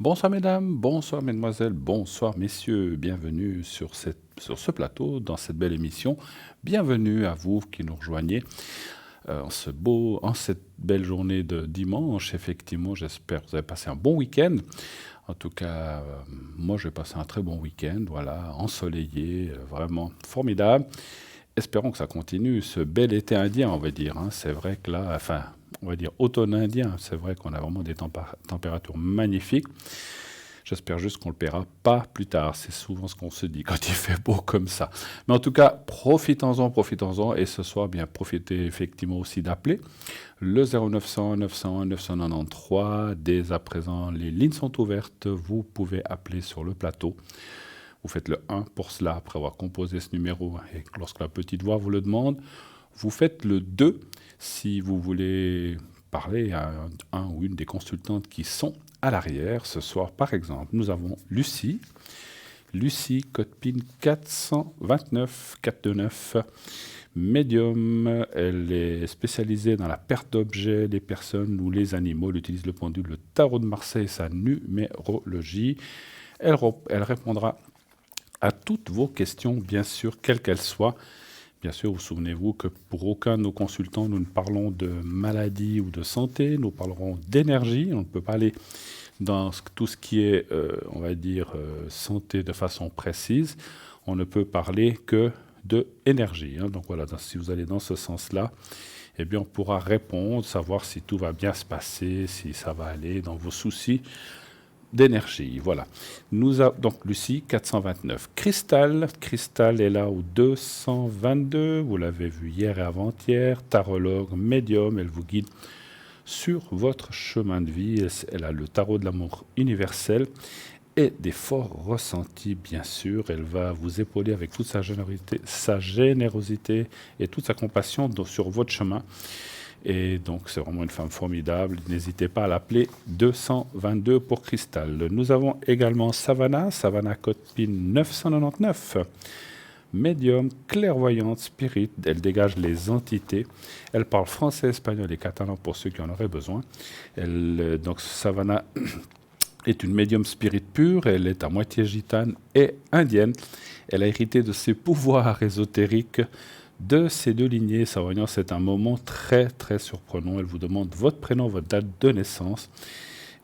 Bonsoir mesdames, bonsoir mesdemoiselles, bonsoir messieurs, bienvenue sur ce plateau, dans cette belle émission. Bienvenue à vous qui nous rejoignez en cette belle journée de dimanche. Effectivement, j'espère que vous avez passé un bon week-end. En tout cas, moi je vais passer un très bon week-end, voilà, ensoleillé, vraiment formidable. Espérons que ça continue, ce bel été indien, on va dire, hein. C'est vrai que là, enfin, on va dire automne indien, c'est vrai qu'on a vraiment des températures magnifiques. J'espère juste qu'on ne le paiera pas plus tard. C'est souvent ce qu'on se dit quand il fait beau comme ça. Mais en tout cas, profitons-en, profitons-en. Et ce soir, bien, profitez effectivement aussi d'appeler le 0900 901 993. Dès à présent, les lignes sont ouvertes. Vous pouvez appeler sur le plateau. Vous faites le 1 pour cela, après avoir composé ce numéro. Et lorsque la petite voix vous le demande, vous faites le 2 si vous voulez parler à un ou une des consultantes qui sont à l'arrière. Ce soir, par exemple, nous avons Lucie. Lucie, code PIN 429 médium. Elle est spécialisée dans la perte d'objets, les personnes ou les animaux. Elle utilise le pendule, le tarot de Marseille, sa numérologie. Elle répondra à toutes vos questions, bien sûr, quelles qu'elles soient. Bien sûr, vous souvenez-vous que pour aucun de nos consultants, nous ne parlons de maladie ou de santé, nous parlerons d'énergie. On ne peut pas aller dans tout ce qui est, on va dire, santé de façon précise. On ne peut parler que de énergie, hein. Donc voilà, si vous allez dans ce sens-là, eh bien, on pourra répondre, savoir si tout va bien se passer, si ça va aller dans vos soucis d'énergie. Voilà. Donc Lucie, 429. Cristal est là au 222. Vous l'avez vu hier et avant-hier. Tarologue, médium, elle vous guide sur votre chemin de vie. Elle a le tarot de l'amour universel et des forts ressentis, bien sûr. Elle va vous épauler avec toute sa générosité et toute sa compassion sur votre chemin. Et donc, c'est vraiment une femme formidable. N'hésitez pas à l'appeler 222 pour Cristal. Nous avons également Savannah code PIN 999. Médium, clairvoyante, spirit. Elle dégage les entités. Elle parle français, espagnol et catalan pour ceux qui en auraient besoin. Donc, Savannah est une médium spirit pure. Elle est à moitié gitane et indienne. Elle a hérité de ses pouvoirs ésotériques de ces deux lignées. Sa voyance est un moment très très surprenant. Elle vous demande votre prénom, votre date de naissance.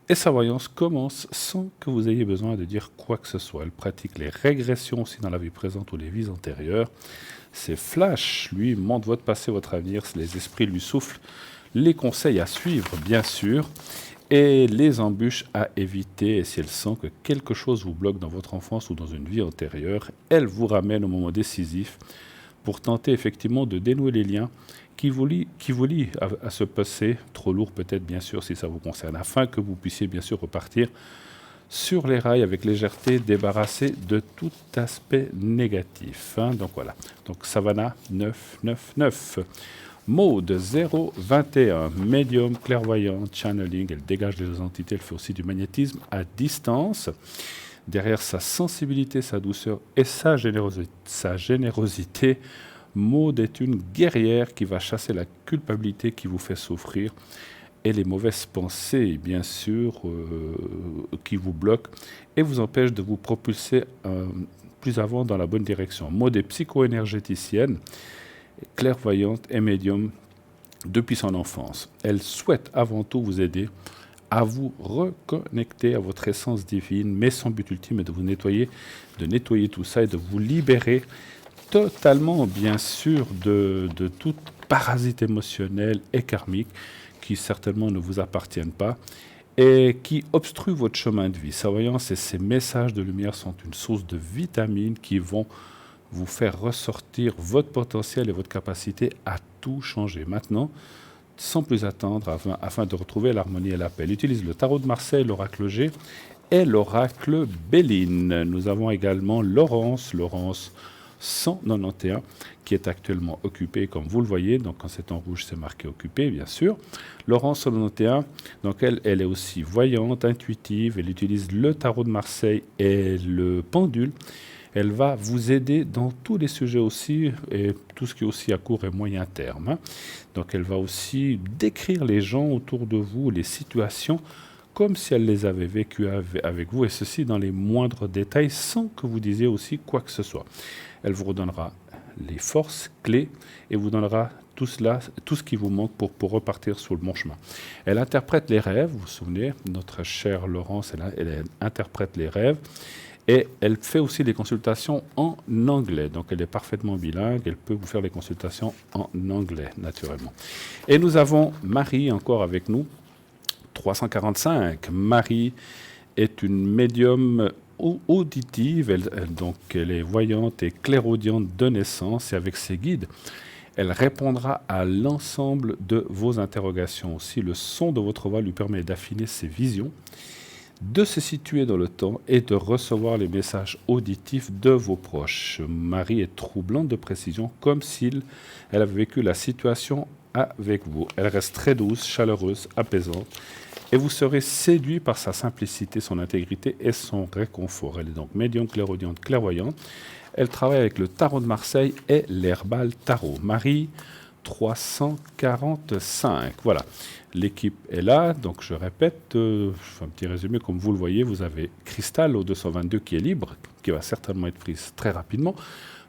Et sa voyance commence sans que vous ayez besoin de dire quoi que ce soit. Elle pratique les régressions aussi dans la vie présente ou les vies antérieures. Ses flashs lui montrent votre passé, votre avenir. Les esprits lui soufflent les conseils à suivre, bien sûr, et les embûches à éviter. Et si elle sent que quelque chose vous bloque dans votre enfance ou dans une vie antérieure, elle vous ramène au moment décisif pour tenter effectivement de dénouer les liens qui vous lient à ce passé, trop lourd peut-être bien sûr si ça vous concerne, afin que vous puissiez bien sûr repartir sur les rails avec légèreté, débarrassé de tout aspect négatif, hein. Donc voilà, donc Savannah 999. Maude 021, médium, clairvoyante, channeling, elle dégage les entités, elle fait aussi du magnétisme à distance. Derrière sa sensibilité, sa douceur et sa générosité, Maude est une guerrière qui va chasser la culpabilité qui vous fait souffrir et les mauvaises pensées, bien sûr, qui vous bloquent et vous empêchent de vous propulser plus avant dans la bonne direction. Maude est psycho-énergéticienne, clairvoyante et médium depuis son enfance. Elle souhaite avant tout vous aider à vous reconnecter à votre essence divine, mais son but ultime est de vous nettoyer, de nettoyer tout ça et de vous libérer totalement, bien sûr, de toute parasite émotionnelle et karmique qui certainement ne vous appartiennent pas et qui obstruent votre chemin de vie. Sa voyance et ses messages de lumière sont une source de vitamines qui vont vous faire ressortir votre potentiel et votre capacité à tout changer. Maintenant, sans plus attendre, afin de retrouver l'harmonie et la paix. Elle utilise le tarot de Marseille, l'oracle G et l'oracle Béline. Nous avons également Laurence 191, qui est actuellement occupée, comme vous le voyez. Donc quand c'est en rouge, c'est marqué occupé, bien sûr. Laurence 191, donc elle est aussi voyante, intuitive. Elle utilise le tarot de Marseille et le pendule. Elle va vous aider dans tous les sujets aussi, et tout ce qui est aussi à court et moyen terme, hein. Donc elle va aussi décrire les gens autour de vous, les situations, comme si elle les avait vécues avec vous, et ceci dans les moindres détails, sans que vous disiez aussi quoi que ce soit. Elle vous redonnera les forces clés et vous donnera tout cela, tout ce qui vous manque pour repartir sur le bon chemin. Elle interprète les rêves, vous vous souvenez, notre chère Laurence, elle interprète les rêves. Et elle fait aussi des consultations en anglais. Donc elle est parfaitement bilingue, elle peut vous faire des consultations en anglais, naturellement. Et nous avons Marie encore avec nous, 345. Marie est une médium auditive, elle est voyante et clairaudiente de naissance, et avec ses guides, elle répondra à l'ensemble de vos interrogations. Aussi, le son de votre voix lui permet d'affiner ses visions, de se situer dans le temps et de recevoir les messages auditifs de vos proches. Marie est troublante de précision, comme si elle avait vécu la situation avec vous. Elle reste très douce, chaleureuse, apaisante, et vous serez séduit par sa simplicité, son intégrité et son réconfort. Elle est donc médium, clairaudiente, clairvoyante. Elle travaille avec le tarot de Marseille et l'herbal tarot. Marie 345. Voilà. L'équipe est là, donc je répète, je fais un petit résumé, comme vous le voyez, vous avez Cristal au 222 qui est libre, qui va certainement être prise très rapidement,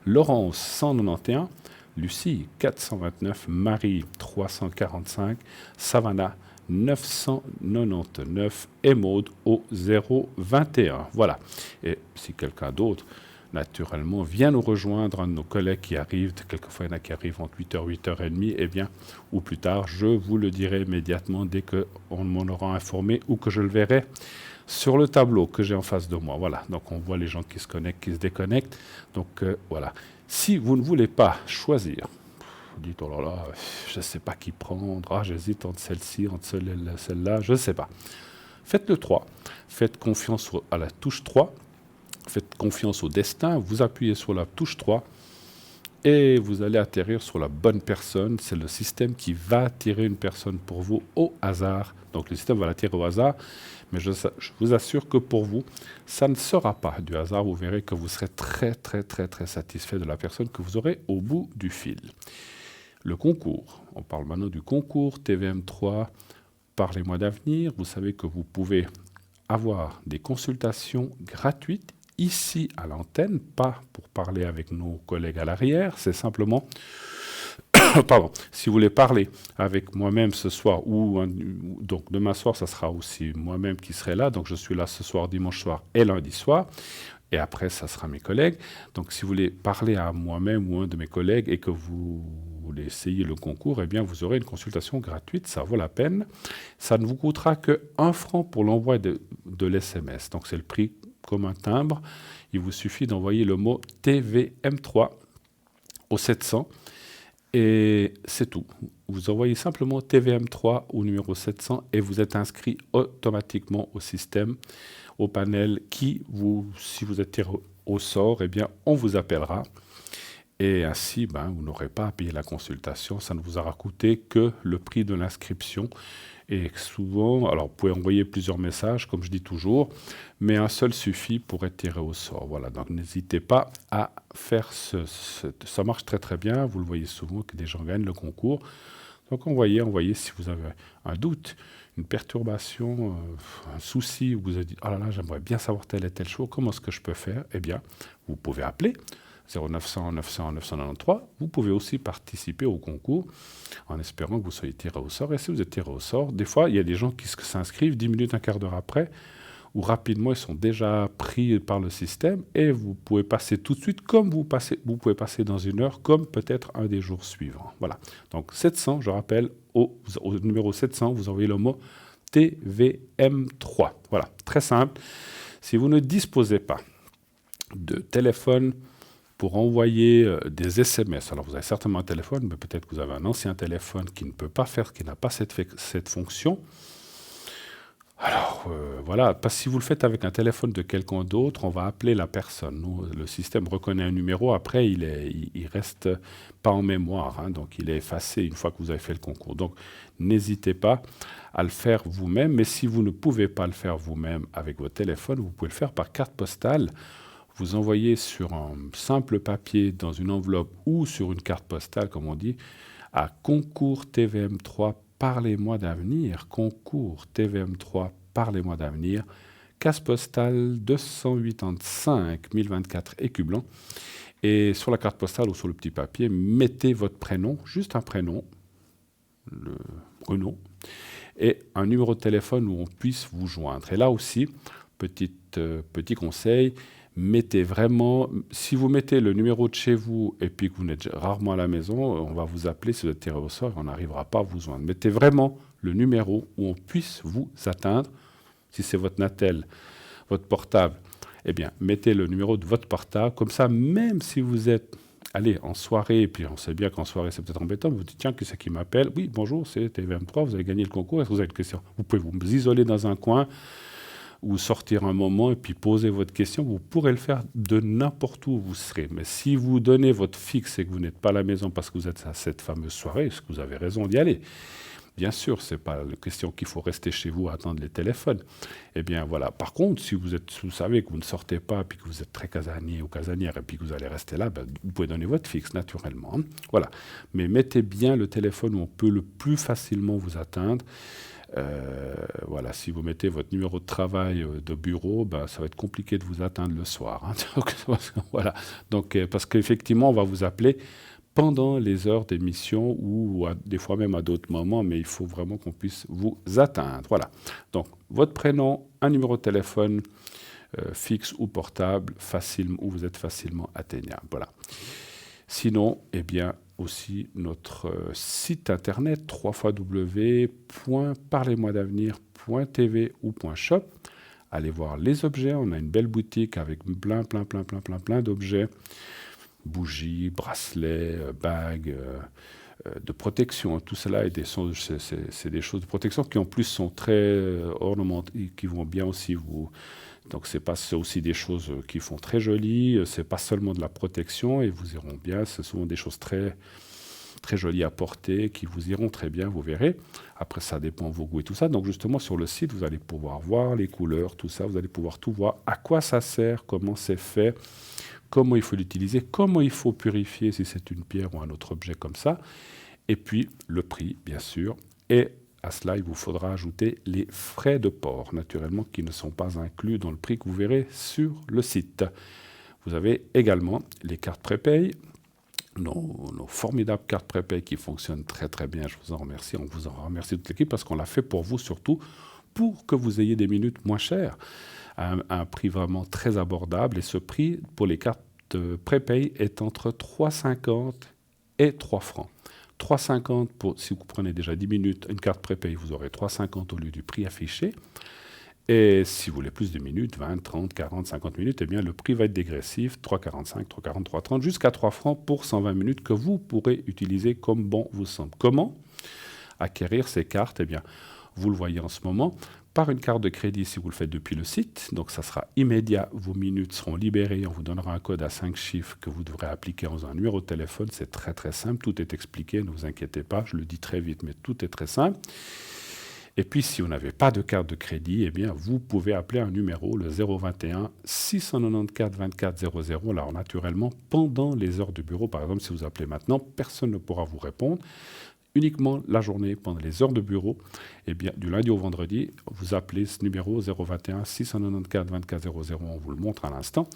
Laurence 191, Lucie 429, Marie 345, Savannah 999 et Maud au 021. Voilà. Et si quelqu'un d'autre naturellement, vient nous rejoindre, un de nos collègues qui arrive, quelquefois il y en a qui arrivent entre 8h, 8h30, eh bien, ou plus tard, je vous le dirai immédiatement dès qu'on m'en aura informé ou que je le verrai sur le tableau que j'ai en face de moi. Voilà, donc on voit les gens qui se connectent, qui se déconnectent. Donc voilà, si vous ne voulez pas choisir, vous dites, oh là là, je ne sais pas qui prendre, j'hésite entre celle-ci, entre celle-là, je ne sais pas. Faites le 3, faites confiance à la touche 3, faites confiance au destin, vous appuyez sur la touche 3 et vous allez atterrir sur la bonne personne. C'est le système qui va attirer une personne pour vous au hasard. Donc le système va l'attirer au hasard, mais je vous assure que pour vous, ça ne sera pas du hasard. Vous verrez que vous serez très très très très satisfait de la personne que vous aurez au bout du fil. Le concours, on parle maintenant du concours TVM3 par les mois d'avenir. Vous savez que vous pouvez avoir des consultations gratuites ici à l'antenne, pas pour parler avec nos collègues à l'arrière, c'est simplement, pardon, si vous voulez parler avec moi-même ce soir, donc demain soir, ça sera aussi moi-même qui serai là, donc je suis là ce soir, dimanche soir et lundi soir, et après, ça sera mes collègues. Donc si vous voulez parler à moi-même ou un de mes collègues et que vous voulez essayer le concours, eh bien vous aurez une consultation gratuite, ça vaut la peine. Ça ne vous coûtera que 1 franc pour l'envoi de l'SMS, donc c'est le prix comme un timbre. Il vous suffit d'envoyer le mot TVM3 au 700 et c'est tout. Vous envoyez simplement TVM3 au numéro 700 et vous êtes inscrit automatiquement au système, au panel qui, si vous êtes tiré au sort, eh bien, on vous appellera. Et ainsi, vous n'aurez pas à payer la consultation. Ça ne vous aura coûté que le prix de l'inscription. Et souvent, alors vous pouvez envoyer plusieurs messages, comme je dis toujours, mais un seul suffit pour être tiré au sort. Voilà, donc n'hésitez pas à faire ça marche très très bien, vous le voyez souvent que des gens gagnent le concours. Donc envoyez si vous avez un doute, une perturbation, un souci, où vous avez dit « Oh là là, j'aimerais bien savoir tel et tel chose, comment est-ce que je peux faire ?» Eh bien, vous pouvez appeler 0900 900 993. Vous pouvez aussi participer au concours en espérant que vous soyez tiré au sort. Et si vous êtes tiré au sort, des fois, il y a des gens qui s'inscrivent 10 minutes, un quart d'heure après, ou rapidement, ils sont déjà pris par le système et vous pouvez passer tout de suite comme vous pouvez passer dans 1 heure, comme peut-être un des jours suivants. Voilà. Donc 700, je rappelle, au numéro 700, vous envoyez le mot TVM3. Voilà, très simple. Si vous ne disposez pas de téléphone pour envoyer des SMS. Alors, vous avez certainement un téléphone, mais peut-être que vous avez un ancien téléphone qui ne peut pas faire, qui n'a pas cette fonction. Alors, voilà, parce que si vous le faites avec un téléphone de quelqu'un d'autre, on va appeler la personne. Le système reconnaît un numéro, après, il reste pas en mémoire, donc il est effacé une fois que vous avez fait le concours. Donc, n'hésitez pas à le faire vous-même, mais si vous ne pouvez pas le faire vous-même avec votre téléphone, vous pouvez le faire par carte postale. Vous envoyez sur un simple papier dans une enveloppe ou sur une carte postale, comme on dit, à concours TVM3 par les mois d'avenir. Concours TVM3 Parlez-moi d'avenir, case postale 285 1024 Écublens. Et sur la carte postale ou sur le petit papier, mettez votre prénom, juste un prénom, le Bruno, et un numéro de téléphone où on puisse vous joindre. Et là aussi, petit conseil, mettez vraiment, si vous mettez le numéro de chez vous et puis que vous n'êtes rarement à la maison, on va vous appeler, si vous êtes tiré au sort, on n'arrivera pas à vous joindre. Mettez vraiment le numéro où on puisse vous atteindre. Si c'est votre Natel, votre portable, eh bien, mettez le numéro de votre portable. Comme ça, même si vous êtes en soirée, et puis on sait bien qu'en soirée, c'est peut-être embêtant, vous dites, tiens, qui c'est qui m'appelle? Oui, bonjour, c'est TV23, vous avez gagné le concours, est-ce que vous avez une question? Vous pouvez vous isoler dans un coin ou sortir un moment et puis poser votre question. Vous pourrez le faire de n'importe où vous serez. Mais si vous donnez votre fixe et que vous n'êtes pas à la maison parce que vous êtes à cette fameuse soirée, est-ce que vous avez raison d'y aller? Bien sûr, ce n'est pas la question qu'il faut rester chez vous à attendre les téléphones. Eh bien, voilà. Par contre, si vous savez que vous ne sortez pas, puis que vous êtes très casanier ou casanière, et puis que vous allez rester là, vous pouvez donner votre fixe, naturellement. Voilà. Mais mettez bien le téléphone où on peut le plus facilement vous atteindre. Voilà, si vous mettez votre numéro de travail de bureau, ça va être compliqué de vous atteindre le soir. Donc, voilà. Donc, parce qu'effectivement, on va vous appeler pendant les heures d'émission ou des fois même à d'autres moments, mais il faut vraiment qu'on puisse vous atteindre. Voilà. Donc, votre prénom, un numéro de téléphone fixe ou portable, où vous êtes facilement atteignable. Voilà. Sinon, eh bien, aussi notre site internet www.parlez-moi-d'avenir.tv ou .shop. Allez voir les objets. On a une belle boutique avec plein d'objets. Bougies, bracelets, bagues, de protection. Tout cela est c'est des choses de protection qui en plus sont très ornementées, qui vont bien aussi vous. Donc c'est aussi des choses qui font très jolies. C'est pas seulement de la protection et vous iront bien. C'est souvent des choses très très jolies à porter, qui vous iront très bien, vous verrez. Après, ça dépend de vos goûts et tout ça. Donc justement, sur le site, vous allez pouvoir voir les couleurs, tout ça. Vous allez pouvoir tout voir. À quoi ça sert, comment c'est fait, comment il faut l'utiliser, comment il faut purifier si c'est une pierre ou un autre objet comme ça. Et puis, le prix, bien sûr. Et à cela, il vous faudra ajouter les frais de port, naturellement, qui ne sont pas inclus dans le prix que vous verrez sur le site. Vous avez également les cartes prépay, nos formidables cartes prépay qui fonctionnent très très bien. Je vous en remercie. On vous en remercie toute l'équipe parce qu'on l'a fait pour vous surtout, pour que vous ayez des minutes moins chères, à un prix vraiment très abordable. Et ce prix pour les cartes prépay est entre 3,50 et 3 francs. 3,50 si vous prenez déjà 10 minutes, une carte prépay, vous aurez 3,50 au lieu du prix affiché. Et si vous voulez plus de minutes, 20, 30, 40, 50 minutes, eh bien le prix va être dégressif, 3,45, 3,40, 3,30, jusqu'à 3 francs pour 120 minutes que vous pourrez utiliser comme bon vous semble. Comment acquérir ces cartes? Eh bien, vous le voyez en ce moment, par une carte de crédit si vous le faites depuis le site. Donc ça sera immédiat, vos minutes seront libérées, on vous donnera un code à 5 chiffres que vous devrez appliquer dans un numéro de téléphone. C'est très très simple, tout est expliqué, ne vous inquiétez pas, je le dis très vite, mais tout est très simple. Et puis, si vous n'avez pas de carte de crédit, eh bien, vous pouvez appeler un numéro, le 021 694 24 00. Alors, naturellement, pendant les heures de bureau, par exemple, si vous appelez maintenant, personne ne pourra vous répondre. Uniquement la journée, pendant les heures de bureau, eh bien, du lundi au vendredi, vous appelez ce numéro 021 694 24 00. On vous le montre à l'instant.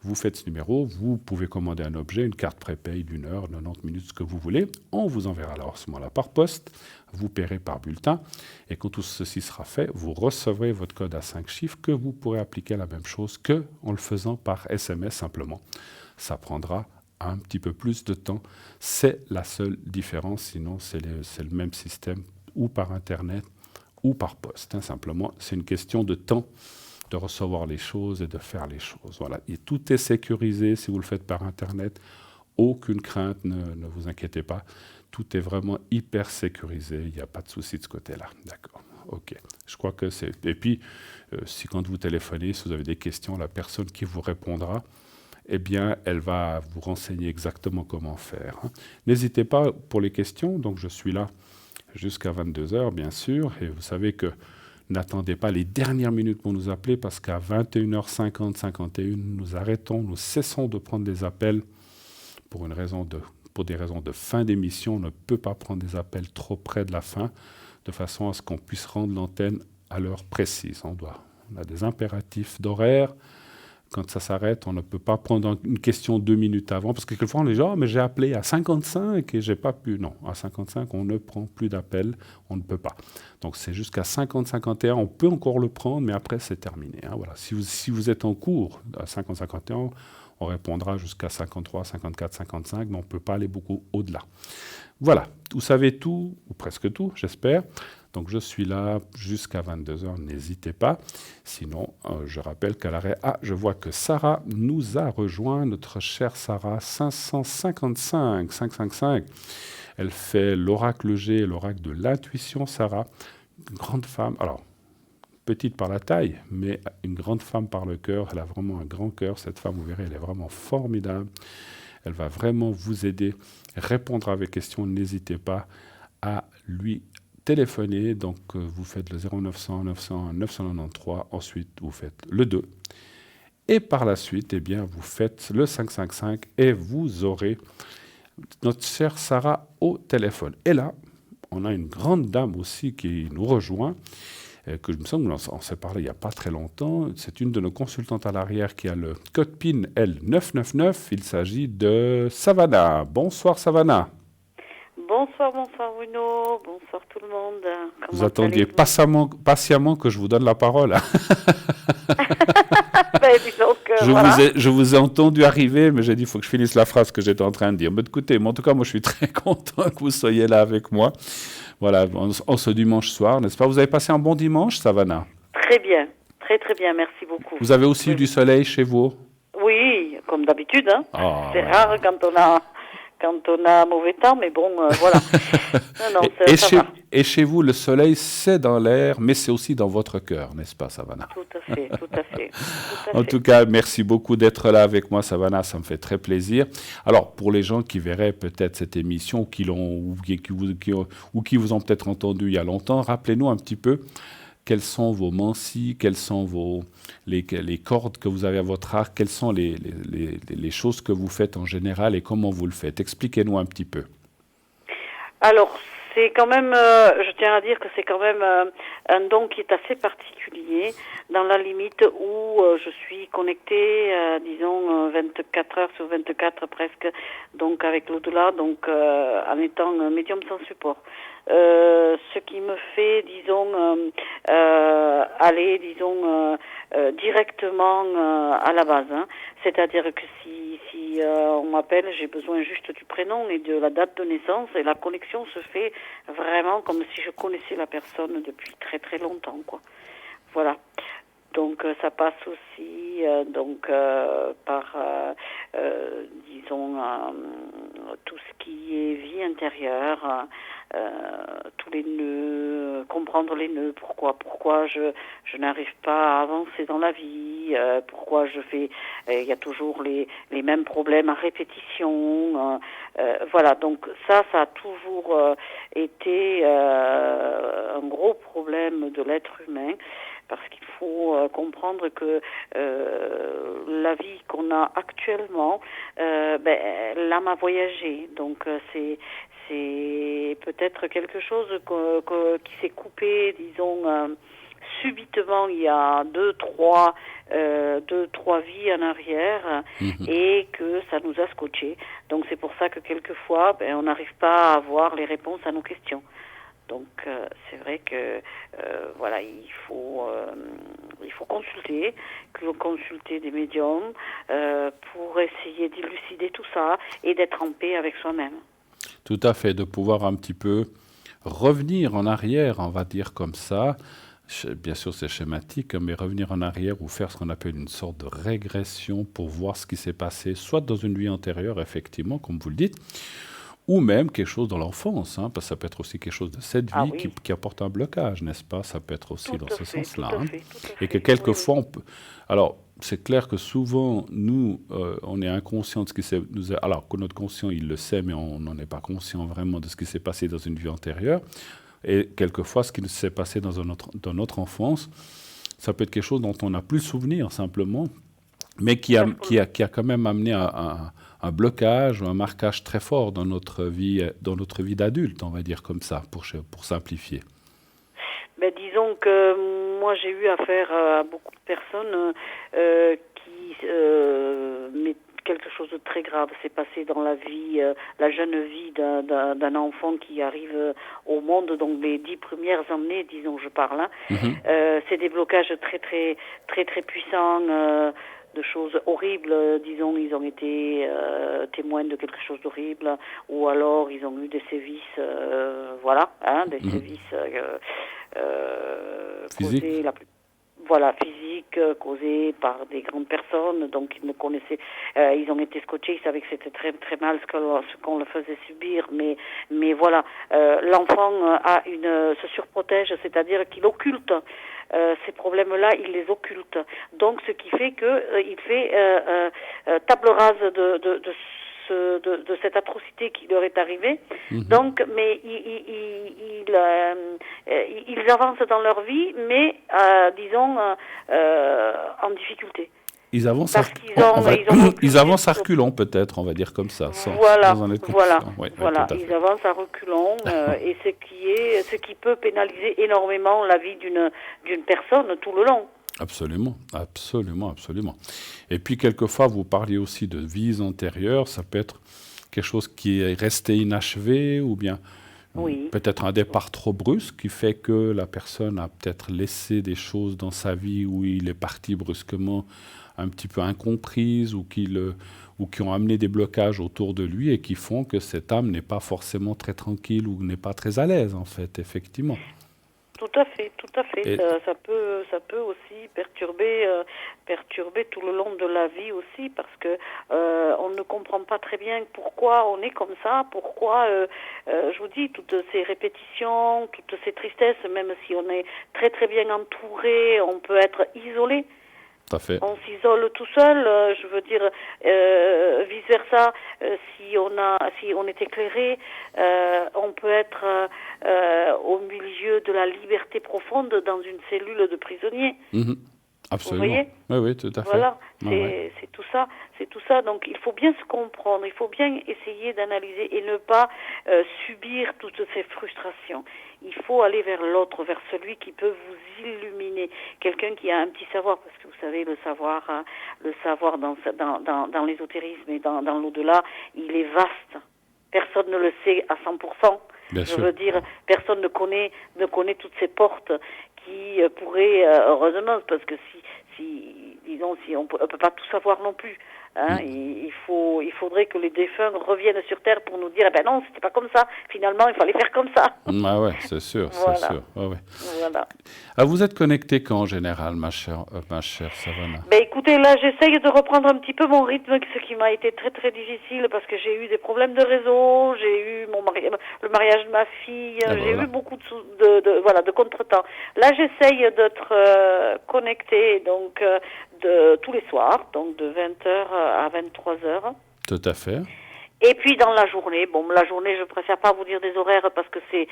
Vous faites ce numéro, vous pouvez commander un objet, une carte prépay d'1 heure, 90 minutes, ce que vous voulez. On vous enverra alors à ce moment-là par poste, vous paierez par bulletin, et quand tout ceci sera fait, vous recevrez votre code à 5 chiffres que vous pourrez appliquer la même chose qu'en le faisant par SMS simplement. Ça prendra un petit peu plus de temps. C'est la seule différence, sinon c'est le même système, ou par Internet, ou par poste. Simplement, c'est une question de temps de recevoir les choses et de faire les choses. Voilà. Et tout est sécurisé si vous le faites par Internet. Aucune crainte, ne vous inquiétez pas. Tout est vraiment hyper sécurisé. Il n'y a pas de souci de ce côté-là. D'accord. OK. Je crois que c'est... Et puis, si quand vous téléphonez, si vous avez des questions, la personne qui vous répondra, eh bien, elle va vous renseigner exactement comment faire. N'hésitez pas pour les questions. Donc, je suis là jusqu'à 22h, bien sûr. Et vous savez que n'attendez pas les dernières minutes pour nous appeler parce qu'à 21h50, 51, nous arrêtons, nous cessons de prendre des appels pour des raisons de fin d'émission. On ne peut pas prendre des appels trop près de la fin de façon à ce qu'on puisse rendre l'antenne à l'heure précise. On a des impératifs d'horaire. Quand ça s'arrête, on ne peut pas prendre une question 2 minutes avant, parce que quelquefois on dit « mais j'ai appelé à 55 et j'ai pas pu ». Non, à 55, on ne prend plus d'appels, on ne peut pas. Donc c'est jusqu'à 50-51, on peut encore le prendre, mais après c'est terminé. Voilà. Si vous êtes en cours à 50-51, on répondra jusqu'à 53, 54, 55, mais on ne peut pas aller beaucoup au-delà. Voilà, vous savez tout, ou presque tout, j'espère. Donc je suis là jusqu'à 22h, n'hésitez pas. Sinon, je rappelle qu'à l'arrêt, je vois que Sarah nous a rejoint, notre chère Sarah, 555. Elle fait l'oracle G, l'oracle de l'intuition, Sarah. Une grande femme, alors petite par la taille, mais une grande femme par le cœur. Elle a vraiment un grand cœur, cette femme, vous verrez, elle est vraiment formidable. Elle va vraiment vous aider, répondre à vos questions. N'hésitez pas à lui téléphoner. Donc, vous faites le 0900 901 993. Ensuite, vous faites le 2. Et par la suite, eh bien, vous faites le 555 et vous aurez notre chère Sarah au téléphone. Et là, on a une grande dame aussi qui nous rejoint, que je me semble on s'est parlé il n'y a pas très longtemps. C'est une de nos consultantes à l'arrière qui a le code PIN L999. Il s'agit de Savannah. Bonsoir Savannah. Bonsoir Bruno, bonsoir tout le monde. Vous attendiez patiemment que je vous donne la parole. Je vous ai entendu arriver, mais j'ai dit il faut que je finisse la phrase que j'étais en train de dire. Mais écoutez, en tout cas, moi je suis très content que vous soyez là avec moi. Voilà, en ce dimanche soir, n'est-ce pas? Vous avez passé un bon dimanche, Savannah? Très bien, très très bien, merci beaucoup. Vous avez aussi eu du soleil chez vous? Oui, comme d'habitude. C'est rare quand on a mauvais temps, mais bon, voilà. Et chez vous, le soleil, c'est dans l'air, mais c'est aussi dans votre cœur, n'est-ce pas, Savannah? Tout à fait. En tout cas, merci beaucoup d'être là avec moi, Savannah, ça me fait très plaisir. Alors, pour les gens qui verraient peut-être cette émission, ou qui vous ont peut-être entendu il y a longtemps, rappelez-nous un petit peu quels sont vos mansis, quelles sont les cordes que vous avez à votre arc, quelles sont les choses que vous faites en général et comment vous le faites. Expliquez-nous un petit peu. Alors, c'est quand même, je tiens à dire que c'est quand même un don qui est assez particulier, dans la limite où je suis connectée, disons, 24 heures sur 24 presque, donc avec l'au-delà, donc en étant médium sans support. Ce qui me fait, disons, aller, disons, directement à la base. C'est-à-dire que si on m'appelle, j'ai besoin juste du prénom et de la date de naissance, et la connexion se fait vraiment comme si je connaissais la personne depuis très très longtemps, quoi. Voilà. Donc ça passe aussi par disons tout ce qui est vie intérieure, tous les nœuds, comprendre les nœuds, pourquoi je n'arrive pas à avancer dans la vie, pourquoi je fais il y a toujours les mêmes problèmes à répétition, voilà. Donc ça a toujours été un gros problème de l'être humain. Parce qu'il faut comprendre que la vie qu'on a actuellement, l'âme a voyagé. Donc c'est peut-être quelque chose qui s'est coupé, disons, subitement il y a deux, trois vies en arrière, et que ça nous a scotché. Donc c'est pour ça que quelquefois, on n'arrive pas à avoir les réponses à nos questions. Donc c'est vrai que voilà, il faut consulter des médiums pour essayer d'élucider tout ça et d'être en paix avec soi-même. Tout à fait, de pouvoir un petit peu revenir en arrière, on va dire comme ça. Bien sûr, c'est schématique, mais revenir en arrière ou faire ce qu'on appelle une sorte de régression pour voir ce qui s'est passé, soit dans une vie antérieure, effectivement, comme vous le dites, ou même quelque chose dans l'enfance, parce que ça peut être aussi quelque chose de cette vie qui apporte un blocage, n'est-ce pas? Ça peut être aussi dans ce sens-là. Et que quelquefois, on peut... Alors, c'est clair que souvent, nous, on est inconscient de ce qui s'est... Alors que notre conscient, il le sait, mais on n'en est pas conscient vraiment de ce qui s'est passé dans une vie antérieure. Et quelquefois, ce qui s'est passé dans notre enfance, ça peut être quelque chose dont on n'a plus le souvenir, simplement, mais qui a quand même amené un blocage ou un marquage très fort dans notre vie d'adulte, on va dire comme ça, pour simplifier. Ben, disons que moi j'ai eu affaire à beaucoup de personnes qui mais quelque chose de très grave s'est passé dans la vie, la jeune vie d'un enfant qui arrive au monde, donc les 10 premières années, disons, je parle. Hein. Mhm. C'est des blocages très puissants. De choses horribles, disons, ils ont été témoins de quelque chose d'horrible, ou alors ils ont eu des sévices, voilà, hein, des Mhm. sévices Physique. causés, physiques, causés par des grandes personnes, donc ils ne connaissaient, ils ont été scotchés, ils savaient que c'était très très mal ce qu'on le faisait subir, mais voilà, l'enfant se surprotège, c'est-à-dire qu'il occulte. Ces problèmes-là, il les occulte. Donc, ce qui fait que il fait table rase de cette atrocité qui leur est arrivée. Mhm. Donc, mais ils avancent dans leur vie, mais disons en difficulté. Ils avancent, Parce qu'ils ont ils avancent à reculons, peut-être, on va dire comme ça, sans en être conscient. Oui, voilà, tout à ils fait. avancent à reculons, et ce qui peut pénaliser énormément la vie d'une personne tout le long. Absolument, absolument, absolument. Et puis, quelquefois, vous parliez aussi de vies antérieures, ça peut être quelque chose qui est resté inachevé, ou bien Oui. peut-être un départ trop brusque qui fait que la personne a peut-être laissé des choses dans sa vie où il est parti brusquement un petit peu incomprises, ou qui ont amené des blocages autour de lui et qui font que cette âme n'est pas forcément très tranquille ou n'est pas très à l'aise, en fait, effectivement. Tout à fait, tout à fait. Et Ça peut aussi perturber tout le long de la vie aussi, parce que on ne comprend pas très bien pourquoi on est comme ça, pourquoi, je vous dis, toutes ces répétitions, toutes ces tristesses, même si on est très très bien entouré, on peut être isolé. tout à fait. On s'isole tout seul, je veux dire, vice versa. Si on est éclairé, on peut être au milieu de la liberté profonde dans une cellule de prisonnier. Mhm. Vous Absolument. voyez? Oui, oui, tout à fait. Voilà, Ouais, ouais. c'est tout ça, c'est tout ça. Donc il faut bien se comprendre, il faut bien essayer d'analyser et ne pas subir toutes ces frustrations. Il faut aller vers l'autre, vers celui qui peut vous illuminer, quelqu'un qui a un petit savoir, parce que vous savez le savoir dans l'ésotérisme et dans l'au-delà, il est vaste. Personne ne le sait à 100%. Bien Je sûr. veux dire, personne ne connaît toutes ces portes qui pourraient, heureusement, parce que si on peut pas tout savoir non plus. Hein, il faudrait que les défunts reviennent sur Terre pour nous dire, eh ben non, c'était pas comme ça. Finalement, il fallait faire comme ça. Ah ouais, c'est sûr, Voilà. c'est sûr. Ouais, ouais. Voilà. Ah, vous êtes connecté quand en général, ma chère Savannah? Ben écoutez, là, j'essaye de reprendre un petit peu mon rythme, ce qui m'a été très très difficile parce que j'ai eu des problèmes de réseau, j'ai eu le mariage de ma fille, j'ai eu beaucoup de contretemps. Là, j'essaye d'être connectée donc tous les soirs, donc de 20h à 23h. Tout à fait. Et puis dans la journée, je préfère pas vous dire des horaires parce que c'est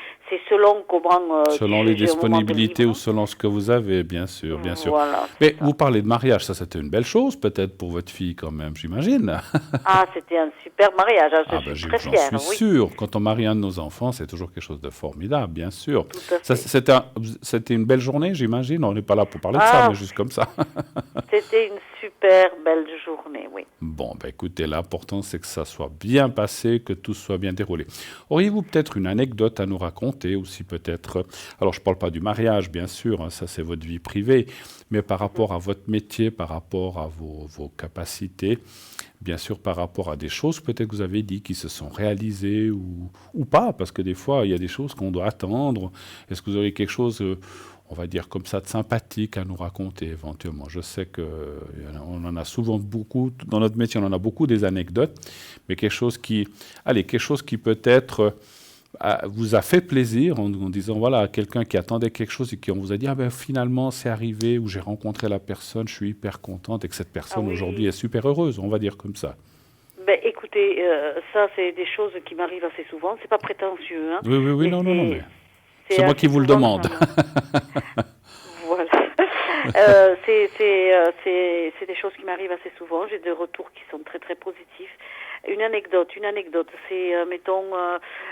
selon comment Selon les j'ai un moment de disponibilités libre. ou selon ce que vous avez, bien sûr, bien sûr. Voilà, Mais vous parlez de mariage, ça c'était une belle chose peut-être pour votre fille quand même, j'imagine. Ah, c'était un super mariage, hein, je suis très j'en fière, suis oui. sûr. Quand on marie un de nos enfants, c'est toujours quelque chose de formidable, bien sûr. Tout à Ça, fait. c'était une belle journée, j'imagine. On n'est pas là pour parler de ça, mais juste comme ça. C'était une super belle journée, oui. Bon, ben écoutez, l'important c'est que ça soit bien passé, que tout soit bien déroulé. Auriez-vous peut-être une anecdote à nous raconter, aussi peut-être, alors je ne parle pas du mariage, bien sûr, hein, ça c'est votre vie privée, mais par rapport à votre métier, par rapport à vos capacités, bien sûr par rapport à des choses peut-être que vous avez dit qui se sont réalisées ou pas, parce que des fois il y a des choses qu'on doit attendre. Est-ce que vous auriez quelque chose on va dire comme ça, de sympathique à nous raconter éventuellement? Je sais qu'on en a souvent beaucoup, dans notre métier, on en a beaucoup des anecdotes, mais quelque chose qui peut-être vous a fait plaisir en disant, voilà, quelqu'un qui attendait quelque chose et qui on vous a dit, ah ben finalement c'est arrivé, ou j'ai rencontré la personne, je suis hyper contente et que cette personne aujourd'hui est super heureuse, on va dire comme ça. Ben, écoutez, ça c'est des choses qui m'arrivent assez souvent, c'est pas prétentieux, hein. Oui, non, mais c'est moi qui vous le demande. Voilà. C'est des choses qui m'arrivent assez souvent. J'ai des retours qui sont très très positifs. Une anecdote. C'est, mettons,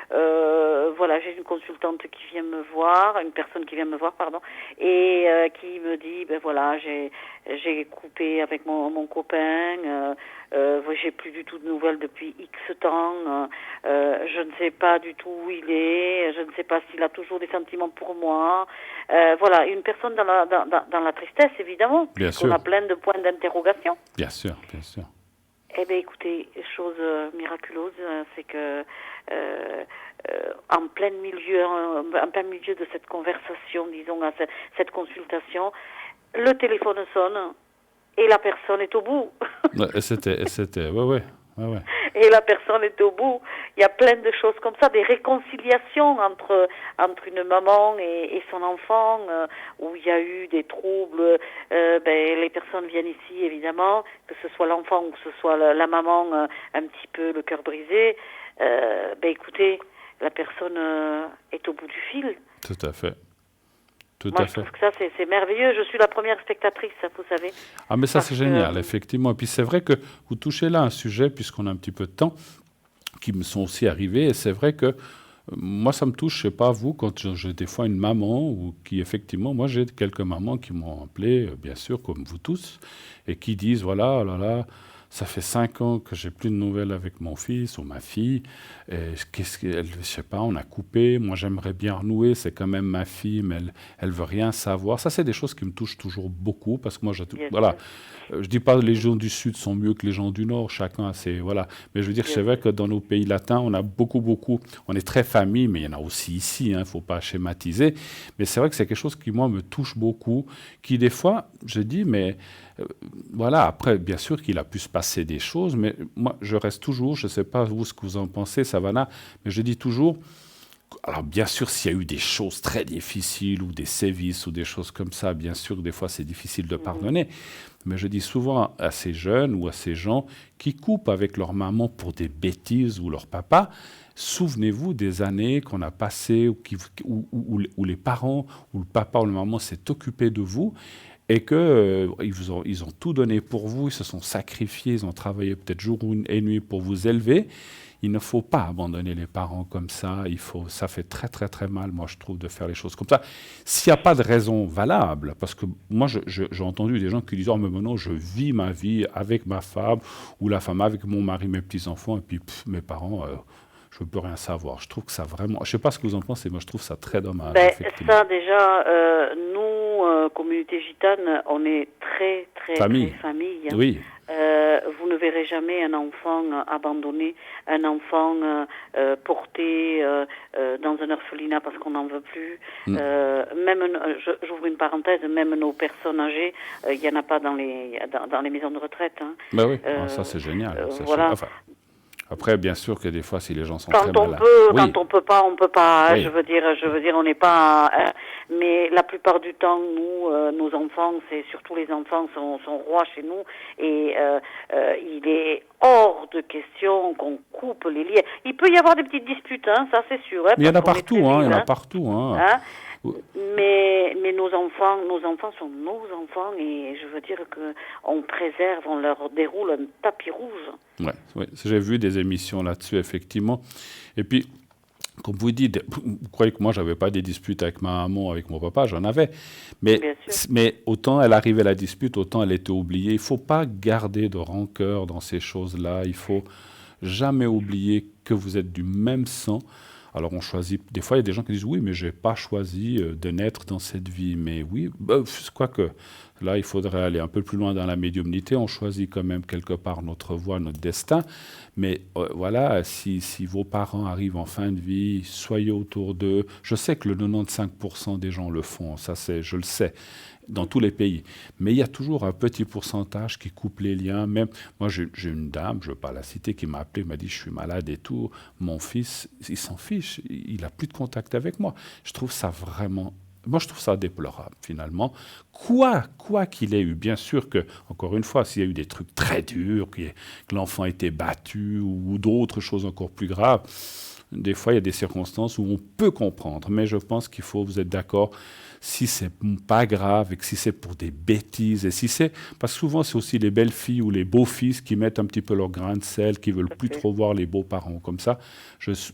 voilà, j'ai une consultante qui vient me voir, une personne qui vient me voir, pardon, et qui me dit, ben voilà, j'ai coupé avec mon copain, j'ai plus du tout de nouvelles depuis X temps, je ne sais pas du tout où il est, je ne sais pas s'il a toujours des sentiments pour moi. Voilà, une personne dans la tristesse, évidemment, puisqu'on a plein de points d'interrogation. Bien sûr, bien sûr. Eh bien, écoutez, chose miraculeuse, c'est que en plein milieu de cette conversation, disons, à cette consultation, le téléphone sonne et la personne est au bout. Ouais. Et la personne est au bout. Il y a plein de choses comme ça, des réconciliations entre une maman et son enfant, où il y a eu des troubles. Les personnes viennent ici, évidemment, que ce soit l'enfant ou que ce soit la maman, un petit peu le cœur brisé. Écoutez, la personne est au bout du fil. Tout à fait. Moi, je trouve que ça, c'est merveilleux. Je suis la première spectatrice, vous savez. Ah, mais ça, c'est génial, effectivement. Et puis, c'est vrai que vous touchez là un sujet, puisqu'on a un petit peu de temps, qui me sont aussi arrivés. Et c'est vrai que moi, ça me touche, je ne sais pas vous, quand j'ai des fois une maman, ou qui, effectivement, moi, j'ai quelques mamans qui m'ont appelé, bien sûr, comme vous tous, et qui disent, voilà, oh là là, ça fait 5 ans que j'ai plus de nouvelles avec mon fils ou ma fille. Je sais pas, on a coupé. Moi, j'aimerais bien renouer. C'est quand même ma fille, mais elle veut rien savoir. Ça, c'est des choses qui me touchent toujours beaucoup parce que moi, voilà. Je dis pas que les gens du Sud sont mieux que les gens du Nord. Chacun a ses, voilà. Mais je veux dire, c'est vrai que dans nos pays latins, on a beaucoup. On est très famille, mais il y en a aussi ici. Hein, faut pas schématiser. Mais c'est vrai que c'est quelque chose qui moi me touche beaucoup. Qui des fois, je dis, mais voilà, après, bien sûr qu'il a pu se passer des choses, mais moi, je reste toujours, je ne sais pas vous ce que vous en pensez, Savannah, mais je dis toujours, alors bien sûr, s'il y a eu des choses très difficiles ou des sévices ou des choses comme ça, bien sûr, des fois, c'est difficile de pardonner, mais je dis souvent à ces jeunes ou à ces gens qui coupent avec leur maman pour des bêtises ou leur papa, souvenez-vous des années qu'on a passées où les parents ou le papa ou la maman s'est occupé de vous et qu'ils ont tout donné pour vous, ils se sont sacrifiés, ils ont travaillé peut-être jour et nuit pour vous élever. Il ne faut pas abandonner les parents comme ça. Ça fait très très très mal, moi je trouve, de faire les choses comme ça. S'il n'y a pas de raison valable, parce que moi j'ai entendu des gens qui disent « Oh mais maintenant je vis ma vie avec ma femme ou la femme avec mon mari, mes petits-enfants et puis mes parents... je ne peux rien savoir. Je trouve que ça vraiment... Je ne sais pas ce que vous en pensez, moi je trouve ça très dommage. Ça déjà, nous, communauté gitane, on est très famille. Hein. Oui. Vous ne verrez jamais un enfant abandonné, un enfant porté dans un orphelinat parce qu'on n'en veut plus. Même, j'ouvre une parenthèse, même nos personnes âgées, il n'y en a pas dans les maisons de retraite. Hein. Ben oui, ça c'est génial. Voilà. Après, bien sûr que des fois, si les gens sont très malades... Quand on peut pas, on peut pas. Oui. Je veux dire, on n'est pas... mais la plupart du temps, nous, nos enfants, c'est surtout les enfants sont rois chez nous. Et il est hors de question qu'on coupe les liens. Il peut y avoir des petites disputes, hein, ça c'est sûr. Hein, mais il y en a partout, il y en a partout. Mais nos enfants sont nos enfants et je veux dire que on préserve, on leur déroule un tapis rouge. Ouais, j'ai vu des émissions là-dessus effectivement. Et puis, comme vous dites, vous croyez que moi j'avais pas des disputes avec ma maman, avec mon papa, j'en avais. Mais autant elle arrivait à la dispute, autant elle était oubliée. Il faut pas garder de rancœur dans ces choses-là. Il faut jamais oublier que vous êtes du même sang. Alors on choisit, des fois il y a des gens qui disent oui mais je n'ai pas choisi de naître dans cette vie, mais oui, quoique là il faudrait aller un peu plus loin dans la médiumnité, on choisit quand même quelque part notre voie, notre destin, mais voilà, si vos parents arrivent en fin de vie, soyez autour d'eux, je sais que le 95% des gens le font, ça je le sais, dans tous les pays. Mais il y a toujours un petit pourcentage qui coupe les liens. Même moi, j'ai une dame, je ne veux pas la citer, qui m'a appelé, m'a dit « je suis malade et tout ». Mon fils, il s'en fiche, il n'a plus de contact avec moi. Je trouve ça vraiment... Moi, je trouve ça déplorable, finalement. Quoi qu'il ait eu, bien sûr que, encore une fois, s'il y a eu des trucs très durs, que l'enfant a été battu ou d'autres choses encore plus graves, Des fois, il y a des circonstances où on peut comprendre, mais je pense qu'il faut, vous êtes d'accord, si c'est pas grave et que si c'est pour des bêtises, et si c'est, parce que souvent c'est aussi les belles filles ou les beaux fils qui mettent un petit peu leur grain de sel, qui veulent Tout à plus fait. trop voir les beaux parents comme ça.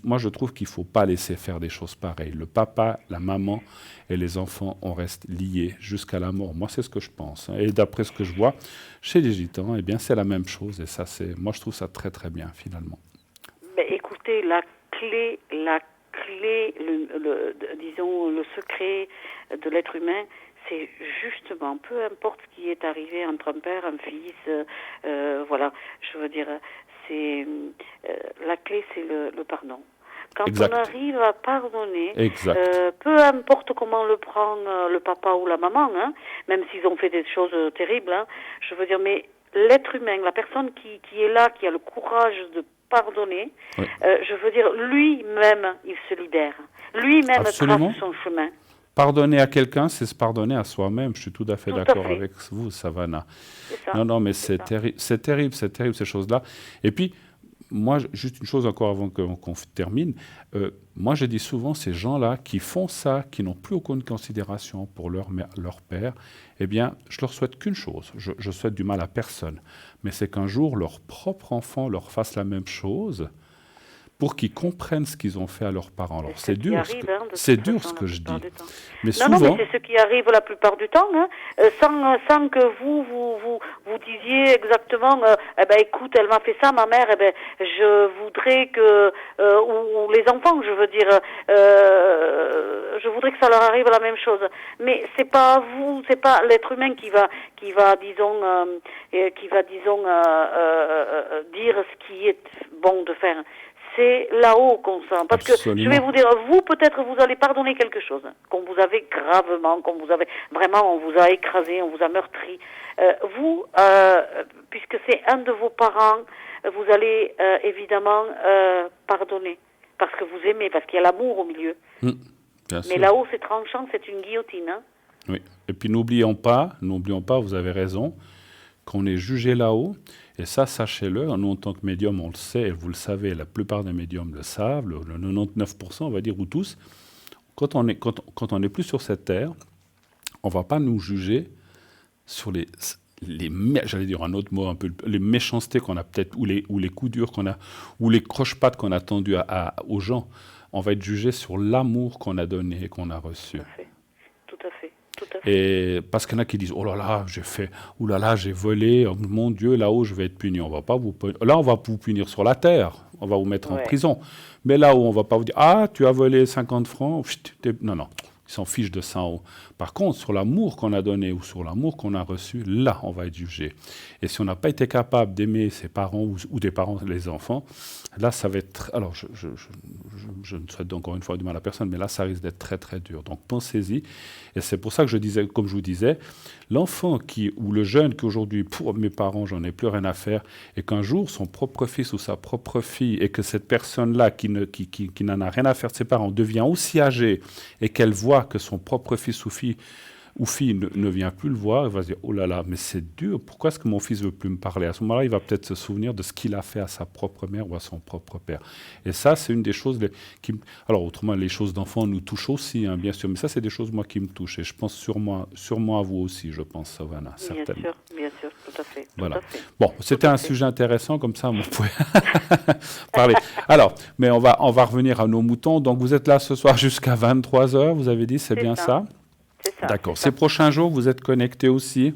Moi, je trouve qu'il faut pas laisser faire des choses pareilles. Le papa, la maman et les enfants, on reste liés jusqu'à la mort. Moi, c'est ce que je pense, hein. Et d'après ce que je vois chez les gitans, eh bien, c'est la même chose. Et ça, moi, je trouve ça très très bien finalement. Mais écoutez, la clé, disons, le secret de l'être humain, c'est justement, peu importe ce qui est arrivé entre un père, un fils, voilà, je veux dire, c'est la clé, c'est le pardon. Quand on Exact, arrive à pardonner, exact. peu importe comment le prend le papa ou la maman, hein, même s'ils ont fait des choses terribles, hein, je veux dire, mais l'être humain, la personne qui est là, qui a le courage de pardonner, Oui, je veux dire, lui-même, il se libère. Lui-même trace absolument. son chemin. Pardonner à quelqu'un, c'est se pardonner à soi-même. Je suis tout à fait Tout à d'accord fait. avec vous, Savannah. C'est ça. Non, non, mais C'est ça. c'est terrible ces choses-là. Et puis, moi, juste une chose encore avant qu'on termine. Moi, je dis souvent, ces gens-là qui font ça, qui n'ont plus aucune considération pour leur mère, leur père, eh bien, je leur souhaite qu'une chose. Je souhaite du mal à personne. Mais c'est qu'un jour, leur propre enfant leur fasse la même chose pour qu'ils comprennent ce qu'ils ont fait à leurs parents. C'est Alors, ce qui arrive, hein, de c'est toute dur façon, ce la que je plupart dis. du temps. Mais Non, non, mais souvent, c'est ce qui arrive la plupart du temps, hein, sans que vous disiez exactement, eh ben, écoute, elle m'a fait ça, ma mère, eh ben, je voudrais que, ou les enfants, je veux dire, je voudrais que ça leur arrive la même chose. Mais c'est pas vous, c'est pas l'être humain disons, dire ce qui est bon de faire. C'est là-haut qu'on sent. Parce que je vais absolument. vous dire, vous, peut-être, vous allez pardonner quelque chose qu'on vous avait gravement, qu'on vous avait vraiment, on vous a écrasé, on vous a meurtri. Vous, puisque c'est un de vos parents, vous allez évidemment pardonner. Parce que vous aimez, parce qu'il y a l'amour au milieu. Bien Mais sûr. là-haut, c'est tranchant, c'est une guillotine. Hein. Oui. Et puis n'oublions pas, vous avez raison, qu'on est jugé là-haut. Et ça, sachez-le, nous en tant que médium, on le sait, et vous le savez, la plupart des médiums le savent, le 99%, on va dire, ou tous, quand on n'est plus sur cette terre, on ne va pas nous juger sur j'allais dire un autre mot, un peu, les méchancetés qu'on a peut-être, ou les coups durs qu'on a, ou les croche-pattes qu'on a tendus aux gens. On va être jugé sur l'amour qu'on a donné et qu'on a reçu. Tout à fait. Tout à fait. Tout à fait. Et parce qu'il y en a qui disent, oh là là, oh là là, j'ai volé, oh mon Dieu, là-haut, je vais être puni. On va pas vous punir. Là, on va vous punir sur la terre. On va vous mettre en Ouais. prison. Mais là-haut, on va pas vous dire, ah, tu as volé 50 francs. Non, non. Ils s'en fichent de ça en haut. Par contre, sur l'amour qu'on a donné ou sur l'amour qu'on a reçu, là, on va être jugé. Et si on n'a pas été capable d'aimer ses parents ou des parents, les enfants, là, ça va être... Alors, je ne souhaite encore une fois du mal à personne, mais là, ça risque d'être très, très dur. Donc, pensez-y. Et c'est pour ça que je disais, comme je vous disais, l'enfant ou le jeune qui aujourd'hui, pour mes parents, j'en ai plus rien à faire, et qu'un jour, son propre fils ou sa propre fille, et que cette personne-là qui n'en a rien à faire de ses parents devient aussi âgée, et qu'elle voit que son propre fils ou fille ne vient plus le voir, elle va se dire, oh là là, mais c'est dur, pourquoi est-ce que mon fils ne veut plus me parler? À ce moment-là, il va peut-être se souvenir de ce qu'il a fait à sa propre mère ou à son propre père. Et ça, c'est une des choses Alors, autrement, les choses d'enfants nous touchent aussi, hein, bien sûr, mais ça, c'est des choses, moi, qui me touchent. Et je pense sûrement à vous aussi, je pense, Savannah, certainement. Bien sûr, tout à fait. Voilà. Tout à fait. Bon, c'était Tout à un fait. sujet intéressant, comme ça, on pouvait parler. Alors, mais on va revenir à nos moutons. Donc, vous êtes là ce soir jusqu'à 23 heures, vous avez dit, c'est bien ça? C'est ça. D'accord. C'est Ces ça. prochains jours, vous êtes connectés aussi?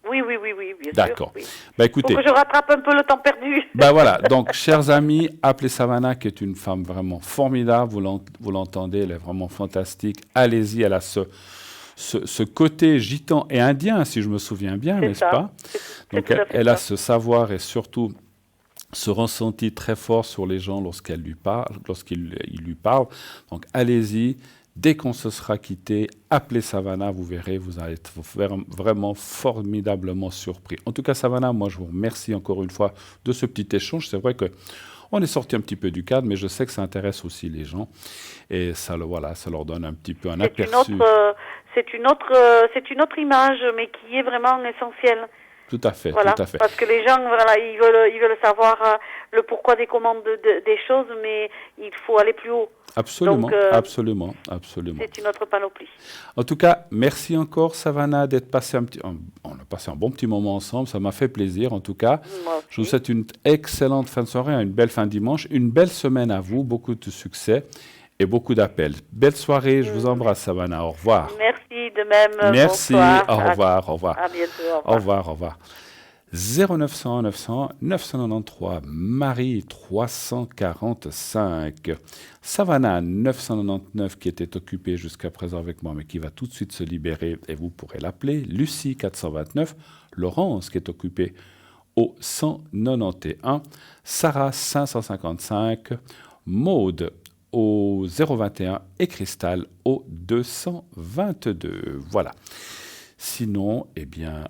Oui, bien sûr. D'accord. Oui. Bah Faut écoutez, que je rattrape un peu le temps perdu. bah voilà. Donc, chers amis, appelez Savannah, qui est une femme vraiment formidable. Vous l'entendez, elle est vraiment fantastique. Allez-y, elle a ce côté gitan et indien, si je me souviens bien, C'est n'est-ce ça. pas? C'est Donc, tout à fait elle a ça. ce savoir et surtout ce ressenti très fort sur les gens lorsqu'il lui parle. Donc, allez-y. Dès qu'on se sera quitté, appelez Savannah, vous verrez, vous allez être vraiment formidablement surpris. En tout cas, Savannah, moi, je vous remercie encore une fois de ce petit échange. C'est vrai qu'on est sorti un petit peu du cadre, mais je sais que ça intéresse aussi les gens. Et ça leur donne un petit peu un aperçu. C'est une autre image, mais qui est vraiment essentielle. tout à fait, Voilà, tout à fait. parce que les gens, voilà, ils veulent savoir le pourquoi des commandes des choses, mais il faut aller plus haut. Absolument, Donc, absolument, absolument. c'est une autre panoplie. En tout cas, merci encore, Savannah, d'être passé on a passé un bon petit moment ensemble. Ça m'a fait plaisir, en tout cas. Moi aussi. Je vous souhaite une excellente fin de soirée, une belle fin de dimanche, une belle semaine à vous, beaucoup de succès et beaucoup d'appels. Belle soirée, je vous embrasse, Savannah. Au revoir. Merci de même. Merci, Bonsoir. au revoir, au revoir. À bientôt. Au revoir, au revoir. 0900 900 993, Marie 345, Savannah 999 qui était occupée jusqu'à présent avec moi mais qui va tout de suite se libérer et vous pourrez l'appeler, Lucie 429, Laurence qui est occupée au 191, Sarah 555, Maude au 021 et Cristal au 222. Voilà. Sinon, eh bien,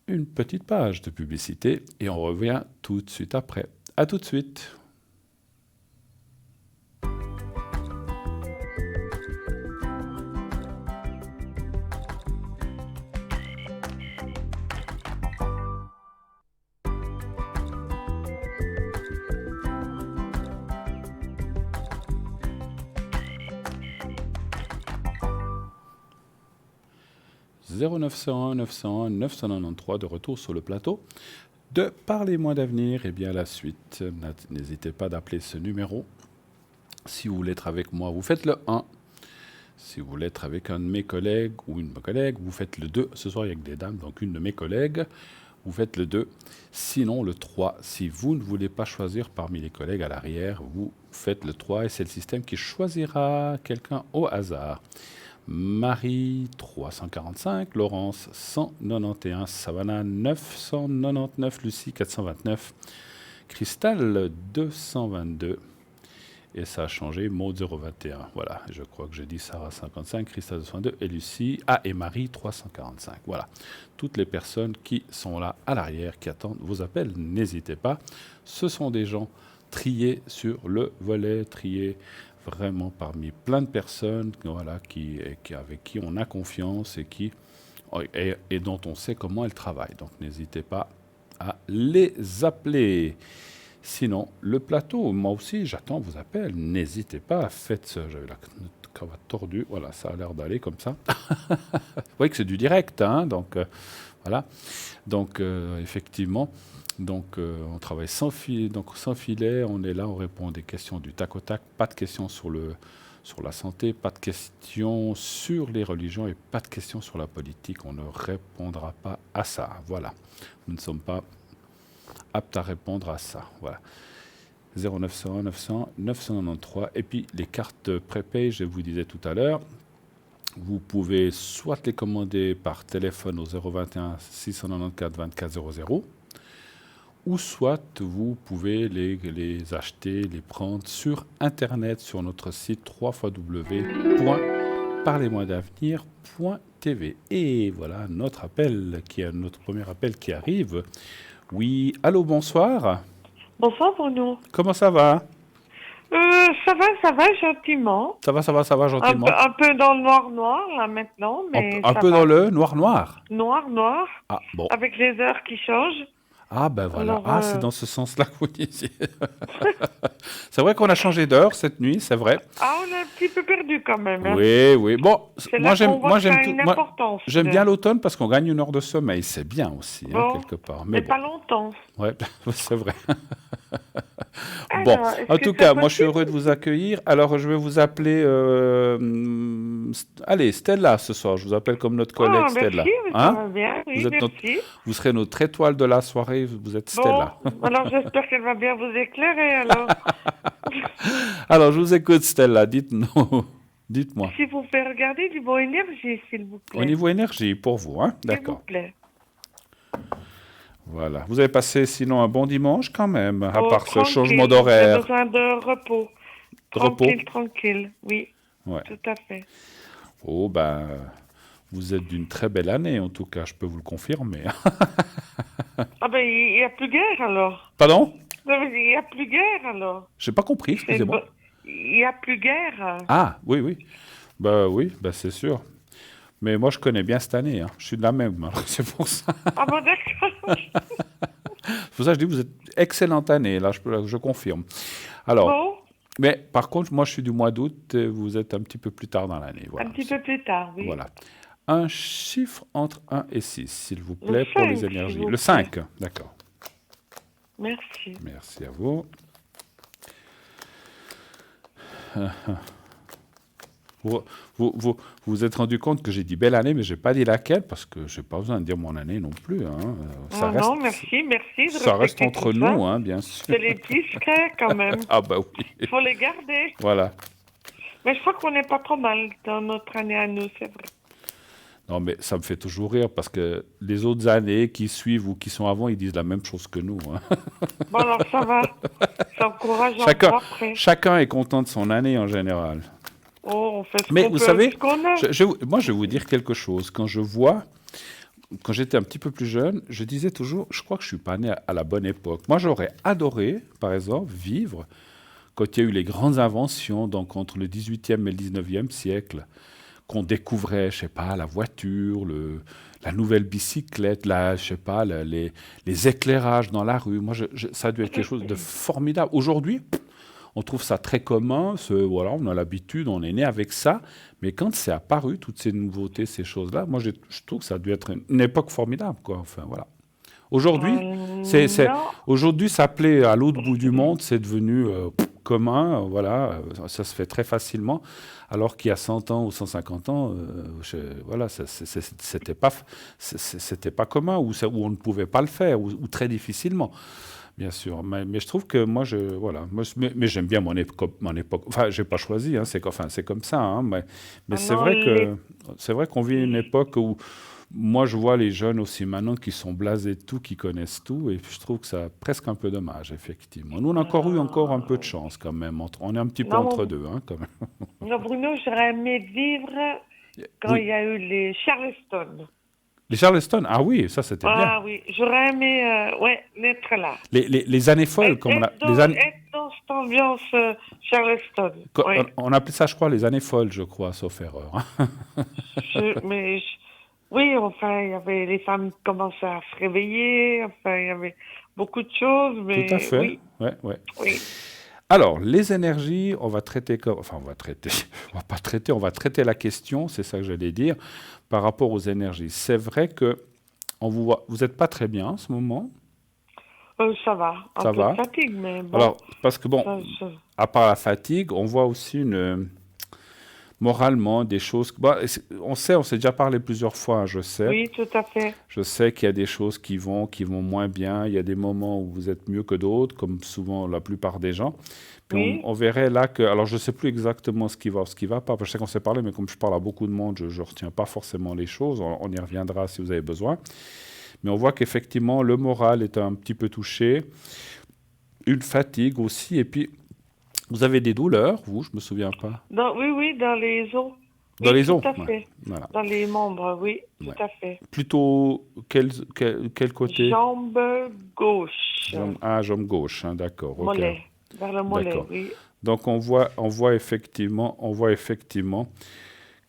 une petite page de publicité et on revient tout de suite après. À tout de suite. « 0901 901 993 de retour sur le plateau de Parlez-moi d'avenir. Et bien à la suite, n'hésitez pas d'appeler ce numéro. Si vous voulez être avec moi, vous faites le 1. Si vous voulez être avec un de mes collègues ou une de mes collègues, vous faites le 2. Ce soir, il y a que des dames, donc une de mes collègues, vous faites le 2. Sinon, le 3. Si vous ne voulez pas choisir parmi les collègues à l'arrière, vous faites le 3 et c'est le système qui choisira quelqu'un au hasard. Marie 345, Laurence 191, Savannah 999, Lucie 429, Cristal 222 et ça a changé, Maud 021. Voilà, je crois que j'ai dit Sarah 55, Cristal 222 et Lucie, et Marie 345. Voilà, toutes les personnes qui sont là à l'arrière, qui attendent vos appels, n'hésitez pas. Ce sont des gens triés sur le volet, triés vraiment parmi plein de personnes, voilà, avec qui on a confiance et dont on sait comment elles travaillent. Donc n'hésitez pas à les appeler. Sinon, le plateau, moi aussi, j'attends vos appels. N'hésitez pas, faites ça. J'avais la cravate tordue, voilà, ça a l'air d'aller comme ça. Vous voyez que c'est du direct, hein, donc voilà. Donc effectivement. Donc, on travaille sans filet, on est là, on répond à des questions du tac au tac, pas de questions sur la santé, pas de questions sur les religions et pas de questions sur la politique. On ne répondra pas à ça. Voilà. Nous ne sommes pas aptes à répondre à ça. Voilà. 0901 900 993. Et puis, les cartes prépay, je vous disais tout à l'heure, vous pouvez soit les commander par téléphone au 021 694 24 00, ou soit vous pouvez les acheter, les prendre sur Internet, sur notre site www.parlez-moi-d'avenir.tv. Et voilà notre premier appel qui arrive. Oui, allô, bonsoir. Bonsoir Bruno. Comment ça va? Ça va, gentiment. Ça va, gentiment. Un peu dans le noir, là, maintenant, mais un peu dans le noir. Noir. Ah, bon. Avec les heures qui changent. Ah, ben voilà. Alors, c'est dans ce sens-là que vous disiez. C'est vrai qu'on a changé d'heure cette nuit, c'est vrai. Ah, on est un petit peu perdu quand même. Hein. Oui. Bon, moi j'aime bien l'automne. l'automne parce qu'on gagne une heure de sommeil. C'est bien aussi, Bon, quelque part. Mais bon. pas longtemps. Ouais, c'est vrai. Alors, bon, en tout cas, moi je suis heureux de vous accueillir. Alors je vais vous appeler, allez, Stella ce soir. Je vous appelle comme notre collègue Stella. Merci, ça va bien, oui, merci. Vous serez notre étoile de la soirée. Vous êtes Stella. Bon, alors j'espère qu'elle va bien vous éclairer alors. Alors je vous écoute Stella. Dites-moi. Si vous pouvez regarder du bon énergie, s'il vous plaît. Au niveau énergie, pour vous, hein? D'accord. S'il vous plaît. Voilà. Vous avez passé sinon un bon dimanche quand même, à part ce tranquille, changement d'horaire. J'ai besoin de repos. Tranquille, oui. Ouais. Tout à fait. Oh, ben, vous êtes d'une très belle année, en tout cas, je peux vous le confirmer. Ah ben, il n'y a plus guère alors. Pardon? Il n'y a plus guère alors. J'ai pas compris, excusez-moi. Il n'y a plus guère. Ah, oui. Oui, c'est sûr. Mais moi, je connais bien cette année. Hein. Je suis de la même, alors c'est pour ça. Ah bon, d'accord. C'est pour ça que je dis, vous êtes excellente année, là, je confirme. Alors, Bon, mais par contre, moi, je suis du mois d'août, et vous êtes un petit peu plus tard dans l'année. un Voilà. petit peu plus tard, oui. Voilà. Un chiffre entre 1 et 6, s'il vous Le plaît, pour les 5, énergies. s'il vous Le plaît. 5, d'accord. Merci. Merci à vous. Vous vous êtes rendu compte que j'ai dit belle année, mais je n'ai pas dit laquelle, parce que je n'ai pas besoin de dire mon année non plus. Hein. Ça reste, Non, merci de ça reste respecter entre tout ça. nous, hein, bien sûr. C'est les petits secrets quand même. Ah bah oui. Il faut les garder. Voilà. Mais je crois qu'on n'est pas trop mal dans notre année à nous, c'est vrai. Non, mais ça me fait toujours rire, parce que les autres années qui suivent ou qui sont avant, ils disent la même chose que nous. Hein. Bon, alors ça va. C'est encourageant Chacun, pour après. chacun est content de son année en général. Oh, on fait ce Mais qu'on vous peut savez, avec ce qu'on a. moi je vais vous dire quelque chose. Quand j'étais un petit peu plus jeune, je disais toujours, je crois que je suis pas né à la bonne époque. Moi j'aurais adoré, par exemple, vivre quand il y a eu les grandes inventions, donc entre le 18e et le 19e siècle, qu'on découvrait, je sais pas, la voiture, la nouvelle bicyclette, je sais pas, les éclairages dans la rue. Moi, ça a dû être quelque chose de formidable. Aujourd'hui, on trouve ça très commun, voilà, on a l'habitude, on est né avec ça. Mais quand c'est apparu, toutes ces nouveautés, ces choses-là, moi, je trouve que ça a dû être une époque formidable, quoi. Enfin, voilà. Aujourd'hui, Non. aujourd'hui, s'appeler à l'autre bout du monde, c'est devenu commun, voilà, ça se fait très facilement, alors qu'il y a 100 ans ou 150 ans, voilà, c'était pas commun, ou on ne pouvait pas le faire, ou très difficilement. Bien sûr, mais je trouve que moi, voilà, mais j'aime bien mon époque. Enfin, j'ai pas choisi, hein, c'est comme ça, hein, mais c'est Non, vrai qu'on vit une époque où moi je vois les jeunes aussi maintenant qui sont blasés de tout, qui connaissent tout, et je trouve que c'est presque un peu dommage, effectivement. Nous, on a encore un peu de chance quand même. On est un petit peu Non, entre deux, hein, quand même. non, Bruno, j'aurais aimé vivre quand il y Oui, a eu les Charleston. les Charleston, ah oui, ça c'était bien. Ah oui, j'aurais aimé naître là. Les années folles, comme Être dans cette ambiance Charleston. Oui. on appelait ça, je crois, les années folles, je crois, sauf erreur. Hein. Oui, enfin, il y avait les femmes qui commençaient à se réveiller, enfin, il y avait beaucoup de choses, mais Tout à fait. oui, Ouais. oui. Alors, les énergies, on va traiter on va pas traiter, on va traiter la question, c'est ça que j'allais dire, par rapport aux énergies. C'est vrai que vous n'êtes pas très bien en ce moment. Ça va, Ça un peu va. de fatigue, mais bon. Alors, parce que ça- à part la fatigue, on voit aussi moralement des choses. On s'est déjà parlé plusieurs fois, hein, je sais. Oui, tout à fait. Je sais qu'il y a des choses qui vont moins bien. Il y a des moments où vous êtes mieux que d'autres, comme souvent la plupart des gens. Puis Oui. on verrait là que... Alors, je ne sais plus exactement ce qui va pas. Je sais qu'on s'est parlé, mais comme je parle à beaucoup de monde, je ne retiens pas forcément les choses. On y reviendra si vous avez besoin. Mais on voit qu'effectivement, le moral est un petit peu touché. Une fatigue aussi. Et puis, vous avez des douleurs, vous, je ne me souviens pas. Oui, dans les os. Dans Oui, les os, tout à ouais. fait. Voilà. Dans les membres, oui, tout Ouais. à fait. Plutôt quel côté? Jambe gauche. Jambe gauche, hein, d'accord. Ok. Mollet. Vers le mollet, D'accord. oui. Donc on voit effectivement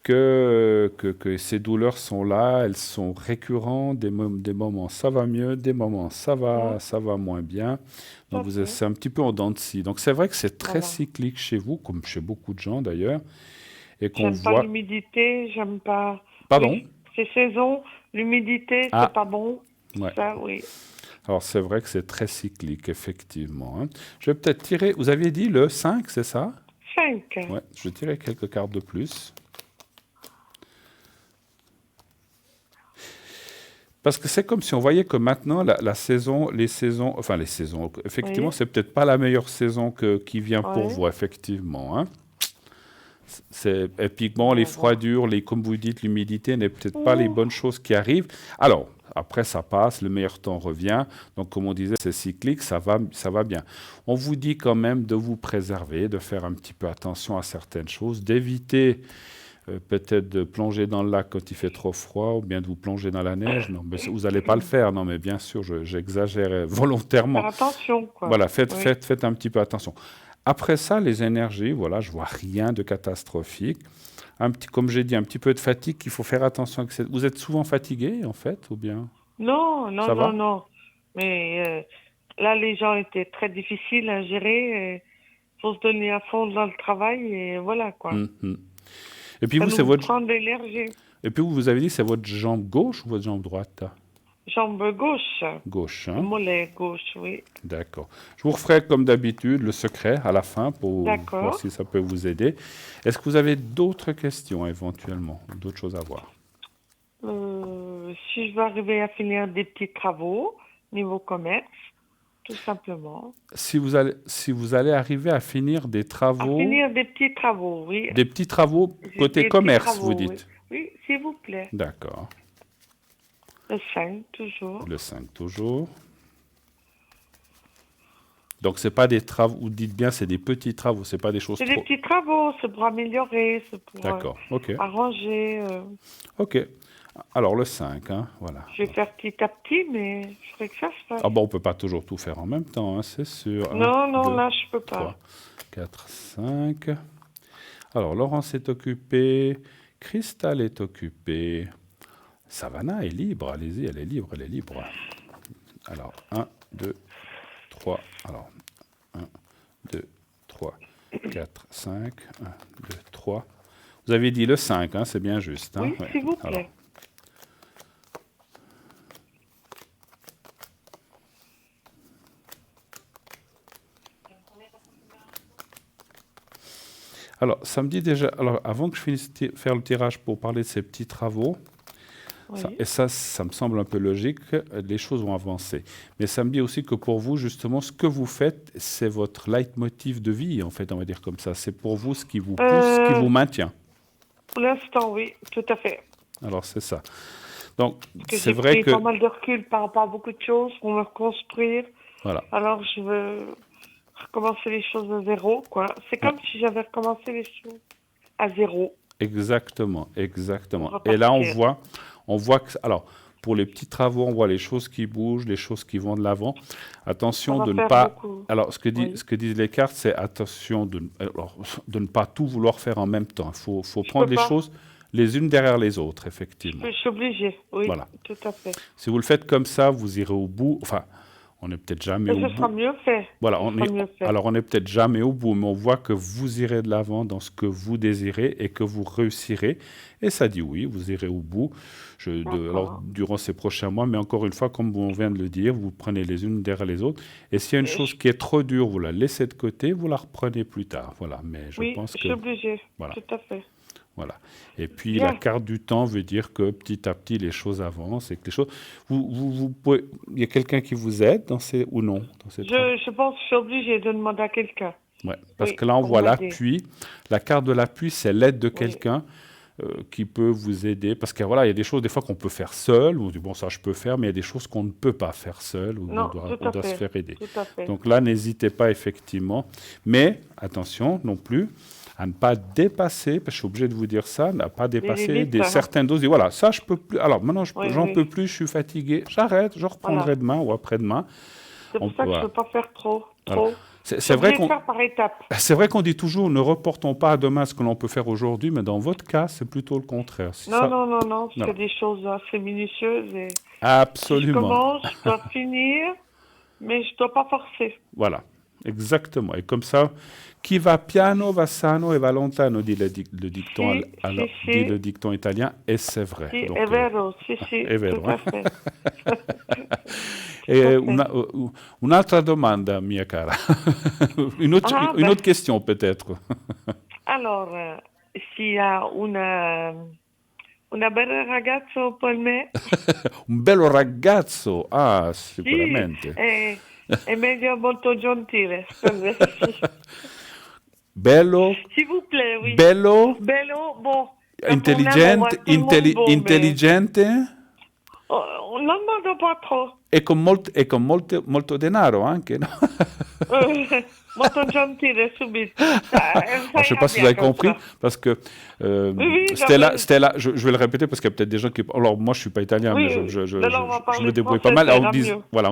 que ces douleurs sont là, elles sont récurrentes, des moments ça va mieux, des moments ça va moins bien. Tout à Donc fait. c'est un petit peu en dents de scie. Donc c'est vrai que c'est très Voilà. cyclique chez vous, comme chez beaucoup de gens d'ailleurs, et qu'on J'aime pas voit. l'humidité, j'aime pas. Pardon? Oui, c'est saison. L'humidité, Ah. c'est pas bon. Ouais. Ça, oui. Alors c'est vrai que c'est très cyclique, effectivement. Hein. Je vais peut-être tirer. Vous aviez dit le 5, c'est ça? 5. Ouais, je vais tirer quelques cartes de plus. Parce que c'est comme si on voyait que maintenant, les saisons, effectivement, Oui. c'est peut-être pas la meilleure saison qui vient pour Ouais. vous, effectivement. Hein. Et puis bon, les froidures, comme vous dites, l'humidité n'est peut-être pas les bonnes choses qui arrivent. Alors, après, ça passe, le meilleur temps revient. Donc, comme on disait, c'est cyclique, ça va bien. On vous dit quand même de vous préserver, de faire un petit peu attention à certaines choses, d'éviter peut-être de plonger dans le lac quand il fait trop froid, ou bien de vous plonger dans la neige. Non, mais vous n'allez pas le faire. Non, mais bien sûr, j'exagère volontairement. Faire attention, quoi. Voilà, Oui. faites un petit peu attention. Après ça, les énergies, voilà, je vois rien de catastrophique. Comme j'ai dit, un petit peu de fatigue, il faut faire attention. Vous êtes souvent fatigué, en fait, ou bien Non, non, ça non, va? non. Mais là, les gens étaient très difficiles à gérer. Il faut se donner à fond dans le travail et voilà quoi. Mhm. Et puis Ça vous, c'est nous votre... prend de l'énergie. Et puis vous avez dit, c'est votre jambe gauche ou votre jambe droite? Jambe gauche, Gauche, le hein? mollet gauche, oui. D'accord. Je vous referai comme d'habitude le secret à la fin pour voir D'accord. si ça peut vous aider. Est-ce que vous avez d'autres questions éventuellement, d'autres choses à voir? Si je veux arriver à finir des petits travaux niveau commerce, tout simplement. Si vous allez arriver à finir À travaux, finir des petits travaux, oui. des petits travaux J'ai côté des petits commerce, vous travaux, oui. dites? Oui, s'il vous plaît. D'accord. Le 5, toujours. Le 5 toujours. Donc, c'est pas des travaux, vous dites bien, c'est des petits travaux, c'est pas des choses C'est des trop... petits travaux, c'est pour améliorer, c'est pour D'accord, ok. arranger. Ok. Alors, le 5, hein, voilà. Je vais faire petit à petit, mais je ferai que ça se fasse. Ah bon, on peut pas toujours tout faire en même temps, hein, c'est sûr. Non, 1, non, 2, là, je peux pas. 3, 4, 5. Alors, Laurence est occupée, Cristal est occupée, Savannah est libre, allez-y, elle est libre, elle est libre. Alors, 1, 2, 3, alors, 1, 2, 3, 4, 5, 1, 2, 3. Vous avez dit le 5, hein, c'est bien juste. Hein? Oui, Ouais. s'il vous Alors, plaît. alors, ça me dit déjà, alors, avant que je finisse de faire le tirage pour parler de ces petits travaux, Oui. ça me semble un peu logique, les choses vont avancer. Mais ça me dit aussi que pour vous, justement, ce que vous faites, c'est votre leitmotiv de vie, en fait, on va dire comme ça. C'est pour vous ce qui vous pousse, ce qui vous maintient. Pour l'instant, oui, tout à fait. Alors, c'est ça. Donc, Parce que c'est j'ai vrai pris que... pas mal de recul par rapport à beaucoup de choses pour me reconstruire. Voilà. Alors, je veux recommencer les choses à zéro, quoi. C'est comme si j'avais recommencé les choses à zéro. Exactement, exactement. On va Et là, partir. on voit que... Alors, pour les petits travaux, on voit les choses qui bougent, les choses qui vont de l'avant. Ça Attention va de ne faire pas... beaucoup. Alors, ce Oui. que disent les cartes, c'est attention de ne pas tout vouloir faire en même temps. Il faut Je prendre peux les pas. choses les unes derrière les autres, Je effectivement. suis obligée. Oui, Voilà. tout à fait. Si vous le faites comme ça, vous irez au bout. Enfin, on n'est peut-être jamais Mais au ce sera bout. mieux fait. Voilà, Ce sera mieux fait. alors on n'est peut-être jamais au bout, mais on voit que vous irez de l'avant dans ce que vous désirez et que vous réussirez. Et ça dit oui, vous irez au bout alors, durant ces prochains mois. Mais encore une fois, comme on vient de le dire, vous prenez les unes derrière les autres. Et s'il y a une chose qui est trop dure, vous la laissez de côté, vous la reprenez plus tard. Voilà, mais je Oui, pense je que... suis obligée. Voilà. Tout à fait. Voilà. Et puis Bien. la carte du temps veut dire que petit à petit les choses avancent et que les choses. Vous pouvez. Il y a quelqu'un qui vous aide dans ces ou non dans ces travaux. Je pense que je suis obligée de demander à quelqu'un. Ouais. Parce Oui, que là on pour voit m'aider. l'appui. La carte de l'appui, c'est l'aide de Oui. quelqu'un qui peut vous aider. Parce que voilà, il y a des choses des fois qu'on peut faire seul. On dit bon ça je peux faire, mais il y a des choses qu'on ne peut pas faire seul ou Non, tout on à doit se fait. faire aider. Tout à fait. Donc là n'hésitez pas effectivement. Mais attention non plus à ne pas dépasser, parce que je suis obligé de vous dire ça, ne pas dépasser limites, hein. certaines doses. Et voilà, ça, je peux plus. Alors maintenant, Oui, j'en oui. peux plus, je suis fatigué, j'arrête, je reprendrai Voilà. demain ou après-demain. C'est pour ça que je Voilà. ne veux pas faire trop. Voilà. Trop. C'est Je suis vrai obligée de qu'on faire par étapes. dit toujours, ne reportons pas à demain ce que l'on peut faire aujourd'hui, mais dans votre cas, c'est plutôt le contraire. Si Non, ça- non, non, non. Non. C'est des choses assez minutieuses. Et si je Absolument. commence, je dois finir, mais je ne dois pas forcer. Voilà, exactement. Et comme ça, chi va piano va sano e va lontano, dit le dicton, Si, alors, si, dit si. le dicton italien, et c'est vrai. Si, Donc, è vero, sì, sì, è vero, tout à eh. fait. Et Tout à fait. un'altra domanda, mia cara. Une Ah, autre question peut-être. Alors, s'il y a una bella ragazza per me, Un bello ragazzo, sì, sicuramente. è meglio molto gentile. Bello, S'il vous plaît, oui. bello, Bello, bon. Quand on aime, on voit intelligente, tout le monde beau, mais intelligente non demande pas trop. e con molto denaro anche, no? Molto gentile, subito. Alors, je ne sais pas si vous avez compris, parce que oui, Stella, je vais le répéter parce qu'il y a peut-être des gens qui... Alors, moi, je ne suis pas italien, Oui, mais de là, on va je parler me débrouille français, pas mal. ça Alors, ira mieux. voilà,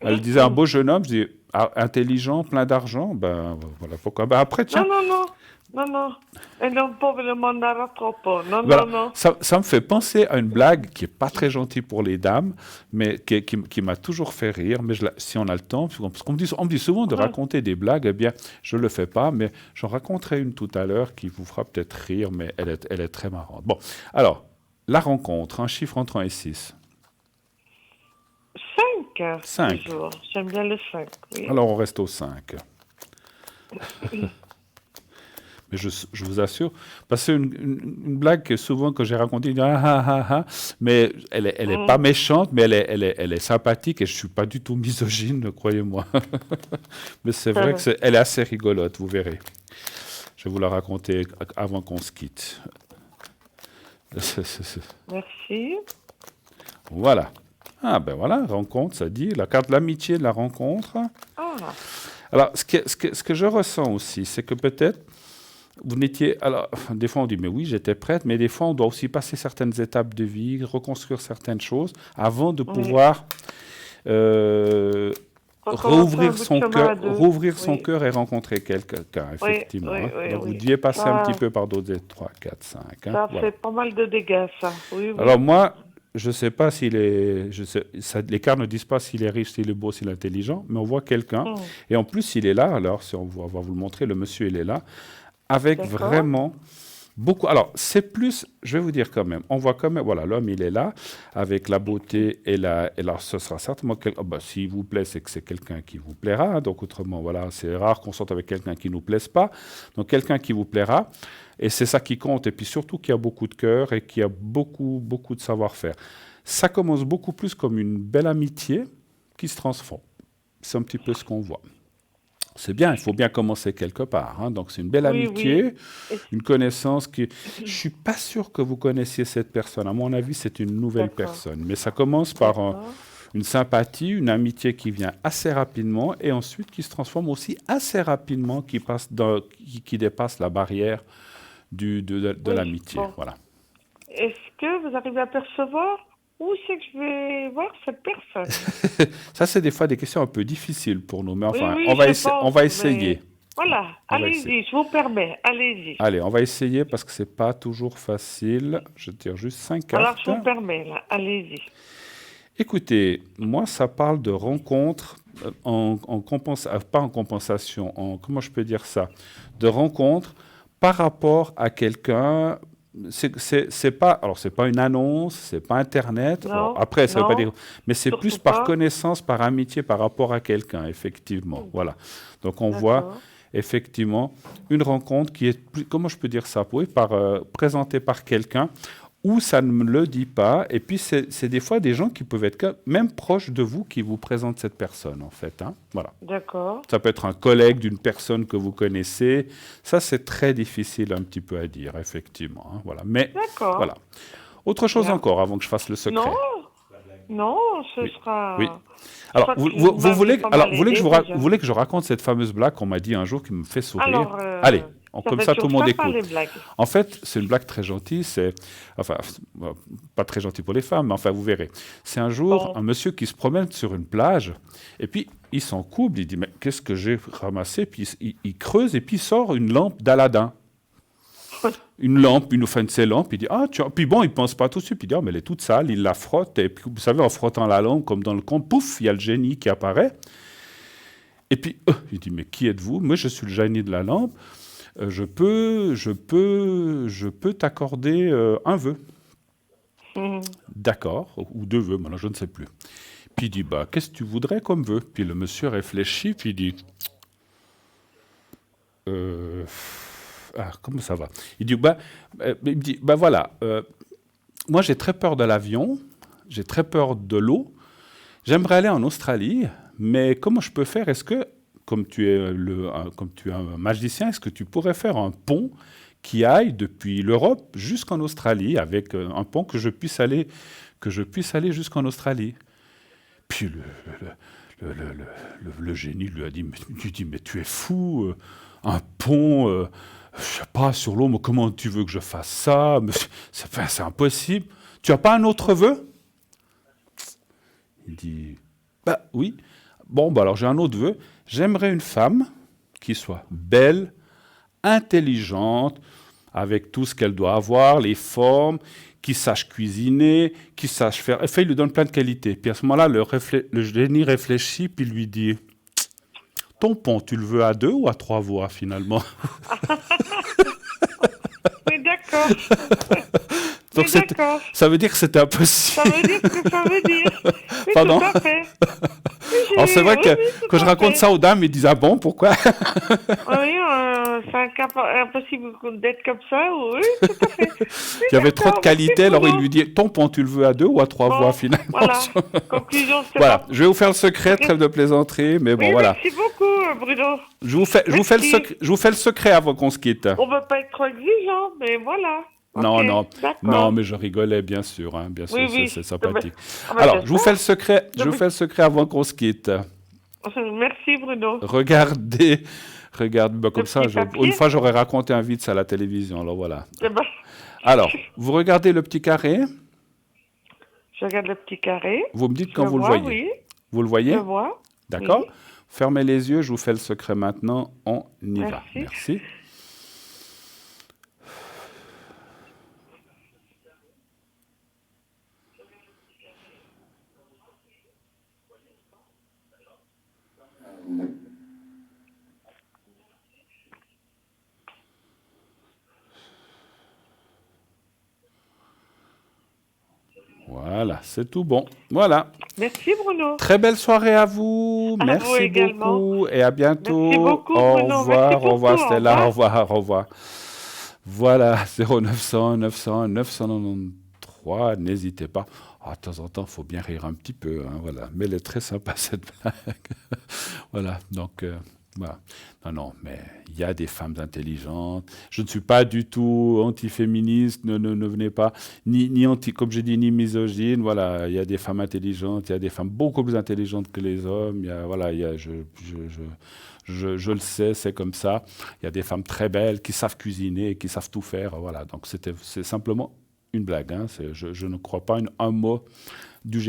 elle disait un beau jeune homme, je dis intelligent, plein d'argent, ben voilà pourquoi. Ben après, tiens, No. E non può me lo mandare troppo. No, voilà, no, no. ça me fait penser à une blague qui est pas très gentille pour les dames, mais qui m'a toujours fait rire. Mais si on a le temps, parce qu'on on me dit souvent de raconter des blagues, eh bien, je le fais pas, mais j'en raconterai une tout à l'heure qui vous fera peut-être rire, mais elle est très marrante. Bon, alors, la rencontre, un chiffre entre 1 et 6. 5, 5. toujours. J'aime bien le 5, oui. Alors, on reste au 5. Mais je vous assure, parce que c'est une blague que souvent que j'ai racontée, il dit mais elle est pas méchante, mais elle est sympathique et je suis pas du tout misogyne, croyez-moi. Mais c'est vrai que elle est assez rigolote, vous verrez. Je vais vous la raconter avant qu'on se quitte. Merci. Voilà. Ah ben voilà, rencontre, ça dit, la carte de l'amitié de la rencontre. Ah, Alors, ce que je ressens aussi, c'est que peut-être vous n'étiez... Alors, des fois on dit, mais oui, j'étais prête, mais des fois on doit aussi passer certaines étapes de vie, reconstruire certaines choses avant de pouvoir rouvrir son cœur et rencontrer quelqu'un, effectivement. Donc vous deviez passer un petit peu par d'autres 3, 4, 5. Ça fait pas mal de dégâts, ça. Oui. Alors moi, je ne sais pas s'il est... les cartes ne disent pas s'il est riche, s'il est beau, s'il est intelligent, mais on voit quelqu'un. Et en plus, il est là, alors si on va vous le montrer, le monsieur, il est là, avec vraiment beaucoup... Alors, c'est plus... Je vais vous dire quand même, on voit quand même... Voilà, l'homme, il est là, avec la beauté et là, ce sera certainement... s'il vous plaît, c'est que c'est quelqu'un qui vous plaira. Donc, autrement, voilà, c'est rare qu'on sorte avec quelqu'un qui ne nous plaise pas. Donc, quelqu'un qui vous plaira. Et c'est ça qui compte. Et puis surtout, qui a beaucoup de cœur et qui a beaucoup, beaucoup de savoir-faire. Ça commence beaucoup plus comme une belle amitié qui se transforme. C'est un petit peu ce qu'on voit. C'est bien, il faut bien commencer quelque part. Hein. Donc, c'est une belle amitié, une connaissance qui... Je ne suis pas sûr que vous connaissiez cette personne. À mon avis, c'est une nouvelle personne. Mais ça commence par une sympathie, une amitié qui vient assez rapidement et ensuite qui se transforme aussi assez rapidement, qui dépasse la barrière de l'amitié. Voilà. Est-ce que vous arrivez à percevoir où c'est que je vais voir cette personne? Ça, c'est des fois des questions un peu difficiles pour nous, mais enfin, oui, on va essayer. Voilà, allez-y, je vous permets, allez-y. Allez, on va essayer parce que c'est pas toujours facile. Je tire juste 5 cartes. Alors, je vous permets, là, allez-y. Écoutez, moi, ça parle de rencontres pas en compensation, comment je peux dire ça? De rencontres par rapport à quelqu'un. C'est pas une annonce, c'est pas Internet. Non, après, ça veut pas dire, mais c'est plus par pas. connaissance, par amitié, par rapport à quelqu'un, effectivement. Voilà. Donc on voit effectivement une rencontre qui est, comment je peux dire ça, présentée par quelqu'un où ça ne me le dit pas. Et puis c'est des fois des gens qui peuvent être même proches de vous qui vous présentent cette personne, en fait. Hein. Voilà. D'accord. Ça peut être un collègue d'une personne que vous connaissez. Ça, c'est très difficile un petit peu à dire, effectivement. Hein. Voilà. Mais voilà. Autre chose encore avant que je fasse le secret. Non, ce sera... Oui. Alors, vous voulez que je raconte cette fameuse blague qu'on m'a dit un jour qui me fait sourire? Alors, allez, comme ça, tout le monde écoute. Les en fait, c'est une blague très gentille. Enfin, pas très gentille pour les femmes, mais enfin, vous verrez. C'est un jour un monsieur qui se promène sur une plage, et puis il s'en couple, il dit, mais qu'est-ce que j'ai ramassé? Puis il creuse, et puis il sort une lampe d'Aladin. Une lampe, une de ces lampes, il dit, puis bon, il ne pense pas tout de suite, il dit, mais elle est toute sale, il la frotte, et puis vous savez, en frottant la lampe, comme dans le conte, pouf, il y a le génie qui apparaît. Et puis, il dit, mais qui êtes-vous? Moi, je suis le génie de la lampe, je peux t'accorder un vœu. D'accord, ou 2 vœux, maintenant je ne sais plus. Puis il dit, qu'est-ce que tu voudrais comme vœu? Puis le monsieur réfléchit, puis il dit, comment ça va? Il dit, voilà, moi j'ai très peur de l'avion, j'ai très peur de l'eau, j'aimerais aller en Australie, mais comment je peux faire? Est-ce que, comme tu es un magicien, est-ce que tu pourrais faire un pont qui aille depuis l'Europe jusqu'en Australie, avec un pont que je puisse aller jusqu'en Australie? Puis le génie lui a dit, mais tu es fou, un pont... je sais pas, sur l'eau, mais comment tu veux que je fasse ça? C'est impossible. Tu n'as pas un autre vœu? Il dit, oui. Bon, bah alors j'ai un autre vœu. J'aimerais une femme qui soit belle, intelligente, avec tout ce qu'elle doit avoir, les formes, qui sache cuisiner, qui sache faire. Enfin, il lui donne plein de qualités. Puis à ce moment-là, le génie réfléchit, puis lui dit, ton pont, tu le veux à 2 ou à 3 voix finalement? Mais d'accord. Donc Mais d'accord. ça veut dire que c'était impossible. Ça veut dire ce que ça veut dire. Oui, Pardon? tout à fait. Alors c'est vrai Oui, que oui, tout quand je à raconte fait. ça aux dames, ils disent ah bon, pourquoi? Oui, impossible d'être comme ça. Oui, tout à fait. Oui, Il y avait trop de d'accord. qualité, Merci, alors il Bruno. lui dit ton pont, tu le veux à 2 ou à 3 voix Bon, finalement? voilà. Conclusion, c'est Voilà, pas. je vais vous faire le secret, trêve de plaisanterie, mais bon Oui, voilà. merci beaucoup, Bruno. Je vous fais le secret avant qu'on se quitte. On ne veut pas être trop exigeant, mais voilà. Non, Ok, non, d'accord. non, mais je rigolais, bien sûr, Oui, c'est oui. sympathique. Ah ben, Alors, je vous j'espère. fais le secret, je Non, vous mais- fais le secret avant qu'on se quitte. Merci, Bruno. Regardez, bah, comme Le ça, petit papier. une fois j'aurais raconté un vide à la télévision, alors voilà. Eh ben, Alors, vous regardez le petit carré, je regarde le petit carré. vous me dites Je quand vous le vois, voyez. oui. Vous le Je voyez? vois. D'accord? Oui. Fermez les yeux, je vous fais le secret maintenant, on y va. Merci. Merci. Voilà, c'est tout bon. Voilà. Merci, Bruno. Très belle soirée à vous. À vous Merci également. beaucoup et à bientôt. Merci beaucoup, Au Bruno. revoir, Merci au revoir beaucoup. Au Stella, revoir. au revoir, au revoir. Voilà, 0900 900 993. N'hésitez pas. Ah, de temps en temps, il faut bien rire un petit peu. Hein, voilà. Mais elle est très sympa, cette blague. Voilà, donc, voilà. Non, non, mais il y a des femmes intelligentes. Je ne suis pas du tout anti-féministe. Ne venez pas. Ni anti, comme j'ai dit, ni misogyne. Voilà, il y a des femmes intelligentes. Il y a des femmes beaucoup plus intelligentes que les hommes. Il y a, voilà, il y a, je le sais, c'est comme ça. Il y a des femmes très belles qui savent cuisiner, qui savent tout faire. Voilà, donc c'est simplement une blague. Hein. Je ne crois pas un mot de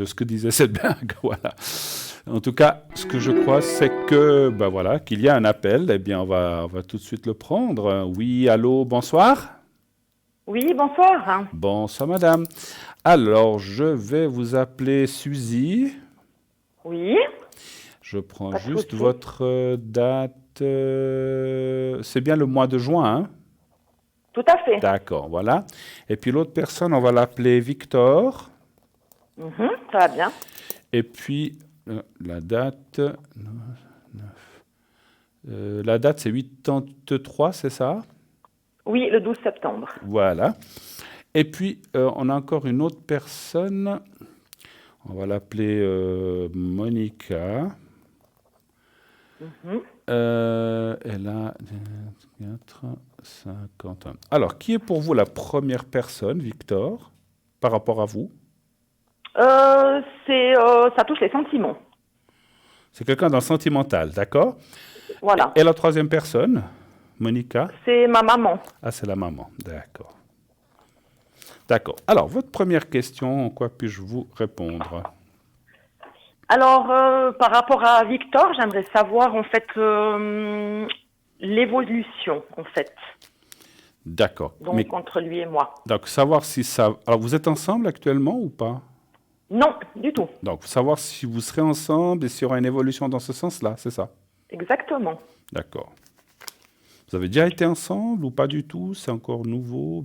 ce que disait cette blague. Voilà. En tout cas, ce que je crois, c'est que ben voilà, qu'il y a un appel. Eh bien, on va tout de suite le prendre. Oui, allô, bonsoir. Oui, bonsoir. Bonsoir, madame. Alors, je vais vous appeler Suzy. Oui, Je prends pas de juste souci. votre date. C'est bien le mois de juin, hein? Tout à fait. D'accord, voilà. Et puis l'autre personne, on va l'appeler Victor. Ça va bien. Et puis la date, la date c'est 83, c'est ça? Oui, le 12 septembre. Voilà. Et puis on a encore une autre personne. On va l'appeler Monica. Elle a 4, 51. Alors, qui est pour vous la première personne, Victor, par rapport à vous? Ça touche les sentiments. C'est quelqu'un dans le sentimental, d'accord? Voilà. Et la troisième personne, Monica? C'est ma maman. Ah, c'est la maman, d'accord. D'accord. Alors, votre première question, en quoi puis-je vous répondre? Alors, par rapport à Victor, j'aimerais savoir en fait l'évolution en fait. D'accord. Donc Mais entre lui et moi. donc, savoir si ça... Alors, vous êtes ensemble actuellement ou pas? Non, du tout. Donc, savoir si vous serez ensemble et s'il y aura une évolution dans ce sens-là, c'est ça? Exactement. D'accord. Vous avez déjà été ensemble ou pas du tout? C'est encore nouveau?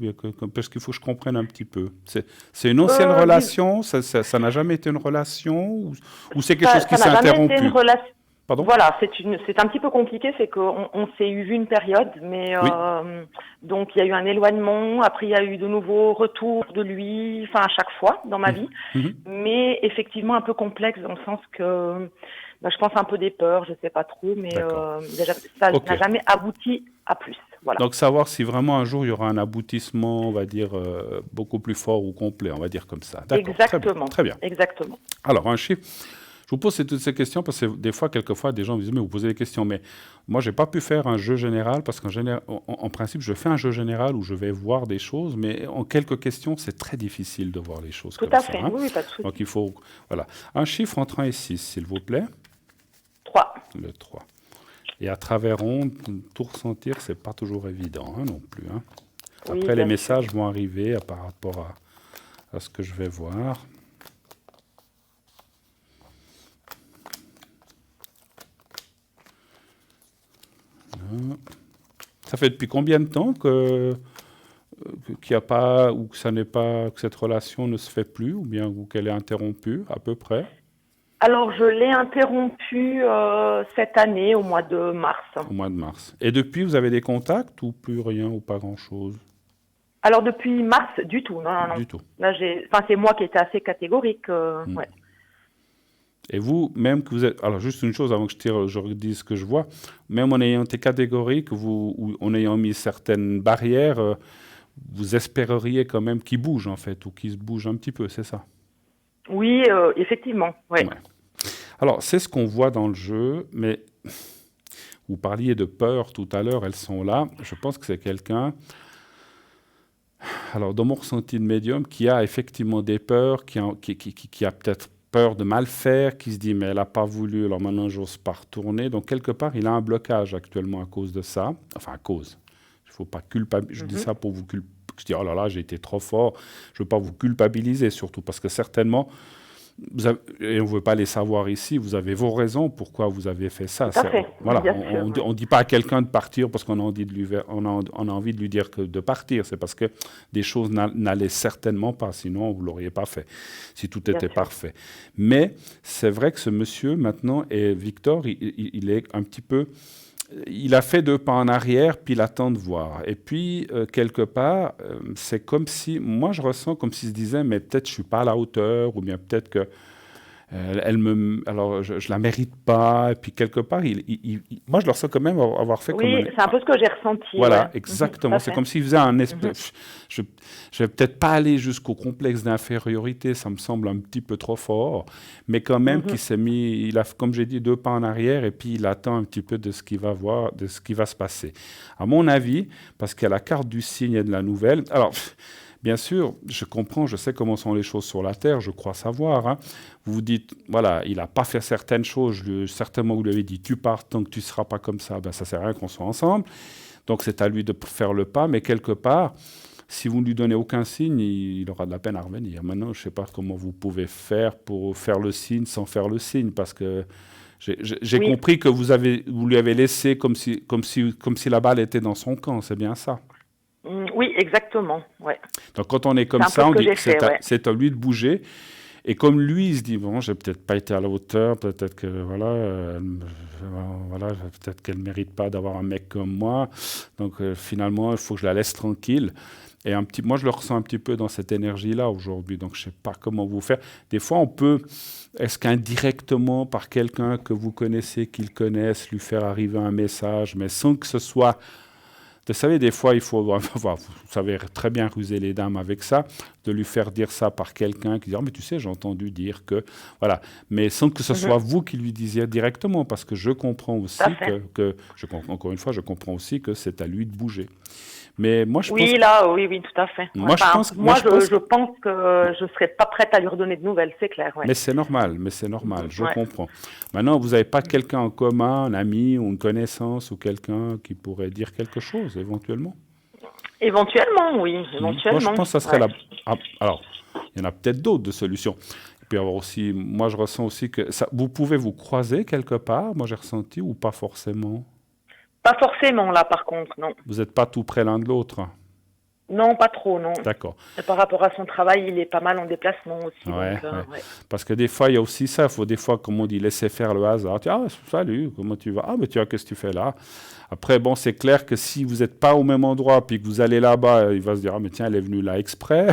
Parce qu'il faut que je comprenne un petit peu. C'est une ancienne relation? Ça n'a jamais été une relation? Ou c'est quelque chose qui s'est Ça n'a jamais interrompu? été une relation. Pardon? Voilà, c'est un petit peu compliqué, c'est qu'on s'est eu une période, mais Oui. donc il y a eu un éloignement, après il y a eu de nouveaux retours de lui, enfin à chaque fois dans ma vie, mais effectivement un peu complexe dans le sens que je pense un peu des peurs, je sais pas trop, mais ça Ok. n'a jamais abouti à plus. Voilà. Donc, savoir si vraiment un jour il y aura un aboutissement, on va dire, beaucoup plus fort ou complet, on va dire comme ça. D'accord. Exactement. Très bien. Exactement. Alors, un chiffre. vous pose toutes ces questions parce que des fois, quelquefois, des gens me disent, mais vous posez des questions. Mais moi, je n'ai pas pu faire un jeu général parce en principe, je fais un jeu général où je vais voir des choses, mais en quelques questions, c'est très difficile de voir les choses Tout comme à ça. fait, Hein. oui, pas de souci. Donc, il faut... Voilà. Un chiffre entre 1 et 6, s'il vous plaît. 3. Le 3. Et à travers ondes, tout ressentir, c'est pas toujours évident non plus. Hein. Oui, Après, les bien messages vont arriver par rapport à ce que je vais voir. Ça fait depuis combien de temps qu'il y a pas, ou que ça n'est pas, que cette relation ne se fait plus, ou bien ou qu'elle est interrompue, à peu près? Alors, je l'ai interrompu cette année, au mois de mars. Au mois de mars. Et depuis, vous avez des contacts ou plus rien ou pas grand-chose? Alors, depuis mars, du tout. Non, non, non. Du tout. Là, c'est moi qui étais assez catégorique. Ouais. Et vous, même que vous êtes... Alors, juste une chose avant que je redise ce que je vois. Même en ayant été catégorique, ou en ayant mis certaines barrières, vous espéreriez quand même qu'il bouge, en fait, ou qu'il se bouge un petit peu, c'est ça? Oui, effectivement. Ouais. Ouais. Alors, c'est ce qu'on voit dans le jeu, mais vous parliez de peur tout à l'heure, elles sont là. Je pense que c'est quelqu'un... Alors, dans mon ressenti de médium, qui a effectivement des peurs, qui a peut-être peur de mal faire, qui se dit mais elle n'a pas voulu, alors maintenant j'ose pas retourner. Donc quelque part, il a un blocage actuellement à cause de ça. Enfin, à cause. Il faut pas culpabiliser. Je dis ça pour vous culpabiliser. Je dis oh là là, j'ai été trop fort. Je veux pas vous culpabiliser surtout parce que certainement, et on ne veut pas les savoir ici, vous avez vos raisons pourquoi vous avez fait ça. Tout à fait. Voilà, Bien on ne dit pas à quelqu'un de partir parce qu'on a envie de lui dire que de partir. C'est parce que des choses n'allaient certainement pas, sinon vous ne l'auriez pas fait, si tout était parfait. Mais c'est vrai que ce monsieur, maintenant, et Victor, il est un petit peu... Il a fait 2 pas en arrière, puis il attend de voir. Et puis, quelque part, c'est comme si... Moi, je ressens comme s'il se disait, mais peut-être je ne suis pas à la hauteur, ou bien peut-être que alors, je ne la mérite pas. Et puis, quelque part, moi, je le ressens quand même avoir fait comme... Oui, c'est un peu ce que j'ai ressenti. Voilà, ouais. exactement. C'est comme s'il faisait un espèce... Je ne vais peut-être pas aller jusqu'au complexe d'infériorité, ça me semble un petit peu trop fort, mais quand même qu'il s'est mis... Il a, comme j'ai dit, 2 pas en arrière, et puis il attend un petit peu de ce qu'il va voir, de ce qui va se passer. À mon avis, parce qu'il y a la carte du signe et de la nouvelle... Alors... Bien sûr, je comprends, je sais comment sont les choses sur la Terre, je crois savoir. Hein. Vous vous dites, voilà, il n'a pas fait certaines choses, certainement vous lui avez dit, tu pars tant que tu ne seras pas comme ça, ben ça ne sert à rien qu'on soit ensemble. Donc c'est à lui de faire le pas, mais quelque part, si vous ne lui donnez aucun signe, il aura de la peine à revenir. Maintenant, je ne sais pas comment vous pouvez faire pour faire le signe sans faire le signe, parce que j'ai compris que vous lui avez laissé comme si la balle était dans son camp, c'est bien ça? Oui, exactement. Ouais. Donc quand on est comme ça, on dit que c'est à lui de bouger. Et comme lui, il se dit, bon, j'ai peut-être pas été à la hauteur, peut-être que, peut-être qu'elle ne mérite pas d'avoir un mec comme moi. Donc finalement, il faut que je la laisse tranquille. Et moi, je le ressens un petit peu dans cette énergie-là aujourd'hui. Donc je ne sais pas comment vous faire. Des fois, on peut, est-ce qu'indirectement, par quelqu'un que vous connaissez, qu'il connaisse, lui faire arriver un message, mais sans que ce soit... Vous savez, des fois, il faut, vous savez très bien ruser les dames avec ça, de lui faire dire ça par quelqu'un qui dit « mais tu sais, j'ai entendu dire que... » Voilà, mais sans que ce soit vous qui lui disiez directement, parce que je comprends aussi encore une fois, je comprends aussi que c'est à lui de bouger. Mais moi, je pense oui, tout à fait. Moi, je pense que je ne serais pas prête à lui redonner de nouvelles, c'est clair. Ouais. Mais c'est normal, je comprends. Maintenant, vous n'avez pas quelqu'un en commun, un ami ou une connaissance ou quelqu'un qui pourrait dire quelque chose, éventuellement? Éventuellement, oui. Éventuellement. Moi, je pense que ça serait alors, il y en a peut-être d'autres de solutions. Il peut y avoir aussi... Moi, je ressens aussi que... vous pouvez vous croiser quelque part, moi j'ai ressenti, ou pas forcément? Pas forcément, là, par contre, non. Vous n'êtes pas tout près l'un de l'autre? Non, pas trop, non. D'accord. Et par rapport à son travail, il est pas mal en déplacement aussi. Ouais. Parce que des fois, il y a aussi ça. Il faut des fois, comme on dit, laisser faire le hasard. Salut, comment tu vas? Mais qu'est-ce que tu fais là? Après, bon, c'est clair que si vous n'êtes pas au même endroit, puis que vous allez là-bas, il va se dire, mais tiens, elle est venue là exprès.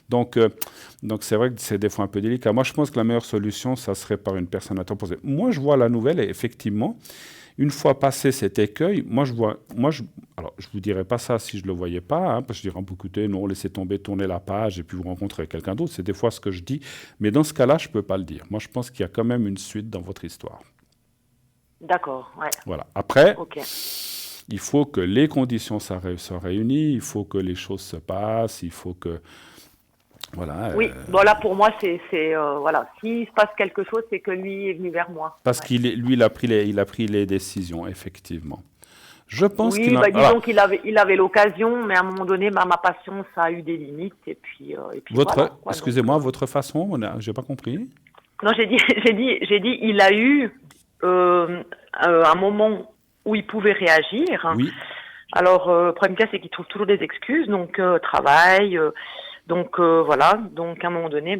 Donc, c'est vrai que c'est des fois un peu délicat. Moi, je pense que la meilleure solution, ça serait par une personne à temps posé. Moi, je vois la nouvelle, et effectivement, Une fois passé cet écueil, alors je vous dirais pas ça si je le voyais pas, hein, parce que je dirais, écoutez, non, laissez tomber, tournez la page et puis vous rencontrez quelqu'un d'autre. C'est des fois ce que je dis, mais dans ce cas-là, je peux pas le dire. Moi, je pense qu'il y a quand même une suite dans votre histoire. D'accord, ouais. Voilà. Après, Ok. il faut que les conditions soient réunies, il faut que les choses se passent, il faut que, voilà. Oui, bon là pour moi voilà, s'il se passe quelque chose, c'est que lui est venu vers moi. Parce Ouais. lui, il a pris les décisions, effectivement. Je pense Oui, qu'il a. disons Voilà. qu'il avait l'occasion, mais à un moment donné, ma passion, ça a eu des limites, et puis voilà, quoi. Excusez-moi, votre façon, j'ai pas compris. Non, j'ai dit, il a eu un moment où il pouvait réagir. Oui, Alors, le problème cas, c'est qu'il trouve toujours des excuses, donc travail, donc voilà, donc à un moment donné,